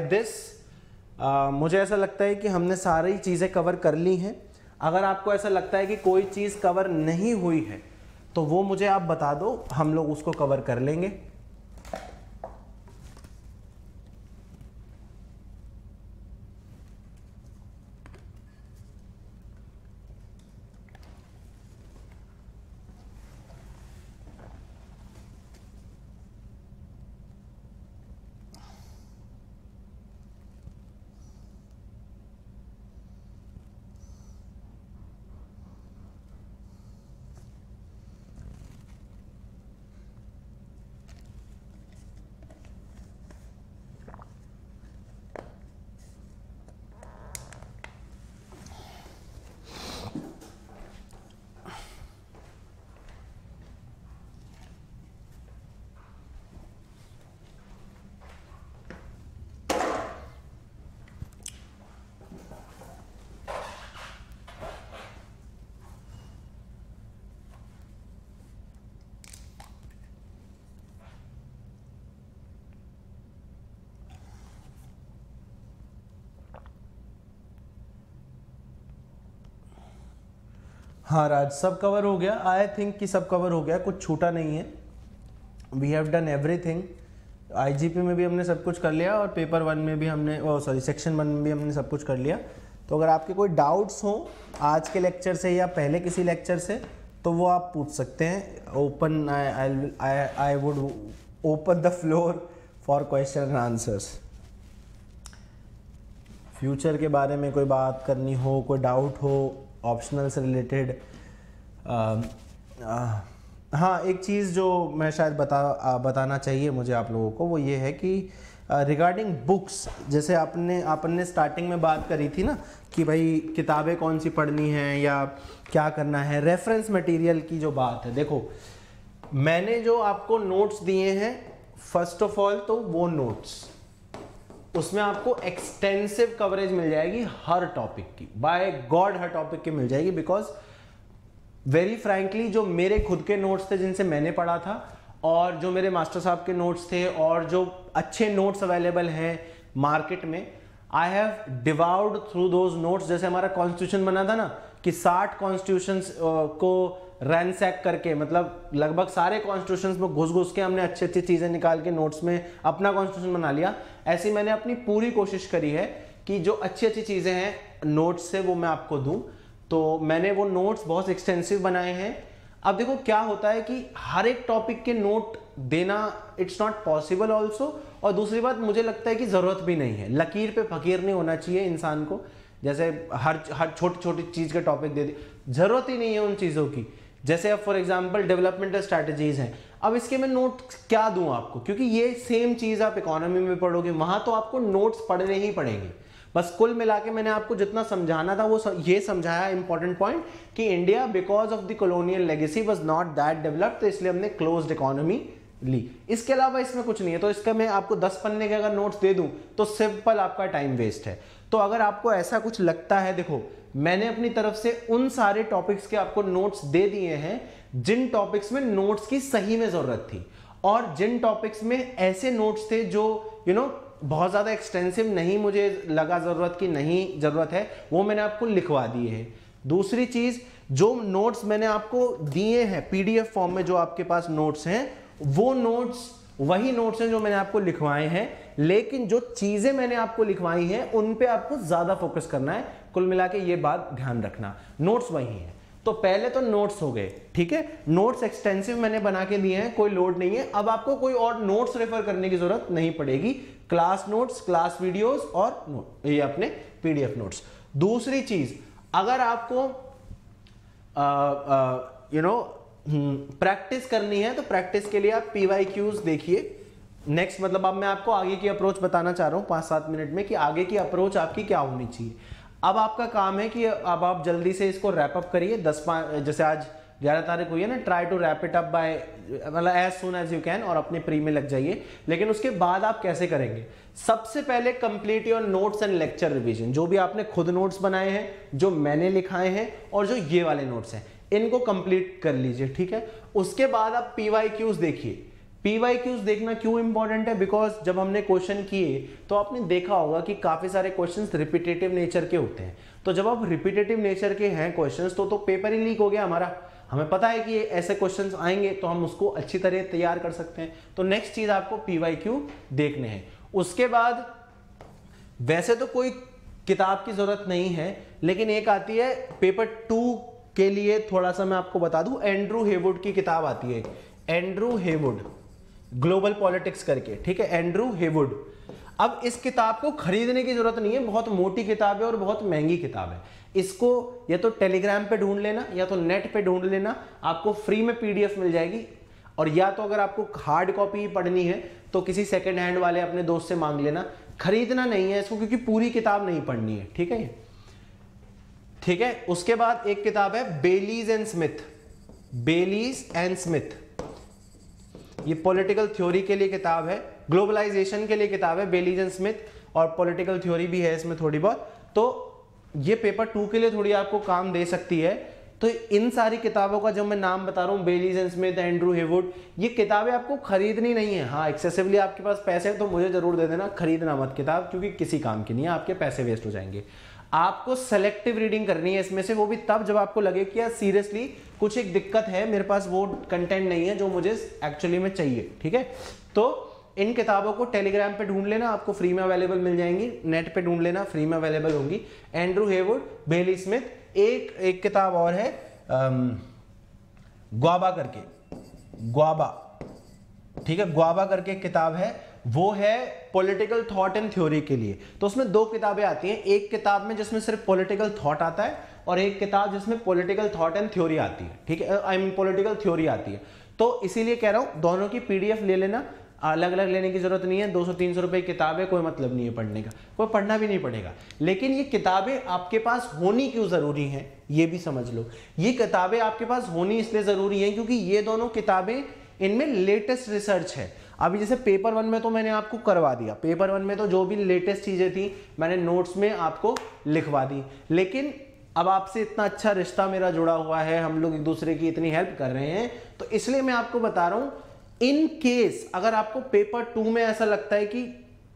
दिस मुझे ऐसा लगता है कि हमने सारी चीज़ें कवर कर ली हैं। अगर आपको ऐसा लगता है कि कोई चीज़ कवर नहीं हुई है तो वो मुझे आप बता दो, हम लोग उसको कवर कर लेंगे। हाँ राज, सब कवर हो गया। आई थिंक कि सब कवर हो गया, कुछ छूटा नहीं है। We have done everything. IGP में भी हमने सब कुछ कर लिया और पेपर 1 में भी हमने, सेक्शन 1 में भी हमने सब कुछ कर लिया। तो अगर आपके कोई डाउट्स हों आज के लेक्चर से या पहले किसी लेक्चर से तो वो आप पूछ सकते हैं। Open I would open the floor for question and answers. Future के बारे में कोई बात करनी हो, कोई डाउट हो ऑप्शनल से रिलेटेड। हाँ, एक चीज़ जो मैं शायद बताना चाहिए मुझे आप लोगों को, वो ये है कि रिगार्डिंग बुक्स, जैसे आपने स्टार्टिंग में बात करी थी ना कि भाई किताबें कौन सी पढ़नी है या क्या करना है, रेफरेंस मटेरियल की जो बात है। देखो मैंने जो आपको नोट्स दिए हैं, फर्स्ट ऑफ ऑल तो वो नोट्स, उसमें आपको एक्सटेंसिव कवरेज मिल जाएगी हर टॉपिक की, बाय गॉड हर टॉपिक की मिल जाएगी। बिकॉज वेरी फ्रैंकली जो मेरे खुद के नोट्स थे जिनसे मैंने पढ़ा था, और जो मेरे मास्टर साहब के नोट्स थे, और जो अच्छे नोट्स अवेलेबल हैं मार्केट में, आई हैव डिवाउड थ्रू दोज नोट्स। जैसे हमारा कॉन्स्टिट्यूशन बना था ना कि 60 कॉन्स्टिट्यूशंस को रैंसैक करके, मतलब लगभग सारे कॉन्स्टिट्यूशंस में घुस के हमने अच्छी अच्छी चीज़ें निकाल के नोट्स में अपना कॉन्स्टिट्यूशन बना लिया। ऐसी मैंने अपनी पूरी कोशिश करी है कि जो अच्छी अच्छी चीज़ें हैं नोट्स से वो मैं आपको दूं। तो मैंने वो नोट्स बहुत एक्सटेंसिव बनाए हैं। अब देखो क्या होता है कि हर एक टॉपिक के नोट देना इट्स नॉट पॉसिबल ऑल्सो, और दूसरी बात मुझे लगता है कि ज़रूरत भी नहीं है। लकीर पे फकीर नहीं होना चाहिए इंसान को, जैसे हर छोटी छोटी चीज़ के टॉपिक दे दी, ज़रूरत ही नहीं है उन चीज़ों की। जैसे अब फॉर एग्जांपल डेवलपमेंटल स्ट्रैटेजीज हैं, अब इसके मैं नोट क्या दूं आपको, क्योंकि ये सेम चीज़ आप इकोनॉमी में पढ़ोगे, वहाँ तो आपको नोट्स पढ़ने ही पड़ेंगे। बस कुल मिला के मैंने आपको जितना समझाना था वो ये समझाया इंपॉर्टेंट पॉइंट कि India because of the colonial legacy was not that developed, तो इसलिए हमने क्लोज्ड इकोनॉमी ली। इसके अलावा इसमें कुछ नहीं है। तो इसका मैं आपको 10 पन्ने के अगर नोट्स दे दूं तो सिंपल आपका टाइम वेस्ट है। तो अगर आपको ऐसा कुछ लगता है, देखो मैंने अपनी तरफ से उन सारे टॉपिक्स के आपको नोट्स दे दिए हैं जिन टॉपिक्स में नोट्स की सही में जरूरत थी, और जिन टॉपिक्स में ऐसे नोट्स थे जो बहुत ज्यादा एक्सटेंसिव नहीं मुझे लगा जरूरत की नहीं जरूरत है, वो मैंने आपको लिखवा दिए हैं। दूसरी चीज, जो नोट्स मैंने आपको दिए हैं पीडीएफ फॉर्म में, जो आपके पास नोट्स हैं, वो नोट्स वही नोट्स हैं जो मैंने आपको लिखवाए हैं, लेकिन जो चीजें मैंने आपको लिखवाई हैं उन पे आपको ज्यादा फोकस करना है। कुल मिला के ये बात ध्यान रखना, नोट्स वही हैं। तो पहले तो नोट्स हो गए, ठीक है, नोट्स एक्सटेंसिव मैंने बना के दिए हैं, कोई लोड नहीं है। अब आपको कोई और नोट्स रेफर करने की जरूरत नहीं पड़ेगी, क्लास नोट्स, क्लास वीडियोस और नोट, ये अपने पीडीएफ नोट्स। दूसरी चीज, अगर आपको प्रैक्टिस करनी है तो प्रैक्टिस के लिए आप PYQs देखिए। नेक्स्ट मतलब अब मैं आपको आगे की अप्रोच बताना चाह रहा हूं 5-7 मिनट में कि आगे की अप्रोच आपकी क्या होनी चाहिए। अब आपका काम है कि अब आप जल्दी से इसको रैप अप करिए। 10-5 जैसे आज 11 तारीख हुई है ना, try to wrap it up by मतलब as soon as you can, और अपने प्री में लग जाइए। लेकिन उसके बाद आप कैसे करेंगे? सबसे पहले complete your notes and lecture revision. जो भी आपने खुद नोट्स बनाए हैं, जो मैंने लिखाए हैं, और जो ये वाले नोट्स हैं, इनको कंप्लीट कर लीजिए, ठीक है। उसके बाद आप PYQs देखिए। PYQs देखना क्यों इंपॉर्टेंट है? बिकॉज जब हमने क्वेश्चन किए तो आपने देखा होगा कि काफी सारे क्वेश्चंस रिपीटेटिव नेचर के होते हैं। तो जब आप रिपीटेटिव नेचर के हैं क्वेश्चंस तो पेपर ही लीक हो गया हमारा। हमें पता है कि ये ऐसे क्वेश्चंस आएंगे तो हम उसको अच्छी तरह तैयार कर सकते हैं। तो नेक्स्ट चीज आपको PYQ देखने हैं। उसके बाद वैसे तो कोई किताब की जरूरत नहीं है, लेकिन एक आती है पेपर 2 के लिए, थोड़ा सा मैं आपको बता दूं, एंड्रू हेवुड की किताब आती है, एंड्रू हेवुड ग्लोबल पॉलिटिक्स करके, ठीक है, एंड्रू हेवुड। अब इस किताब को खरीदने की जरूरत नहीं है, बहुत मोटी किताब है और बहुत महंगी किताब है। इसको या तो टेलीग्राम पे ढूंढ लेना या तो नेट पे ढूंढ लेना, आपको फ्री में PDF मिल जाएगी। और या तो अगर आपको हार्ड कॉपी पढ़नी है तो किसी सेकंड हैंड वाले अपने दोस्त से मांग लेना, खरीदना नहीं है इसको, क्योंकि पूरी किताब नहीं पढ़नी है, ठीक है, ठीक है। उसके बाद एक किताब है बेलीज एंड स्मिथ, बेलीज एंड स्मिथ, ये पॉलिटिकल थ्योरी के लिए किताब है, ग्लोबलाइजेशन के लिए किताब है, बेलीज एंड स्मिथ, और पॉलिटिकल थ्योरी भी है इसमें थोड़ी बहुत। तो ये पेपर 2 के लिए थोड़ी आपको काम दे सकती है। तो इन सारी किताबों का जो मैं नाम बता रहा हूँ, बेलीज एंड स्मिथ, एंड्रू हेवुड, ये किताबें आपको खरीदनी नहीं है। हाँ, एक्सेसिवली आपके पास पैसे हैं तो मुझे जरूर दे देना, खरीदना मत किताब, क्योंकि किसी काम की नहीं है, आपके पैसे वेस्ट हो जाएंगे। आपको सेलेक्टिव रीडिंग करनी है इसमें से, वो भी तब जब आपको लगे कि यार सीरियसली कुछ एक दिक्कत है, मेरे पास वो कंटेंट नहीं है जो मुझे एक्चुअली में चाहिए, ठीक है। तो इन किताबों को टेलीग्राम पे ढूंढ लेना, आपको फ्री में अवेलेबल मिल जाएंगी, नेट पे ढूंढ लेना, फ्री में अवेलेबल होंगी। एंड्रू हेवुड, बेली स्मिथ। एक किताब और है ग्वाबा करके, ग्वाबा, ठीक है, ग्वाबा करके एक किताब है, वो है पॉलिटिकल थॉट एंड थ्योरी के लिए। तो उसमें दो किताबें आती हैं, एक किताब में जिसमें सिर्फ पॉलिटिकल थॉट आता है और एक किताब जिसमें पॉलिटिकल थॉट एंड थ्योरी आती है, ठीक है, आई मीन पॉलिटिकल थ्योरी आती है। तो इसीलिए कह रहा हूं दोनों की पीडीएफ ले लेना, अलग अलग लेने की जरूरत नहीं है। 200-300 रुपए की किताब है, कोई मतलब नहीं है पढ़ने का, कोई पढ़ना भी नहीं पड़ेगा। लेकिन ये किताबें आपके पास होनी क्यों जरूरी हैं, ये भी समझ लो। ये किताबें आपके पास होनी इसलिए जरूरी है क्योंकि ये दोनों किताबें, इनमें लेटेस्ट रिसर्च है। अभी जैसे पेपर 1 में तो मैंने आपको करवा दिया, पेपर 1 में तो जो भी लेटेस्ट चीजें थी मैंने नोट्स में आपको लिखवा दी। लेकिन अब आपसे इतना अच्छा रिश्ता मेरा जुड़ा हुआ है, हम लोग एक दूसरे की इतनी हेल्प कर रहे हैं, तो इसलिए मैं आपको बता रहा हूं, इन केस अगर आपको पेपर 2 में ऐसा लगता है कि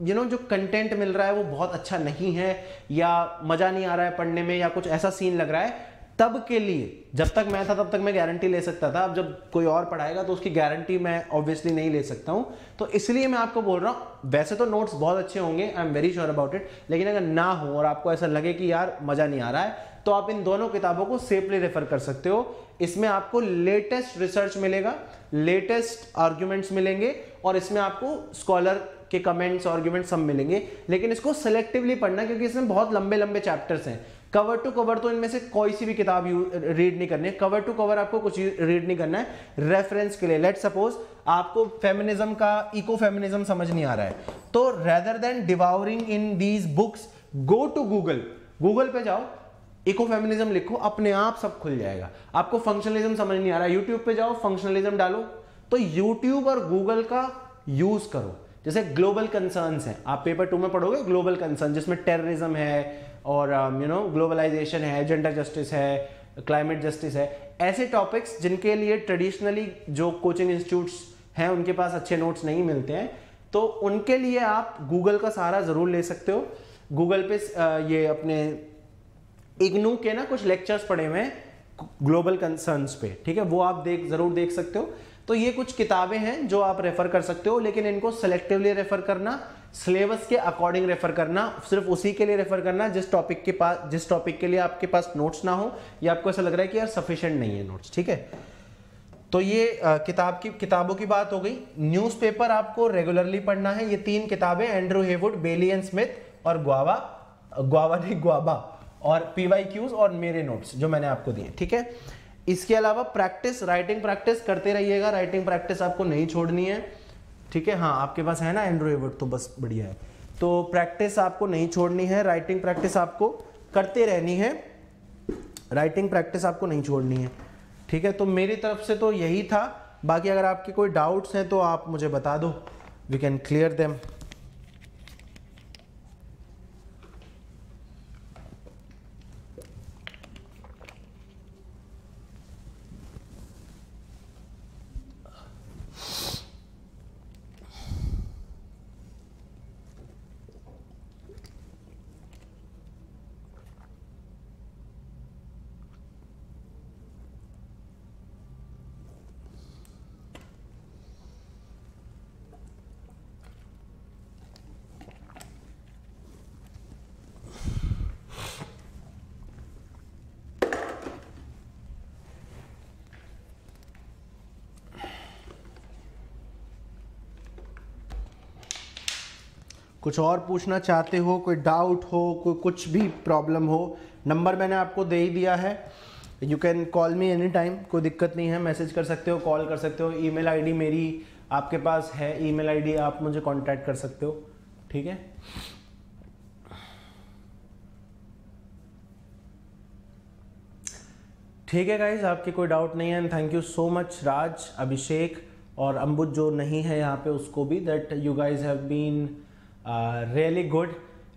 जो कंटेंट मिल रहा है वो बहुत अच्छा नहीं है, या मजा नहीं आ रहा है पढ़ने में, या कुछ ऐसा सीन लग रहा है, तब के लिए, जब तक मैं था तब तक मैं गारंटी ले सकता था, अब जब कोई और पढ़ाएगा तो उसकी गारंटी मैं ऑब्वियसली नहीं ले सकता हूं। तो इसलिए मैं आपको बोल रहा हूं, वैसे तो नोट्स बहुत अच्छे होंगे, I am very sure about it, लेकिन अगर ना हो और आपको ऐसा लगे कि यार मजा नहीं आ रहा है, तो आप इन दोनों किताबों को सेफली रेफर कर सकते हो। इसमें आपको लेटेस्ट रिसर्च मिलेगा, लेटेस्ट आर्ग्यूमेंट्स मिलेंगे, और इसमें आपको स्कॉलर के कमेंट्स, आर्ग्यूमेंट्स सब मिलेंगे। लेकिन इसको सेलेक्टिवली पढ़ना, क्योंकि इसमें बहुत लंबे लंबे चैप्टर्स हैं। कवर टू कवर तो इनमें से कोई सी भी किताब रीड नहीं करनी है, कवर टू कवर आपको कुछ रीड नहीं करना है। रेफरेंस के लिए, लेट सपोज आपको फेमिनिज्म का, इको फेमिनिज्म समझ नहीं आ रहा है, तो rather than devouring in these books, go to Google, Google पे जाओ, इको फेमिनिज्म लिखो, अपने आप सब खुल जाएगा। आपको फंक्शनलिज्म समझ नहीं आ रहा है, यूट्यूब पे जाओ, फंक्शनलिज्म डालो, तो यूट्यूब और गूगल का यूज करो। जैसे ग्लोबल कंसर्न्स हैं, आप पेपर 2 में पढ़ोगे ग्लोबल कंसर्न, जिसमें टेररिज्म है और ग्लोबलाइजेशन है, जेंडर जस्टिस है, क्लाइमेट जस्टिस है, ऐसे टॉपिक्स जिनके लिए ट्रेडिशनली जो कोचिंग इंस्टीट्यूट्स हैं उनके पास अच्छे नोट्स नहीं मिलते हैं, तो उनके लिए आप गूगल का सहारा जरूर ले सकते हो। गूगल पे ये अपने इग्नू के ना कुछ लेक्चर्स पड़े हुए हैं ग्लोबल कंसर्न्स पे, ठीक है, वो आप जरूर देख सकते हो। तो ये कुछ किताबें हैं जो आप रेफर कर सकते हो, लेकिन इनको सेलेक्टिवली रेफर करना, सिलेबस के अकॉर्डिंग रेफर करना, सिर्फ उसी के लिए रेफर करना जिस टॉपिक के लिए आपके पास नोट्स ना हो, या आपको ऐसा लग रहा है कि यार सफिशिएंट नहीं है नोट्स, ठीक है। तो ये किताबों की बात हो गई। न्यूज़पेपर आपको रेगुलरली पढ़ना है, ये 3 किताबें, Andrew Heywood, Bailey and Smith और ग्वाबा और PYQs और मेरे नोट्स जो मैंने आपको दिए, ठीक है। इसके अलावा प्रैक्टिस, राइटिंग प्रैक्टिस करते रहिएगा, राइटिंग प्रैक्टिस आपको नहीं छोड़नी है, ठीक है। हाँ, आपके पास है ना एंड्रू हेवुड, तो बस बढ़िया है। तो प्रैक्टिस आपको नहीं छोड़नी है, राइटिंग प्रैक्टिस आपको करते रहनी है, राइटिंग प्रैक्टिस आपको नहीं छोड़नी है, ठीक है। तो मेरी तरफ से तो यही था, बाकी अगर आपके कोई डाउट्स हैं तो आप मुझे बता दो, वी कैन क्लियर देम। कुछ और पूछना चाहते हो, कोई डाउट हो, कोई कुछ भी प्रॉब्लम हो, नंबर मैंने आपको दे ही दिया है, you can call me any time, कोई दिक्कत नहीं है, मैसेज कर सकते हो, कॉल कर सकते हो, ईमेल आईडी मेरी आपके पास है, ईमेल आईडी आप मुझे कांटेक्ट कर सकते हो, ठीक है। ठीक है गाइज, आपके कोई डाउट नहीं है, and thank you so much Raj, Abhishek और अम्बुज जो नहीं है यहाँ पे उसको भी, that you guys have been really good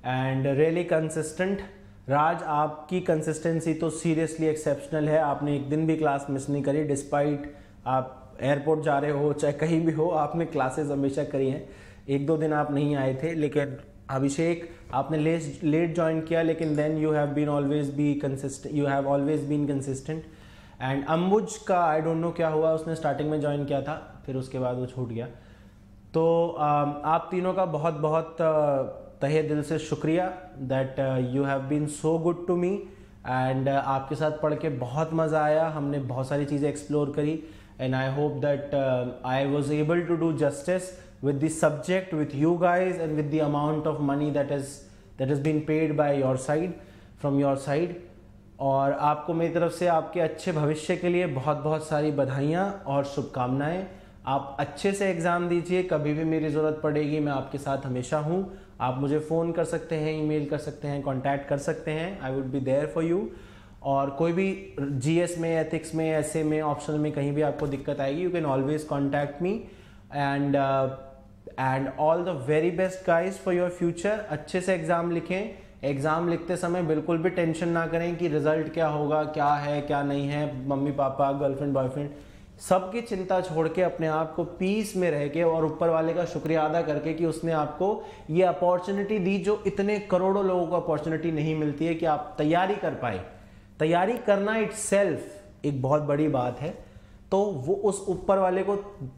and really consistent. Raj, आपकी कंसिस्टेंसी तो सीरियसली एक्सेप्शनल है, आपने एक दिन भी क्लास मिस नहीं करी, डिस्पाइट आप एयरपोर्ट जा रहे हो चाहे कहीं भी हो, आपने क्लासेस हमेशा करी हैं, 1-2 दिन आप नहीं आए थे। लेकिन अभिषेक, आपने लेट ज्वाइन किया, लेकिन then you have been always be consistent, you have always been consistent. And Ambuj का आई डोंट नो क्या हुआ, उसने स्टार्टिंग में ज्वाइन किया था, फिर उसके बाद वो छूट गया। तो आप तीनों का बहुत बहुत तहे दिल से शुक्रिया that you have been so good to me and आपके साथ पढ़ के बहुत मज़ा आया, हमने बहुत सारी चीज़ें एक्सप्लोर करी and I hope that I was able to do justice with the subject with you guys and with the amount of money that has been paid by your side from your side। और आपको मेरी तरफ से आपके अच्छे भविष्य के लिए बहुत बहुत सारी बधाइयाँ और शुभकामनाएं। आप अच्छे से एग्ज़ाम दीजिए, कभी भी मेरी ज़रूरत पड़ेगी मैं आपके साथ हमेशा हूँ। आप मुझे फ़ोन कर सकते हैं, ईमेल कर सकते हैं, कॉन्टैक्ट कर सकते हैं, I would be there for you. और कोई भी GS में, एथिक्स में, ऐसे में, ऑप्शनल में कहीं भी आपको दिक्कत आएगी, you can always contact me and all the very best guys for your future. अच्छे से एग्ज़ाम लिखें, एग्ज़ाम लिखते समय बिल्कुल भी टेंशन ना करें कि रिजल्ट क्या होगा, क्या है क्या नहीं है, मम्मी पापा, गर्लफ्रेंड बॉयफ्रेंड, सबकी चिंता छोड़ के अपने आप को पीस में रह के और ऊपर वाले का शुक्रिया अदा करके कि उसने आपको ये अपॉर्चुनिटी दी जो इतने करोड़ों लोगों को अपॉर्चुनिटी नहीं मिलती है कि आप तैयारी कर पाए। तैयारी करना इटसेल्फ एक बहुत बड़ी बात है। तो वो उस ऊपर वाले को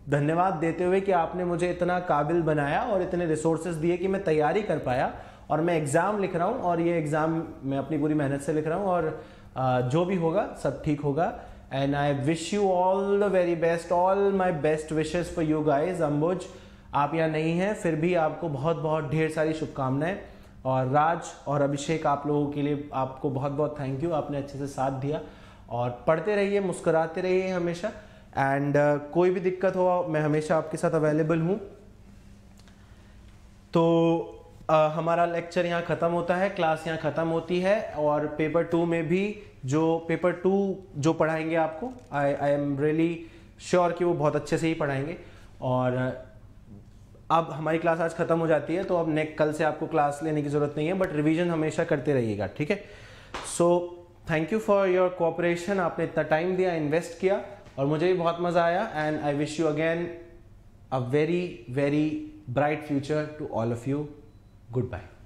धन्यवाद देते हुए कि आपने मुझे इतना काबिल बनाया और इतने रिसोर्सेज दिए कि मैं तैयारी कर पाया और मैं एग्ज़ाम लिख रहा हूँ और ये एग्ज़ाम मैं अपनी पूरी मेहनत से लिख रहा हूँ और जो भी होगा सब ठीक होगा। And I wish you all the very best, all my best wishes for you guys. Ambuj, आप यहाँ नहीं हैं फिर भी आपको बहुत बहुत ढेर सारी शुभकामनाएं। और राज और अभिषेक, आप लोगों के लिए आपको बहुत बहुत थैंक यू, आपने अच्छे से साथ दिया। और पढ़ते रहिए, मुस्कुराते रहिए हमेशा एंड कोई भी दिक्कत हो मैं हमेशा आपके साथ अवेलेबल हूँ। तो हमारा लेक्चर यहाँ ख़त्म होता है, क्लास यहाँ ख़त्म होती है और पेपर 2 में भी पेपर 2 जो पढ़ाएंगे आपको, आई एम रियली श्योर कि वो बहुत अच्छे से ही पढ़ाएंगे। और अब हमारी क्लास आज ख़त्म हो जाती है तो अब कल से आपको क्लास लेने की ज़रूरत नहीं है, बट रिवीजन हमेशा करते रहिएगा, ठीक है। So thank you for your cooperation, आपने इतना टाइम दिया, इन्वेस्ट किया और मुझे भी बहुत मज़ा आया। And I wish you again a very very bright future to all of you. Good bye.